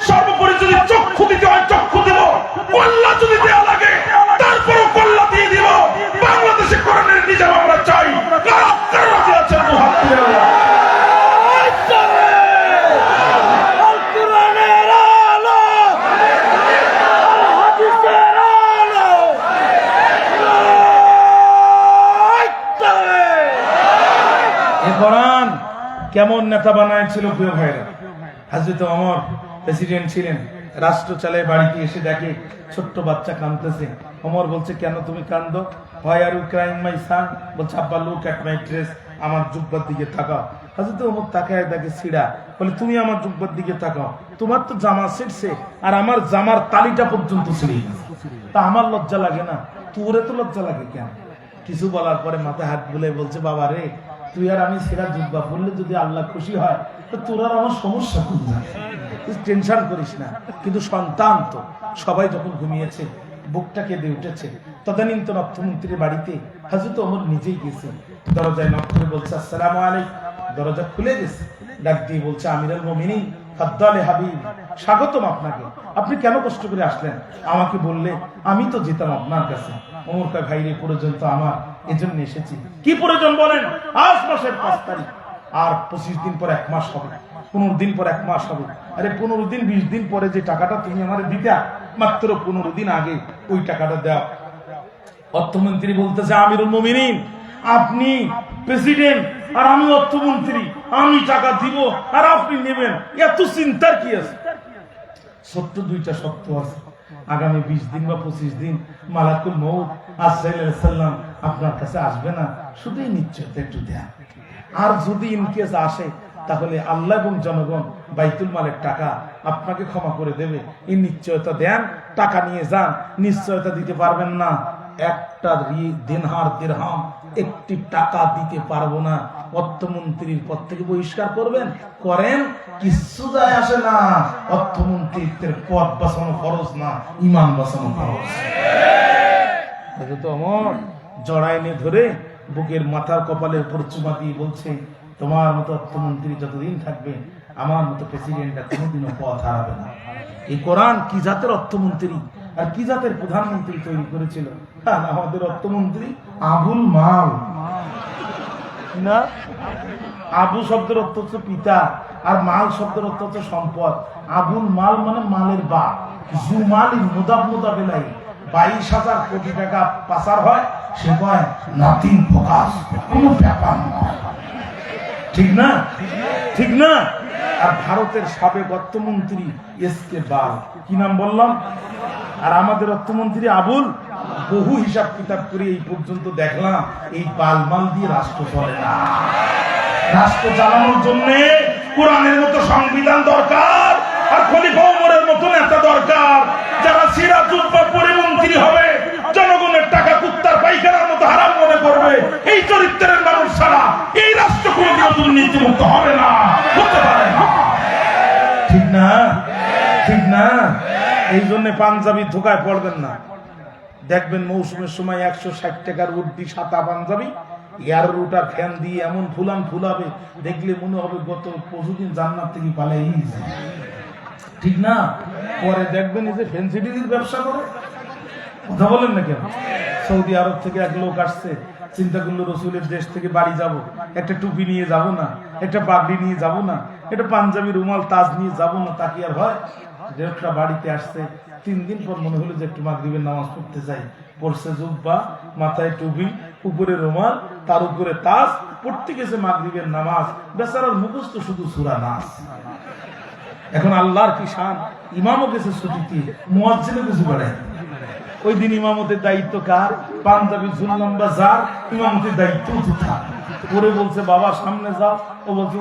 সর্বোপরি যদি চক্ষু দিতে হয় চক্ষু দিব, কল্লা যদি দেওয়া লাগে তারপরও কল্লা দিয়ে দিব। বাংলাদেশে কোরআনের নিজাম আমরা চাই। কারা রাজি আছেন? হাত তুলে আল্লাহ। কোরআন কেমন নেতা বানাইছিল প্রিয় ভাইরা। হযরত ওমর প্রেসিডেন্ট ছিলেন, রাষ্ট্র চালায়, বাড়িতে এসে দেখে ছোট্ট বাচ্চা কাঁদতেছে। ওমর বলছে, কেন তুমি কাঁদো? হোয়াই আর ইউ ক্রাইং মাই সান? বলছে, আব্বা লুক এট মাই ড্রেস, আমার জুব্বার দিকে তাকাও। হযরত ওমর তাকায় দেখে ছিঁড়া। বলে, তুমি আমার জুব্বার দিকে তাকাও, তোমার তো জামা ছিঁড়ছে আর আমার জামার তালিটা পর্যন্ত ছিঁড়ে গেছে, তা আমার লজ্জা লাগে না? তোরে তো লজ্জা লাগে কেন? কিছু বলার পরে মাথায় হাত বুলে বলছে, বাবা রে, তুই আর আমি ছেঁড়া জুব্বা পরলে যদি আল্লাহ খুশি হয় তো তোর আর আমার সমস্যা কোথায়? টেনশন করিস না। কিন্তু সন্তান তো, সবাই যখন ঘুমিয়েছে, বুকটা কেঁদে উঠেছে, তদানীন্তন অর্থমন্ত্রীর বাড়িতে হযরত ওমর নিজেই গেছে। দরজায় নক করে বলছে, আসসালামু আলাইকুম। দরজা খুলে গেছে, ডাক দিয়ে বলছে, আমিরুল মুমিনিন ফাদ্দালে হাবিব, স্বাগতম আপনাকে। আপনি কেন কষ্ট করে আসলেন? আমাকে বললে আমি তো যেতাম আপনার কাছে। ওমর কয়, ভাই রে, প্রয়োজন তো আমার, এজন্য এসেছি। কি প্রয়োজন বলেন? আজ মাসের 5 তারিখ, আর 25 দিন পর 1 মাস হবে, 15 দিন পর 1 মাস হবে। আরে 15 দিন 20 দিন পরে যে টাকাটা তুমি আমার দিতা, মাত্র 15 দিন আগে ওই টাকাটা দাও। অর্থমন্ত্রী বলতেছে, আমিরুল মুমিনিন, আপনি প্রেসিডেন্ট আর আমি অর্থমন্ত্রী, আমি টাকা দিব আর আপনি নেবেন, এত চিন্তার কি আছে? ছোট্ট 2টা শর্ত আছে। আগামী 20 দিন বা 25 দিন মালাকুল মউত আজরাইল আলাইহিস সালাম আপনার কাছে আসবে না, শুধু নিশ্চয়তা একটু দেন। আর যদি ইনকেস আসে, তাহলে আল্লাহ এবং জনগণ বাইতুল মালের টাকা আপনাকে ক্ষমা করে দেবে, এই নিশ্চয়তা দেন। টাকা নিয়ে যান, নিশ্চয়তা দিতে পারবেন না, একটা দিনহার দিরহাম, একটি টাকা দিতে পারবো না, অর্থমন্ত্রীর পদ থেকে বহিষ্কার করবেন, করেন, কিছু যায় আসে না। অর্থমন্ত্রীর পদ বাঁচানো ফরজ না, ঈমান বাঁচানো ফরজ। হযরত ওমর জড়াইনে ধরে বুকের মাথার কপালের উপর চুমা দিয়ে বলছে, তোমার মতো অর্থমন্ত্রী যতদিন থাকবে, আমার মতো প্রেসিডেন্টটা কোনোদিনও পথ হারাবে না। এই কোরআন কি জাতের অর্থমন্ত্রী আর কি জাতের প্রধানমন্ত্রী তৈরি করেছিল? আমাদের অর্থমন্ত্রী আবুল মাল না। আবু শব্দের অর্থ হচ্ছে পিতা, আর মাল শব্দের অর্থ হচ্ছে সম্পদ। আবুল মাল মানে মালের বাপ। জুমালি মুদাবেলাই 22,000 কোটি টাকা পাচার হয়, সে কয় নাথিং ফোকাস, কোনো ব্যাপার নয়। ঠিক না? ঠিক না? আর ভারতের সাবেক অর্থমন্ত্রী এসকে বাল, কি নাম বললাম? আর আমাদের অর্থমন্ত্রী আবুল, বহু হিসাব কিতাব করে এই পর্যন্ত দেখলাম এই বালমাল দিয়ে রাষ্ট্র চলে না। রাষ্ট্র চালানোর জন্য কোরআনের মতো সংবিধান দরকার, আর খলিফা ওমরের মতো নেতা দরকার, যারা সিরা জুব্বা পরে মন্ত্রী হবে, জনগণের টাকা কুত্তার পায়খানার মতো হারাম মনে করবে। এই চরিত্রের মানুষ ছাড়া এই রাষ্ট্র কোনদিনও দুর্নীতিমুক্ত হবে না, হতে পারে না। ঠিক না? ঠিক না? এই জন্য পাঞ্জাবি ধোকায় পড়বেন না। দেখবেন মৌসুমের সময় 160 টাকার উড্ডি সাদা পাঞ্জাবি এয়ার রুটার ফ্যান দিয়ে এমন ফুলাবে, দেখলে মনে হবে গত পরশুদিন জান্নাত থেকে পালাই। ঠিক না? পরে দেখবেন এই যে ফেন্সিডির ব্যবসা করে, কথা বলেন না কেন? সৌদি আরব থেকে এক লোক আসছে, চিন্তা করলো রসুলের দেশ থেকে বাড়ি যাব, একটা টুপি নিয়ে যাব না, একটা পাগড়ি নিয়ে যাব না, একটা পাঞ্জাবি রুমাল তাজ নিয়ে যাব না, তা কি আর হয়? একটা বাড়িতে আসছে, 3 দিন পর মনে হলো যে একটু মাগরিবের নামাজ পড়তে যাই, পড়ছে জুব্বা, মাথায় টুপি, উপরে রুমাল, তার উপরে তাজ, পড়তে গেছে মাগরিবের নামাজ, বেচারার মুখস্থ শুধু সূরা নাস। এখন আল্লাহর কি শান, ইমামও গেছে ছুটিতে, মুয়াজ্জিনও কিছু করে। ওই দিন ইমামতের দায়িত্ব কার? পাঞ্জাবি ঝুললম্বা যার, ইমামতের দায়িত্ব থাক। পরে বলছে বাবা সামনে যাও, ও বলছে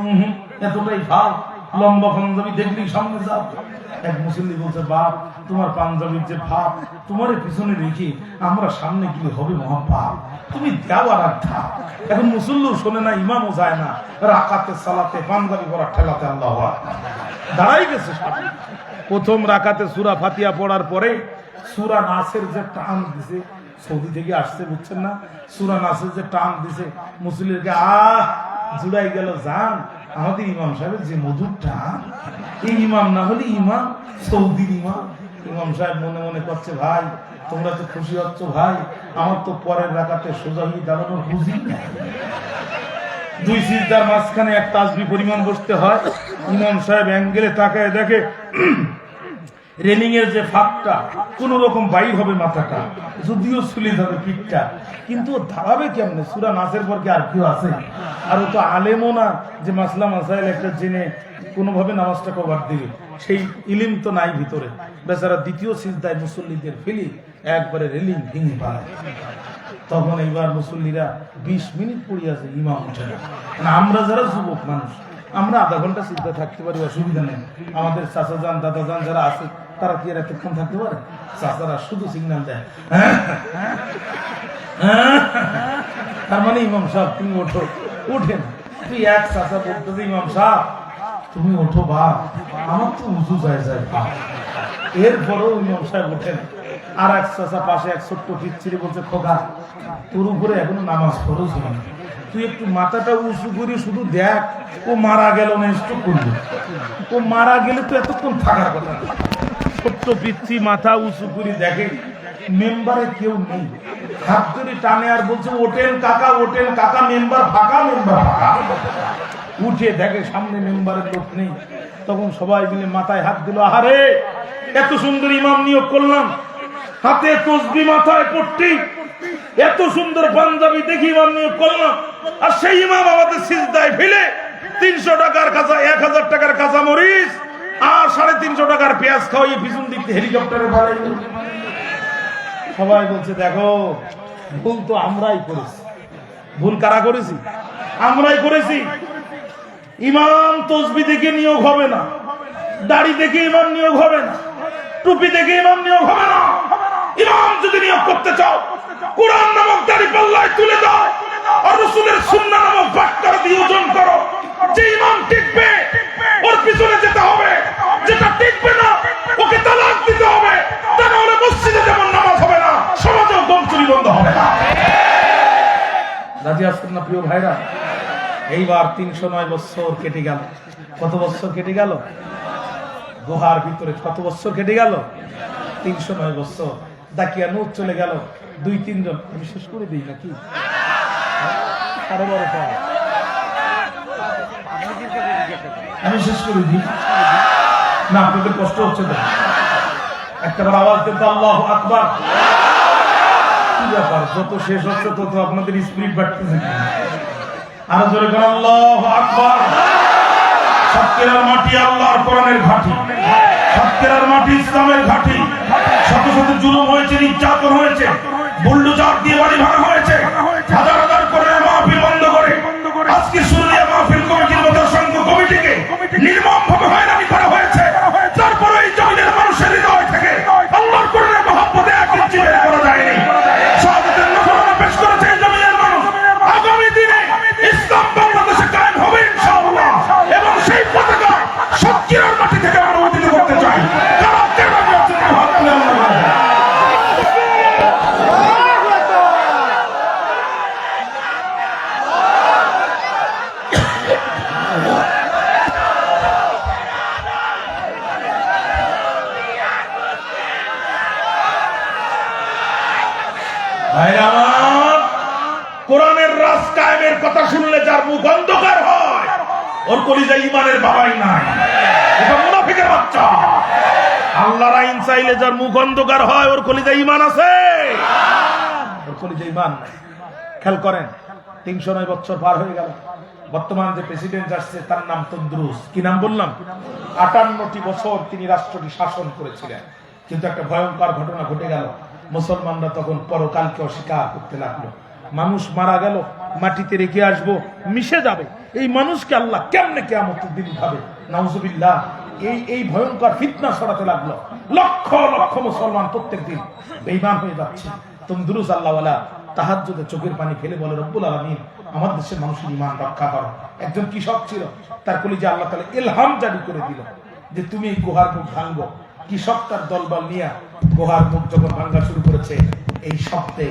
এতটাই ভাব, লম্বা পাঞ্জাবি দেখলেই সামনে যাও। এক মুসল্লি বলছে বাপ, তোমার পাঞ্জাবির যে ভাব, তোমার পিছনে রেখে আমরা সামনে গিয়ে হবে মহাপাপ, তুমি যাও আর থাক। এখন মুসল্লি শোনে না, ইমামও যায় না, রাকাতে সালাতে পাঞ্জাবি পরা ঠেলাতে আল্লাহু আকবার দাঁড়াই গেছে। প্রথম রাকাতে সূরা ফাতিহা পড়ার পরে সূরা নাসের যে টান দিছে, সৌদি থেকে আসছে বুঝছেন না, সূরা নাসের যে টান দিছে, মুসল্লিকে জুড়াই গেল জান। আমাদের ইমাম সাহেবের যে মধুর টান, এই ইমাম না হলে ইমাম, সৌদির ইমাম। ইমাম সাহেব মনে মনে করছে ভাই তোমরা তো খুশি হচ্ছ ভাই, আমার তো পরের রাকাতে সোজা হয়ে দাঁড়ানোর বুঝি না। 2 সিজদার মাঝখানে এক তাসবিহ পরিমাণ বসতে হয়। ইমাম সাহেব অ্যাঙ্গেলে তাকায় দেখে রেলিং এর যে ফাঁকটা কোন রকম বাইর হবে মাথাটা, যদিও চুলে যাবে পিঠটা, কিন্তু ধারাবে কেমনে? সূরা নাসের পর কি আর কেউ আছে? আর ও তো আলেমও না যে মাসলা মাসাইল একটা জেনে কোনোভাবে নামাজটা কভার দিবে, সেই ইলিম তো নাই ভিতরে। বেচারা দ্বিতীয় সিজদায় মুসল্লিদের ফেলি একবারে রেলিং ভেঙে পায়। তখন এইবার মুসল্লিরা 20 মিনিট পড়ে আছে, ইমাম উঠে না। আমরা যারা যুবক মানুষ, আমরা আধা ঘন্টা সিজদা থাকতে পারি, অসুবিধা নেই। আমাদের চাচা যান দাদা যান যারা আছে তারা কি আর এতক্ষণ থাকতে পারে? চাচারা শুধু সিগন্যাল দেয়, তার মানে ইমাম সাহেব তুমি ওঠো। উঠেন, তুই এক চাচা বলতেছে ইমাম সাহেব তুমি ওঠো বাপ, আমার তো উঁচু যায় বাপ। এরপরেও ইমাম সাহেব ওঠেন। আর এক চাচা পাশে এক ছোট্ট পিচ্ছিরে বলছে খোকা তোর উপরে এখনো নামাজ ফরজ হয়নি, তুই একটু মাথাটা উঁচু করে শুধু দেখ, ও মারা গেল না স্ট্রোক করলো, ও মারা গেলে তো এতক্ষণ থাকার কথা না। ছোট্ট পিচ্ছি মাথা উঁচু করে দেখে মেম্বারে কেউ নেই, হাত ধরে টানে আর বলছে ওঠেন কাকা, ওঠেন কাকা, মেম্বার ফাঁকা, মেম্বার ফাঁকা। উঠে দেখে সামনে মেম্বারের লোক নেই। তখন সবাই মিলে মাথায় হাত দিল, আহারে এত সুন্দর ইমাম নিয়োগ করলাম, হাতে তসবিহ মাথায় পট্টি, এত সুন্দর পাঞ্জাবি দেখি ইমাম নিয়োগ করলাম, আর সেই ইমাম আমাদের সিজদায় ফেলে 300 টাকার কাঁচা, 1000 টাকার কাঁচা মরিচ আর 350 টাকার পেঁয়াজ খাওয়াই পিছন দিক হেলিকপ্টারে বাড়াই। সবাই বলছে দেখো ভুল তো আমরাই করেছি। ভুল কারা করেছি? আমরাই করেছি। ইমাম তসবিহ দেখে নিয়োগ হবে না, দাড়ি দেখে ইমাম নিয়োগ হবে না, টুপি দেখে ইমাম নিয়োগ হবে না। ইমাম যদি নিয়োগ করতে চাও কোরআন নামক দাড়ি পাল্লায় তুলে দাও আর রাসূলের সুন্নাহ নামক বাটখারা দিয়ে ওজন করো। যে ইমাম টিকবে ওর পিছনে যেতে হবে, যেটা টিকবে না ওকে তালাক দিতে হবে। তা না হলে মসজিদে যেমন নামাজ হবে না, সমাজেও দম চুরি বন্ধ হবে না। রাজি আছেন না প্রিয় ভাইরা? এইবার 309 বছর কেটে গেল। কত বছর কেটে গেল? গুহার ভিতরে কত বছর কেটে গেল? 309 বছর। দাকিয়া নূর চলে গেল, 2-3 জন। আমি শেষ করে দিই নাকি? আমি শেষ করে দিই না, আপনাদের কষ্ট হচ্ছে তো? একটাবার আওয়াজ দেন তো, আল্লাহু আকবার। কি ব্যাপার, যত শেষ হচ্ছে তত আপনাদের স্পিরিট বাড়তেছে। আরো জোরে করেন আল্লাহু আকবার। সাতক্ষীরার মাটি আল্লাহর কোরআনের ঘাঁটি, সাতক্ষীরার মাটি ইসলামের ঘাঁটি। শত শত জুলুম হয়েছে, নির্যাতন হয়েছে, বুলডোজার দিয়ে বাড়ি ভাঙা হয়েছে, হাজার হাজার করে মাহফিল বন্ধ করে আজকে শুরু মাহফিল নামাজ কায়েমের কথা শুনলে যার মুখ অন্ধকার হয় ওর কলিজায় ঈমানের বাবাই নাই, এটা মুনাফিকের বাচ্চা। আল্লাহর আইন চাইলে যার মুখ অন্ধকার হয় ওর কলিজায় ঈমান আছে, ওর কলিজায় ঈমান নাই। খেয়াল করেন ৩০৯ বছর পার হয়ে গেল, বর্তমান যে প্রেসিডেন্ট আসছে তার নাম তন্দ্রুস। কি নাম বললাম? ৫৮টি বছর তিনি রাষ্ট্রটি শাসন করেছিলেন। কিন্তু একটা ভয়ঙ্কর ঘটনা ঘটে গেল, মুসলমানরা তখন পরকালকে অস্বীকার করতে লাগলো। মানুষ মারা গেল, মাটিতে রেখে আসবো, মিশে যাবে, এই মানুষকে আল্লাহ কেমনে কিয়ামতের দিন উঠাবে, নাউজুবিল্লাহ। এই ভয়ঙ্কর ফিতনা ছড়াতে লাগলো। লক্ষ লক্ষ মুসলমান প্রত্যেক দিন বেঈমান হয়ে যাচ্ছে। তন্দ্রুস আল্লাহওয়ালা তাহাজ্জুদে চোখের পানি ফেলে বলে, রব্বুল আলামিন আমার দেশের মানুষের ঈমান রক্ষা করো। একজন কৃষক ছিল, তার কলিজা আল্লাহ তাআলা ইলহাম জারি করে দিল যে তুমি এই গুহার মুখ ভাঙবো। কৃষক তার দলবল নিয়ে গুহার মুখ যখন ভাঙা শুরু করেছে, এই শব্দে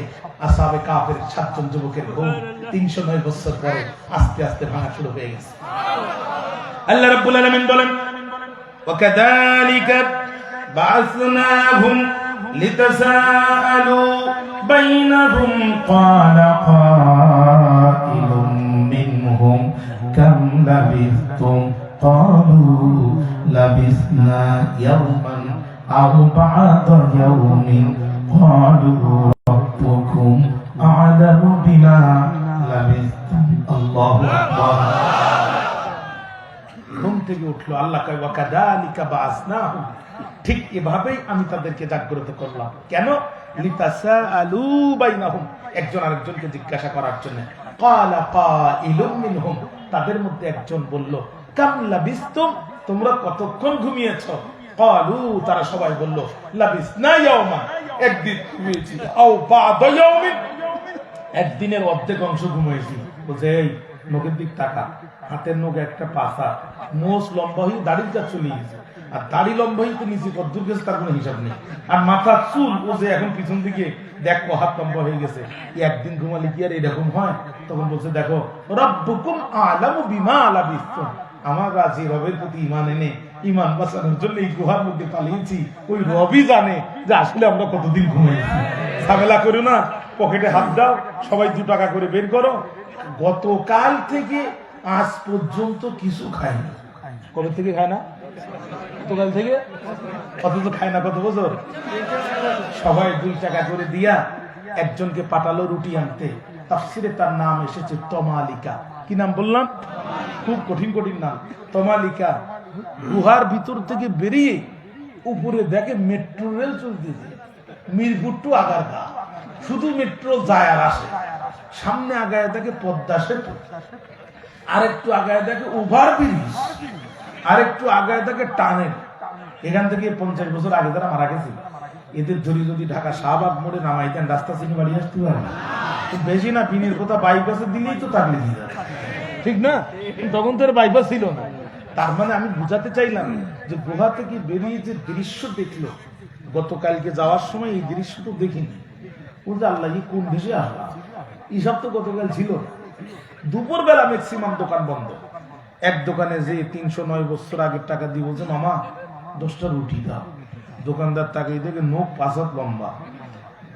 আসহাবে কাফের ৭ জন যুবকের ঘুম ৩০৯ বছর পরে আস্তে আস্তে ভাঙা শুরু হয়ে গেছে। আল্লাহ রাব্বুল আলামিন বলেন, ওয়াকাযালিকা বা'আসনাহুম লিতাসাআলু বাইনাহুম ক্বালা কাইলুম মিনহুম কাম লাবিথতুম ক্বালু লাবিসনা ইয়াওমান আও বা'দা ইয়াওমিন ক্বালু রাব্বুকুম আ'লামু বিমা লাবিসতুম। আল্লাহু আকবার। ঘুম থেকে উঠলো, আল্লাহ কয় ওয়াকাযালিকা বা'আসনাহুম, ঠিক এভাবেই আমি তাদেরকে জাগ্রত করলাম। কেন? লিতাসাআলু বাইনাহুম, একজন আরেকজনকে জিজ্ঞাসা করার জন্য। ক্বালা কাইলুম মিনহুম, তাদের মধ্যে একজন বলল, কাম লাবিসতুম, তোমরা কতক্ষণ ঘুমিয়েছো? ক্বালু, তারা সবাই বলল, লাবিসনা ইয়াওমান, একদিন ঘুমিয়েছি, আও বা'দা ইয়াওমিন, একদিনের অর্ধেক অংশ ঘুমিয়েছি। বলছে, এই নখের দিক তাকা, হাতের নখ একটা পাছা, মোষ লম্বা হয়ে দাড়ির কাছে চলে গেছে, আর দাড়ি লম্বা হয়ে তো নিচে কদ্দুর গেছে তার কোনো হিসাব নেই, আর মাথার চুল ও যে এখন পিছন দিকে দেখো হাত লম্বা হয়ে গেছে। একদিন ঘুমালে কি আর এরকম হয়? তখন বলছে, দেখো রাব্বুকুম আ'লামু বিমা লাবিসতুম, আমার রাজি রবের প্রতি ঈমান এনে ঈমান বাঁচানোর জন্য এই গুহার মধ্যে পালিয়েছি, ওই রবই জানে যে আসলে আমরা কতদিন ঘুমিয়েছি। ঝামেলা করো না, পকেটে হাত দাও, সবাই 2 টাকা করে বের করো। গতকাল থেকে আজ পর্যন্ত কিছু খায় না। কবে থেকে খায় না? গতকাল থেকে। অথচ খায় না কত বছর? সবাই 2 টাকা করে দিয়া একজনকে পাঠালো রুটি আনতে। তাফসিরে তার নাম এসেছে তমালিকা। কি নাম বললাম? খুব কঠিন কঠিন নাম, তমালিকা। গুহার ভিতর থেকে বেরিয়ে উপরে দেখে মেট্রো রেল চলতেছে, মিরপুর টু আগারগা, শুধু মেট্রো যায় আর আসে। সামনে আগায় দেখে পদ্মা সেতু, আরেকটু আগায় দেখে ওভারব্রিজ, আরেকটু আগায় দেখে টানেল। এখান থেকে 50 বছর আগে যারা মারা গেছে, এদের ধরি যদি ঢাকা শাহবাগ মোড়ে নামাইতেন, রাস্তা চিনি বাড়ি আসতে পারে বেশি না, পিনের কথা বাইপাসে দিলেই তো তাকলে দিয়ে যাবে, ঠিক না? তখন তো বাইপাস ছিল না। তার মানে আমি বুঝাতে চাইলাম যে গুহা থেকে বেরিয়ে যে দৃশ্য দেখলো, গতকালকে যাওয়ার সময় এই দৃশ্য তো দেখিনি। বলতে আল্লাহ কোন দেশে আসলাম, এইসব তো গতকাল ছিল না। দুপুর বেলা ম্যাক্সিমাম দোকান বন্ধ। এক দোকানে যে ৩০৯ বছর আগের টাকা দিয়ে বলছে, মামা 10টা রুটি দাও। দোকানদার তাকে দেখে নখ 5 হাত লম্বা,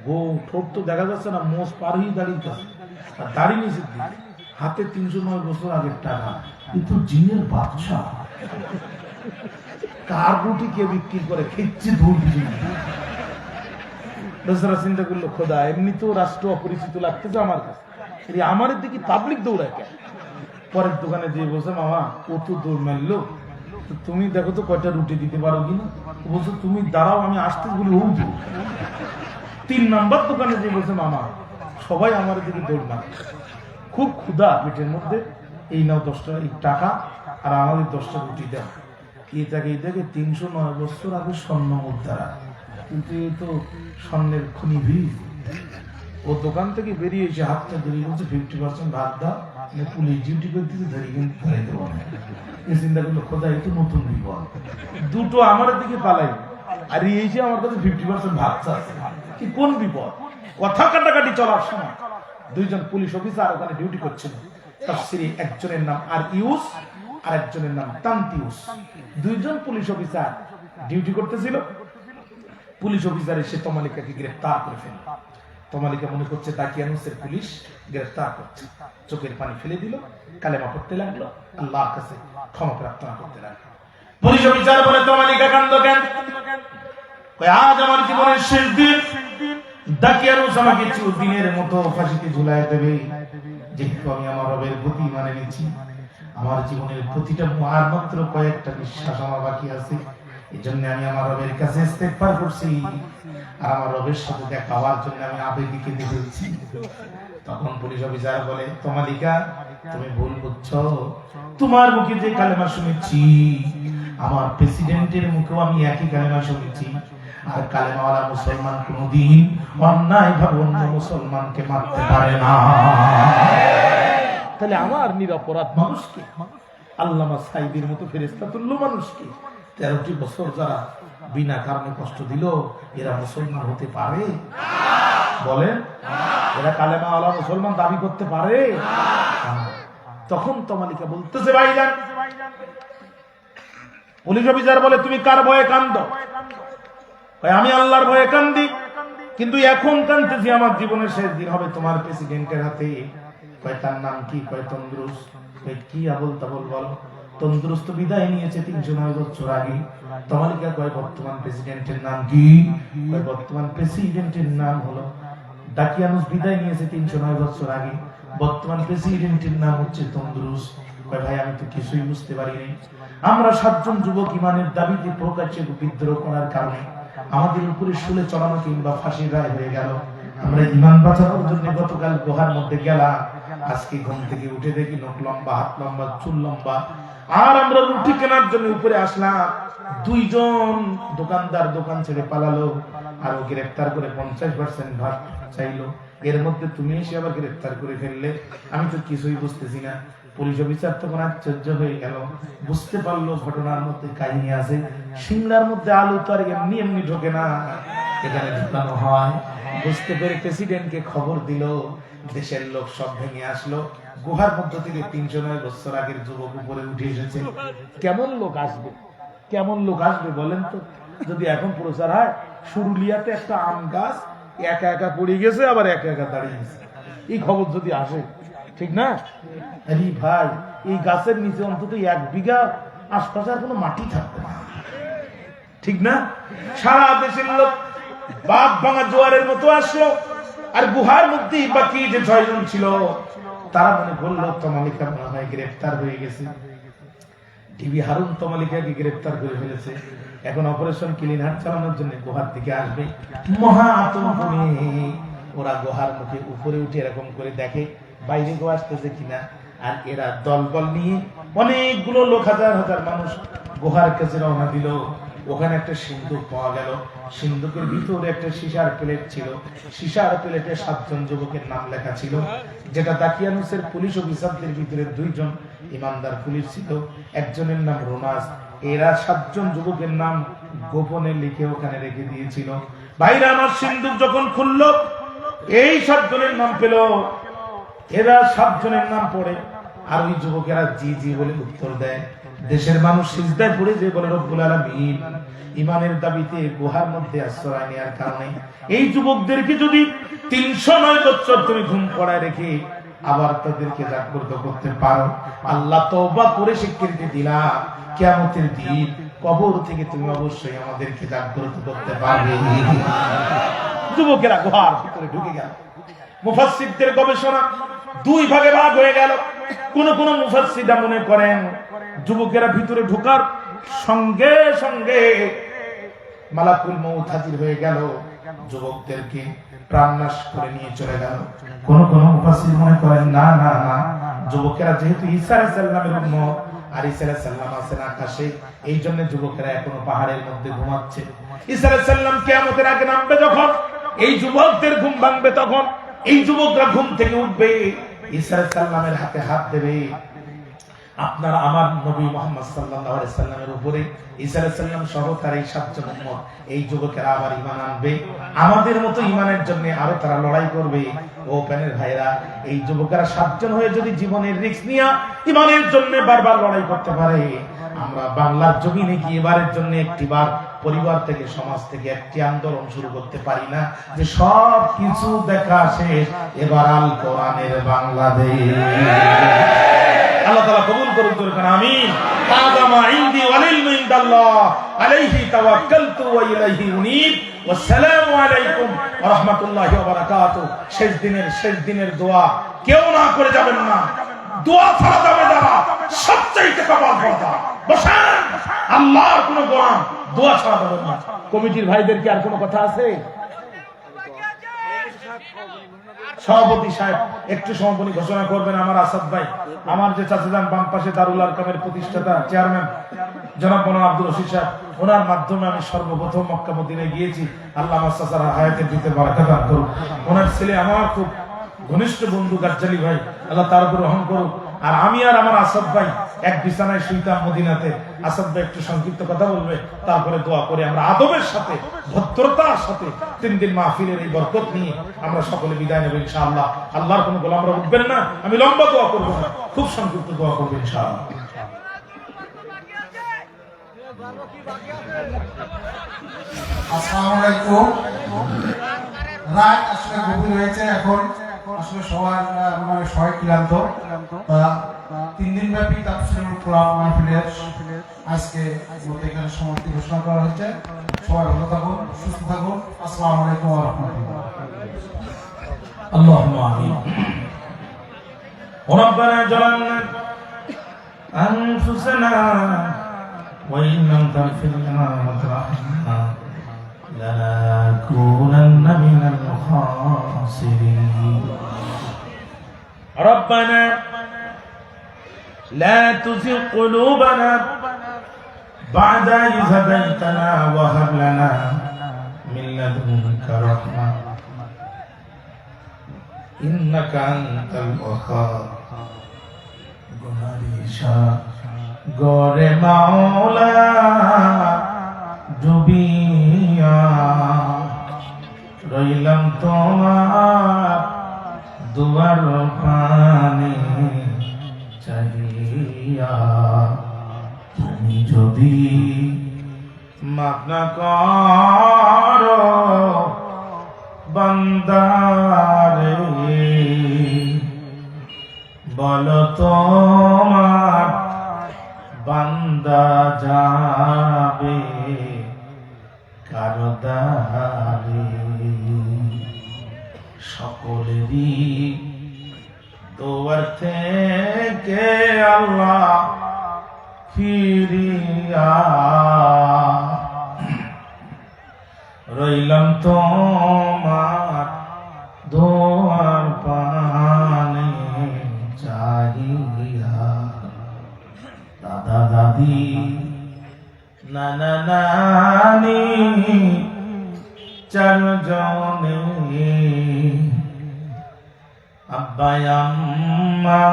গো ঠোঁট তো দেখা যাচ্ছে না, মোষ পার হয়ে দাঁড়িয়ে আর দাঁড়িয়ে নিচের দিকে, হাতে ৩০৯ বছর আগের টাকা। কিন্তু জিনের বাচ্চা, কার রুটি কে বিক্রি করে খেচ্ছে ধুল। বেচারা চিন্তা করলো, খোদা এমনি তো রাষ্ট্র অপরিচিত লাগতেছে আমার কাছে, আমার দিকে পাবলিক দৌড়ায় কেন? পরের দোকানে দিয়ে বলছে, মামা ও তো দৌড় মারলো, তুমি দেখো তো কয়টা রুটি দিতে পারো কিনা। বলছো তুমি দাঁড়াও, আমি আসতে বলি ও। 3 নাম্বার দোকানে দিয়ে বলছে, মামা সবাই আমার দিকে দৌড় মারে, খুব ক্ষুধা পেটের মধ্যে, এই নাও 10টা টাকা আর আমাদের 10টা রুটি দেয়। এটাকে এই দেখে ৩০৯ বছর আগে স্বর্ণ মুদ্রা, কিন্তু এ তো স্বর্ণের খনি ভিড়। ও দোকান থেকে বেরিয়ে এসে হাতটা ধরে বলছে 50% ভাগ দাও, পুলিশ ডিউটি করতেছে, ধরে কিন্তু ধরে দেবো না। এই চিন্তা করলো, খোদা এই তো নতুন বিপদ, দুটো আমার দিকে পালাই, আর এই যে আমার কাছে 50% ভাগ চাচ্ছে, কি কোন বিপদ? কথা কাটাকাটি চলার সময় 2 জন পুলিশ অফিসার ওখানে ডিউটি করছিল। তাফসিরে একজনের নাম আর ইউস আর একজনের নাম তান্তিউস। 2 জন পুলিশ অফিসার ডিউটি করতেছিল। পুলিশ অফিসার এসে তমালিকাকে গ্রেফতার করে ফেলল। তমালিকা মনে করছে দাকিয়ানুসের পুলিশ গ্রেফতার করছে, চোখের পানি ফেলে দিল, কালেমা পড়তে লাগলো, আল্লাহর কাছে ক্ষমা প্রার্থনা করতে লাগলো। পুলিশ অফিসার বলে, তমালিকা কান্দ কেন? আজ আমার জীবনের শেষ দিন, দাকিয়ানুস আমাকে চিরদিনের মতো ফাঁসিতে ঝুলায় দেবে। যেহেতু আমি আমার রবের প্রতি মানে নিচ্ছি, আমার জীবনের প্রতিটা আর মাত্র কয়েকটা বিশ্বাস আমার বাকি আছে, এই জন্য আমি আমার রবের কাছে ইস্তেগফার করছি, আর আমার রবের সাথে দেখা হওয়ার জন্য আমি আবেগে কেঁদে ফেলছি। তখন পুলিশ অফিসার বলে, তমালিকা তুমি ভুল বুঝছো, তোমার মুখে যে কালেমা শুনেছি আমার প্রেসিডেন্টের মুখেও আমি একই কালেমা শুনেছি। আর কালেমাওয়ালা মুসলমান কোনদিন অন্যায় ভাবে অন্য মুসলমানকে মারতে পারে না। তাহলে আমার নিরপরাধ মানুষকে, আল্লামা সাইদির মতো ফেরেশতা তুল্য মানুষকে 13টি বছর যারা বিনা কারণে কষ্ট দিল, এরা মুসলমান হতে পারে? বলেন, এরা কালেমাওয়ালা মুসলমান দাবি করতে পারে? তখন তমালিকা বলতেছে, ভাইজান, পুলিশ অফিসার বলে, তুমি কার ভয়ে কান্দো? আমি আল্লাহর ভয়ে কান্দি, কিন্তু এখন কান্দতেছি আমার জীবনের শেষ দিন হবে তোমার প্রেসিডেন্টের হাতে। তার নাম কি? তন্দুরুস। কি আবল তাবল বলো, তন্দুরুস তো বিদায় নিয়েছে 309 বছর আগে। তমালিকা কয়, বর্তমান প্রেসিডেন্টের নাম কি? বর্তমান প্রেসিডেন্টের নাম হলো দাকিয়ানুস, বিদায় নিয়েছে 309 বছর আগে। বর্তমান প্রেসিডেন্টের নাম হচ্ছে তন্দুরুস। ভাই আমি তো কিছুই বুঝতে পারিনি, আমরা 7 জন যুবক ইমানের দাবিতে প্রকাশ্যে বিদ্রোহ করার কারণে আমাদের উপরে শুলে চড়ানো কিংবা ফাঁসির রায় হয়ে গেল। আমরা ইমান বাঁচানোর জন্য গতকাল গুহার মধ্যে গেলাম, আজকে ঘুম থেকে উঠে দেখি নখ লম্বা, হাত লম্বা, চুল লম্বা। আর আমরা রুটি কেনার জন্য উপরে আসলাম, 2 জন দোকানদার দোকান ছেড়ে পালালো, আর ও গ্রেফতার করে 50% ভাগ চাইলো। এর মধ্যে তুমি এসে আবার গ্রেফতার করে ফেললে, আমি তো কিছুই বুঝতেছি না। পুলিশ অফিসার তখন আশ্চর্য হয়ে গেল, বুঝতে পারলো ঘটনার মধ্যে কাহিনী আছে। সিংলার মধ্যে আলু তো আর এমনি এমনি ঢোকে না, এখানে ঢুকানো হয়। বুঝতে পেরে প্রেসিডেন্টকে খবর দিল, দেশের লোক সব ভেঙে আসলো। গুহার মধ্য থেকে 309 বছর আগের যুবক উপরে উঠে এসেছে। কেমন লোক আসবে, কেমন লোক আসবে বলেন তো? যদি এখন প্রচার হয়, সুরুলিয়াতে একটা আম গাছ একা একা পড়ে গেছে, আবার একা একা দাঁড়িয়ে গেছে, এই খবর যদি আসে, ঠিক না? আরে ভাই, এই গাছের নিচে অন্তত 1 বিঘা আশপাশে আর কোনো মাটি থাকবে না, ঠিক না? সারা দেশের লোক বাপ ভাঙা জোয়ারের মতো আসলো, আর গুহার মধ্যে বাকি যে 6 জন ছিল তারা মনে করলো তমালিকা মনে হয় গ্রেফতার হয়ে গেছে। ডিবি হারুন তমালিকাকে গ্রেফতার করে ফেলেছে। এখন অপারেশন ক্লিন হার্ট চালানোর জন্য গুহার দিকে আসবে। মহা আতঙ্ক নিয়ে ওরা গুহার মুখে উপরে উঠে এরকম করে দেখে বাইরে কেউ আসতেছে কিনা। আর এরা দলবল নিয়ে অনেকগুলো লোক, হাজার হাজার মানুষ গুহার কাছে রওনা দিল। ওখানে একটা সিন্ধুক পাওয়া গেল, সিন্ধুকের ভিতরে একটা সীসার প্লেট ছিল, সীসার প্লেটে 7 জন যুবকের নাম লেখা ছিল, যেটা দাকিয়ানুসের পুলিশ অফিসারদের ভিতরে 2 জন ইমানদার পুলিশ ছিল, একজনের নাম রোনাস। এরা 7 জন যুবকের নাম গোপনে লিখে ওখানে রেখে দিয়েছিল। ভাইরা আমার, সিন্ধুক যখন খুললো, এই 7 জনের নাম পেল। এরা 7 জনের নাম পড়ে, আর ওই যুবকেরা জি জি বলে উত্তর দেয়। দেশের মানুষ সিজদায় পড়ে যে বলে, রব্বুল আলামিন, ইমানের দাবিতে গুহার মধ্যে আশ্রয় নেওয়ার কারণে এই যুবকদেরকে যদি 309 বছর তুমি ঘুম পড়ায় রেখে আবার তাদেরকে জাগ্রত করতে পারো, আল্লাহ তওবা করে স্বীকৃতি দিলা, কিয়ামতের দিন কবর থেকে তুমি অবশ্যই আমাদেরকে জাগ্রত করতে পারবে। যুবকেরা গুহার ভিতরে ঢুকে গেল। মুফাসসিরদের গবেষণা 2 ভাগে ভাগ হয়ে গেল। কোন কোন মুফাসসিররা মনে করেন যুবকেরা ভিতরে ঢোকার সঙ্গে সঙ্গে মালাকুল মউত হাজির হয়ে গেল, যুবকদেরকে প্রাণনাশ করে নিয়ে চলে গেল। কোন কোন মুফাসসির মনে করেন না না না, যুবকেরা যেহেতু ঈসা আলাইহিস সালামের উম্মত, আর ঈসা আলাইহিস সালাম আছেন আকাশে, এই জন্য যুবকেরা এখনো পাহাড়ের মধ্যে ঘুমাচ্ছে। ঈসা আলাইহিস সালাম কিয়ামতের আগে নামবে যখন, এই যুবকদের ঘুম ভাঙবে, তখন এই যুবকরা ঘুম থেকে উঠবে, ঈসা আলাইহিস সালামের হাতে হাত দেবে। আপনারা আমার নবী মুহাম্মদ সাল্লাল্লাহু আলাইহি সাল্লামের উপরে ঈসা আলাইহিস সালাম সহ তার এই 7 জন উম্মত, এই যুবকেরা আবার ঈমান আনবে, আমাদের মতো ঈমানের জন্য আরো তারা লড়াই করবে। ও প্যানের ভাইরা, এই যুবকেরা 7 জন হয়ে যদি জীবনের রিস্ক নিয়ে ঈমানের জন্য বারবার লড়াই করতে পারে, আমরা বাংলার জমিনে কি এবারের জন্য একটিবার পরিবার থেকে সমাজ থেকে একটি আন্দোলন শুরু করতে পারি না যে সব কিছু দেখা শেষ, এবার আল কোরআনের বাংলাদেশ। আল্লাহ তাআলা কবুল করুন, দরকার আমিন। হাযা মা ইনদি ওয়াল ইলমু ইনদাল্লাহ আলাইহি তাওয়াক্কালতু ওয়া ইলাইহি উনীব। আসসালামু আলাইকুম ওয়া রাহমাতুল্লাহি ওয়া বারাকাতুহু। শেষ দিনের দোয়া কেউ না করে যাবেন না। দোয়া ছাড়া যাবে যারা সবচাইতে কপাল পড়া। বসেন, আল্লাহর কোন গোলাম, দোয়া ছাড়া যাবে না। কমিটির ভাইদের কি আর কোনো কথা আছে? সভাপতি সাহেব একটু সমাপনী ঘোষণা করবেন। আমার আসাদ ভাই, আমার যে চাচাজান বাম পাশে দারুল আরকামের প্রতিষ্ঠাতা চেয়ারম্যান জনাব মৌলানা আব্দুল রশিদ সাহেব, ওনার মাধ্যমে আমি সর্বপ্রথম মক্কা মদিনায় গিয়েছি। আল্লাহ আমার চাচার হায়াতের ভিতরে বারাকাত দান করুন। ওনার ছেলে আমার খুব ঘনিষ্ঠ বন্ধু গাজ্জালি ভাই, আল্লাহ তার উপর রহম করুন। আর আমি আর আমার আসাদ ভাই এক বিছানায় শুইতাম মদিনাতে। আসাদ ভাই একটু সংক্ষিপ্ত কথা বলবে, তারপরে দোয়া করে আমরা আদবের সাথে ভদ্রতার সাথে 3 দিন মাহফিলের এই বরকত নিয়ে আমরা সকলে বিদায় নেব ইনশাআল্লাহ। আল্লাহর কোনো গোলামরা উঠবেন না, আমি লম্বা দোয়া করব না, খুব সংক্ষিপ্ত দোয়া করব ইনশাআল্লাহ। আসসালামু আলাইকুম। রাত আসলে গভীর হয়েছে, এখন আসলে সবার সবাই ক্লান্ত। 3 দিন ব্যাপী তাফসীরুল কোরআন মাহফিলের আজকে এখানে সমাপ্তি ঘোষণা করা হচ্ছে। সবাই ভালো থাকুন, সুস্থ থাকুন। আসসালামু আলাইকুম ওয়া রাহমাতুল্লাহ। اللهم آمين. ربنا ظلمنا أنفسنا وإن لم تغفر لنا وترحمنا لنكونن من الخاسرين. ربنا لا تزغ قلوبنا بعد إذ هديتنا وهب لنا من لدنك رحمة إنك أنت الوهاب. গুনারিশা গরে মাওলা ডুবিয়া রইলাম তোমার দুয়ার পানে চাহিয়া। তুমি যদি মাফ না করো বান্দারে, বলো তোমার বান্দা যাবে কার দ্বারে। সকলেরই দোয়ার থেকে আল্লাহ ফিরিয়া রইলাম তোমার দোয়ার পানে চাহিয়া। দাদা দাদি নানা নানি চারজনে, আব্বা আম্মা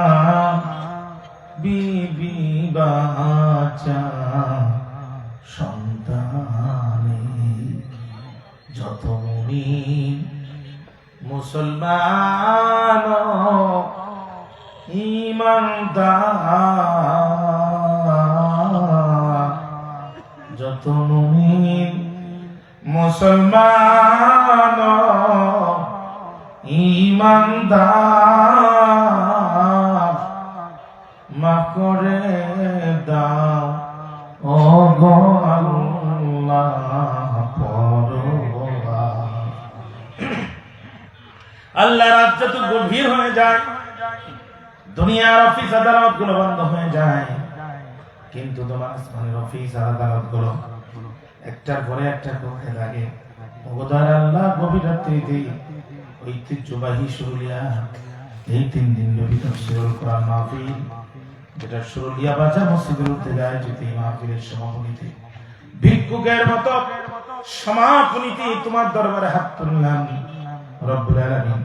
বিবি বাচ্চা সন্তানে, যত মুমিন মুসলমান ঈমানদার, যত মুমিন মুসলমান ঈমানদার, মাফ করে দাও ও গো আল্লাহ পরওয়ার। আল্লাহ রাত যত গভীর হয়ে যায়, দুনিয়ার অফিস আদালত গুলো বন্ধ হয়ে যায়, কিন্তু তোমার আসমানের অফিস আদালত গুলো একটার পরে একটা করতে লাগে। ওগোদার আল্লাহ গভীর রাত্রিতে ঐতিহ্যবাহী সুরুলিয়া এই 3 দিন ব্যাপী তাফসীরুল কোরআন মাহফিল, যেটা সুরুলিয়া বাজার মসজিদের উদ্যোগে আয়োজিত এই মাহফিলের সমাপনীতে ভিক্ষুকের মতো সমাপনীতে তোমার দরবারে হাত তুললাম। রব্বুল আলামিন,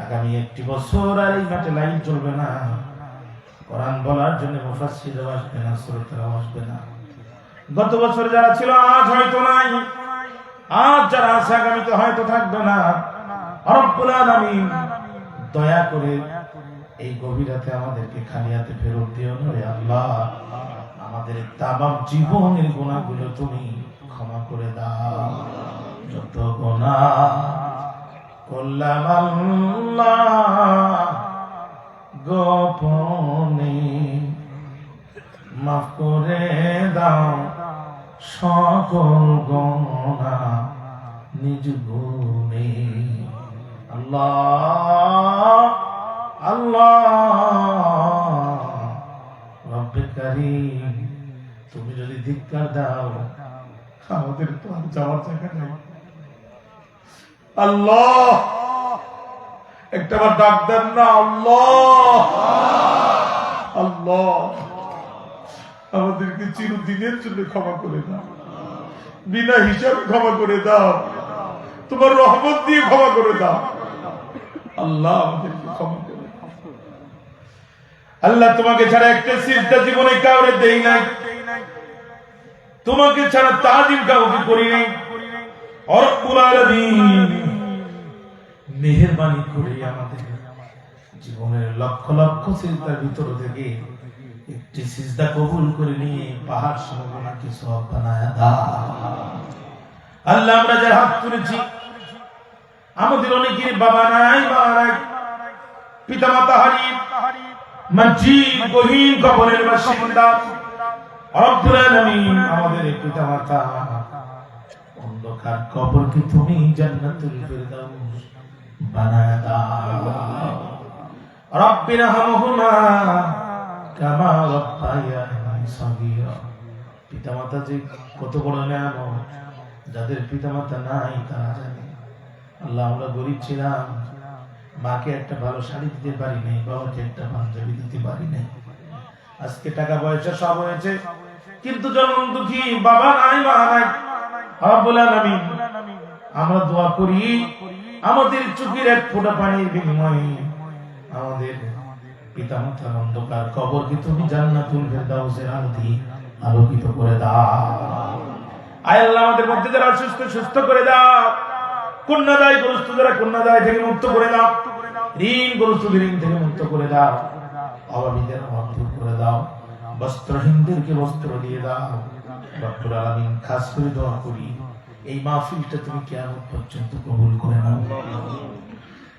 আগামী 1 বছর আর এই মাঠে লাইন চলবে না, কোরআন বলার জন্য মুফাসসির আসবে না, শ্রোতারা আসবে না। গত বছর যারা ছিল আজ হয়তো নাই, আজ যারা আছে আগামীতে হয়তো থাকবে না। রব্বুল আলামিন, দয়া করে এই গভীর রাতে আমাদেরকে খালি হাতে ফেরত দিও না রে আল্লাহ। আমাদের তামাম জীবনের গুনাহগুলো তুমি ক্ষমা করে দাও। যত গুনাহ করলাম আল্লাহ গোপনে মাফ করে দাও, সকল গুনাহ নিজ গুণে। আল্লাহ আল্লাহ রব্বে কারীম, তুমি যদি ধিক্কার দাও আমাদের তো আর যাওয়ার জায়গা নেই। আল্লাহ একটাবার ডাক দেন না, আল্লাহ আল্লাহ আমাদেরকে চিরদিনের জন্য ক্ষমা করে দাও, বিনা হিসাবে ক্ষমা করে দাও, তোমার রহমত দিয়ে ক্ষমা করে দাও। আল্লাহ আমাদেরকে ক্ষমা করে দাও। আল্লাহ তোমাকে ছাড়া একটা সিজদা জীবনে কাউরে দেই নাই, তোমাকে ছাড়া তাজিম কাউকে করি নাই। রব্বুল আলামিন মেহেরবানি করে আমাদের জীবনের লক্ষ লক্ষ সিজদার ভিতর থেকে একটি সিজদা কবুল করে নিয়ে পাহাড় সমগুণাকে সওয়াব বানায়া দাও। আল্লাহ আমরা যারা হাত তুলেছি, আমাদের অনেকের বাবা নাই, মা নাই, পিতা মাতা হারিয়ে মসজিদ গহীন কবরের বাসিন্দা। রব্বুল আলামিন আমাদের পিতা মাতা অন্ধকার কবরকে তুমি জান্নাতুল ফিরদাউস বানায়া দাও। রব্বিরহামহুমা কামা রাব্বায়ানি সগীরা। পিতা মাতা যে কত বড় নেয়ামত, যাদের পিতা মাতা নাই তারা জানে। আল্লাহ আমরা গরিব ছিলাম, মাকে একটা ভালো শাড়ি দিতে পারি নাই, বাবাকে একটা পাঞ্জাবি দিতে পারি নাই। আজকে টাকা পয়সা সব হয়েছে, কিন্তু জন্ম দুঃখী, বাবা নাই, মা নাই। রব্বুল আলামিন আমরা দোয়া করি আমাদের চোখের এক ফোঁটা পানির বিনিময়ে আমাদের পিতা মাতার অন্ধকার কবরকে তুমি জান্নাতুল ফিরদাউসের আলো দিয়ে আলোকিত করে দাও। আয় আল্লাহ আমাদের মধ্যে যারা অসুস্থ সুস্থ করে দাও, কন্যাদায় গ্রস্ত যারা কন্যাদায় থেকে মুক্ত করে দাও, ঋণ গ্রস্ত ঋণ থেকে মুক্ত করে দাও, অভাবীদের অভাব দূর করে দাও, বস্ত্রহীনদেরকে বস্ত্র দিয়ে দাও। রব্বুল আলামিন খাস করে দোয়া করি এই মাহফিলটা তুমি কিয়ামত পর্যন্ত কবুল করে নাও।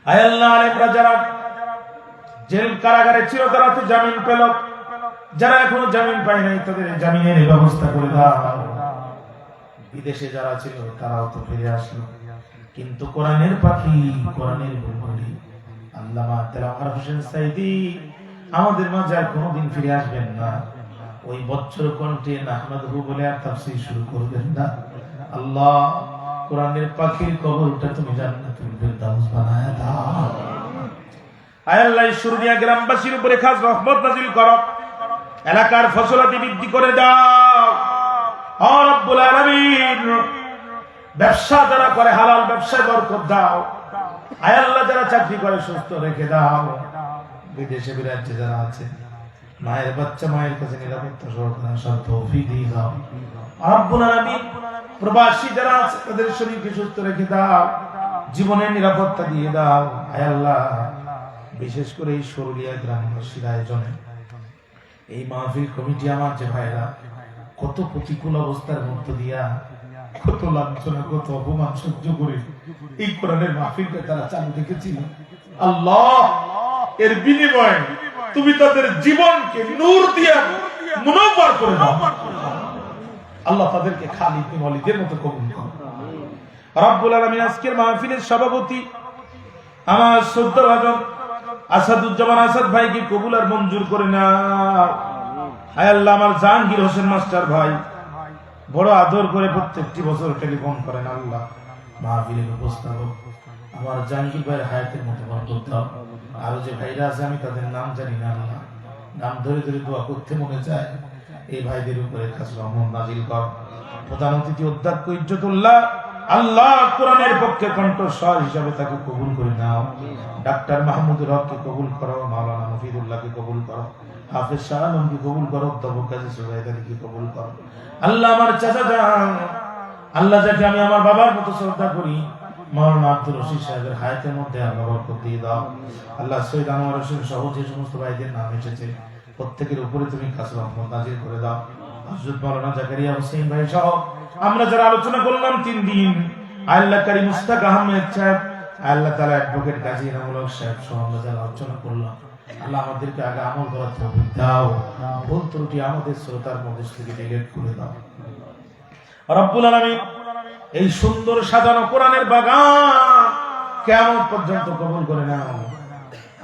আয় আল্লাহ আলেমরা যারা জেল কারাগারে ছিল তারা তো জামিন পেল, যারা এখনো জামিন পায় নাই তাদের জামিনের ব্যবস্থা করে দাও। বিদেশে যারা ছিল তারাও তো ফিরে আসলো, কিন্তু কোরআনের পাখি, কোরআনের বুলবুলি আল্লামা তেলাওয়াত হোসেন সাইদি আমাদের মাঝে আর কোনোদিন ফিরে আসবেন না। ওই বছর কণ্ঠে নাহমাদহু বলে আর তাফসীর শুরু করবেন না। আল্লাহ কোরআনের পাখির কবরটা তুমি জান্নাতুল ফিরদাউস বানায়া দাও। আয় আল্লাহ সুরনিয়া গ্রামবাসীর উপরে খাস রহমত নাযিল করো, এলাকার ফসলাদি বৃদ্ধি করে দাও। ও রব্বুল আলামিন ব্যবসা যারা করে হালাল ব্যবসায় বরকত দাও। আয় আল্লাহ যারা চাকরি করে সুস্থ রেখে দাও। বিদেশে বিরাজ্যে যারা আছে মায়ের বাচ্চা মায়ের কাছে নিরাপত্তা সহ তৌফিক দিয়ে দাও। রব্বুল আলামিন প্রবাসী যারা আছে তাদের শরীরকে সুস্থ রেখে দাও, জীবনের নিরাপত্তা দিয়ে দাও। আয় আল্লাহ বিশেষ করে এই সরুলিয়া গ্রামবাসীর আয়োজনে এই মাহফিল কমিটি আমার যে ভাইরা কত প্রতিকূল অবস্থার মধ্য দিয়া কত লাঞ্ছনা কত অপমান সহ্য করে এই কোরআনের মাহফিলকে তারা চালু রেখেছিল। আল্লাহ এর বিনিময়ে তুমি তাদের জীবনকে নূর দিয়ে মুনাওয়ার করে দাও। আল্লাহ তাদেরকে খালিদ বিন ওয়ালিদের মতো কবুল করো। রব্বুল আলামিন আজকের মাহফিলের সভাপতি আমার শ্রদ্ধাভাজন আসাদুজ্জামান আসাদ ভাইকে কবুল আর মঞ্জুর করে নাও। হায় আল্লাহ আমার জাহাঙ্গীর হোসেন মাস্টার ভাই বড় আদর করে প্রত্যেকটি বছর টেলিফোন করেন। আল্লাহ মাহফিলের উপস্থাপক আমার জাহাঙ্গীর ভাইয়ের হায়াতের মতো বরকত দাও। আরো যে ভাইরা আছে আমি তাদের নাম জানি না, আল্লাহ নাম ধরে ধরে দোয়া করতে মনে চায়। এই ভাইদের উপরে খাস রহমত নাযিল কর। প্রধান অতিথি অধ্যক্ষ ইজ্জতুল্লাহ আল্লাহ কোরআনের পক্ষে কণ্ঠস্বর হিসাবে তাকে কবুল করে নাও। ডাক্তার মাহমুদুর হককে কবুল করো, মাওলানা মফিদুল্লাহকে কবুল করো, হাফেজ শাহ আলমকে কবুল করো, অধ্যাপক কাজী সুবাইদ আলীকে কবুল করো। আল্লাহ আমার চাচা যান, আল্লাহ যাকে আমি আমার বাবার মতো শ্রদ্ধা করি, মাওলানা আব্দুর রশিদ সাহেবের হায়াতের মধ্যে আল্লাহ বরকত দিয়ে দাও। আল্লাহ সৈয়দ আনোয়ার হোসেন সহ যে সমস্ত ভাইদের নাম এসেছে প্রত্যেকের উপরে তুমি খাস রহমত নাযিল করে দাও। হযরত মাওলানা জাকারিয়া হোসেন ভাই সহ আমরা যারা আলোচনা করলাম 3 দিন, আল্লাহ কারী মুস্তাক আহমেদ সাহেব, আল্লাহ তাআলা অ্যাডভোকেট গাজী ইনামুল হক সাহেব সহ আমরা যারা আলোচনা করলাম, আল্লাহ আমাদেরকে আগে আমল করার তৌফিক দাও, ভুল ত্রুটি আমাদের শ্রোতার মধ্যে থেকে ডিলিট করে দাও রব্বুল আলামিন। এই সুন্দর সাজানো কোরআনের বাগান কিয়ামত পর্যন্ত কবুল করে নাও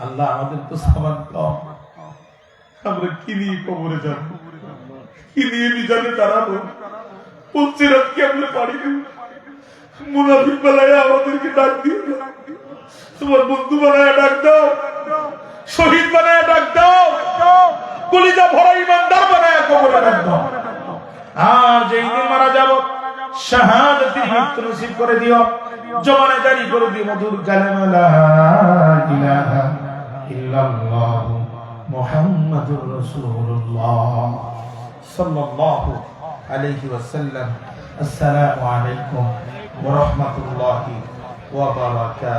আল্লাহ। আমাদের তো সামান কম, আমরা কি নিয়ে কবরে যাব, কি নিয়ে মিজানে দাঁড়াবো, পুলসিরাত কেমনে পারি না। মুনাফিক বানায় আমাদেরকে ডাক দিও না, তোমার বন্ধু বানায় ডাক দাও, শহীদ বানায় ডাক দাও, কলিজা ভরা ইমানদার বানায় কবরে ডাক দাও। আর যেই দিন মারা যাব শাহাদাতের মৃত্যু নসিব করে দিও, জবানে জারি করে দিও মধুর কালেমা লা ইলাহা ইল্লাল্লাহ মুহাম্মাদুর রাসূলুল্লাহ সাল্লাল্লাহু আলাইহি ওয়াসাল্লাম। আসসালামু আলাইকুম ওয়া রাহমাতুল্লাহি ওয়া বারাকাতুহু।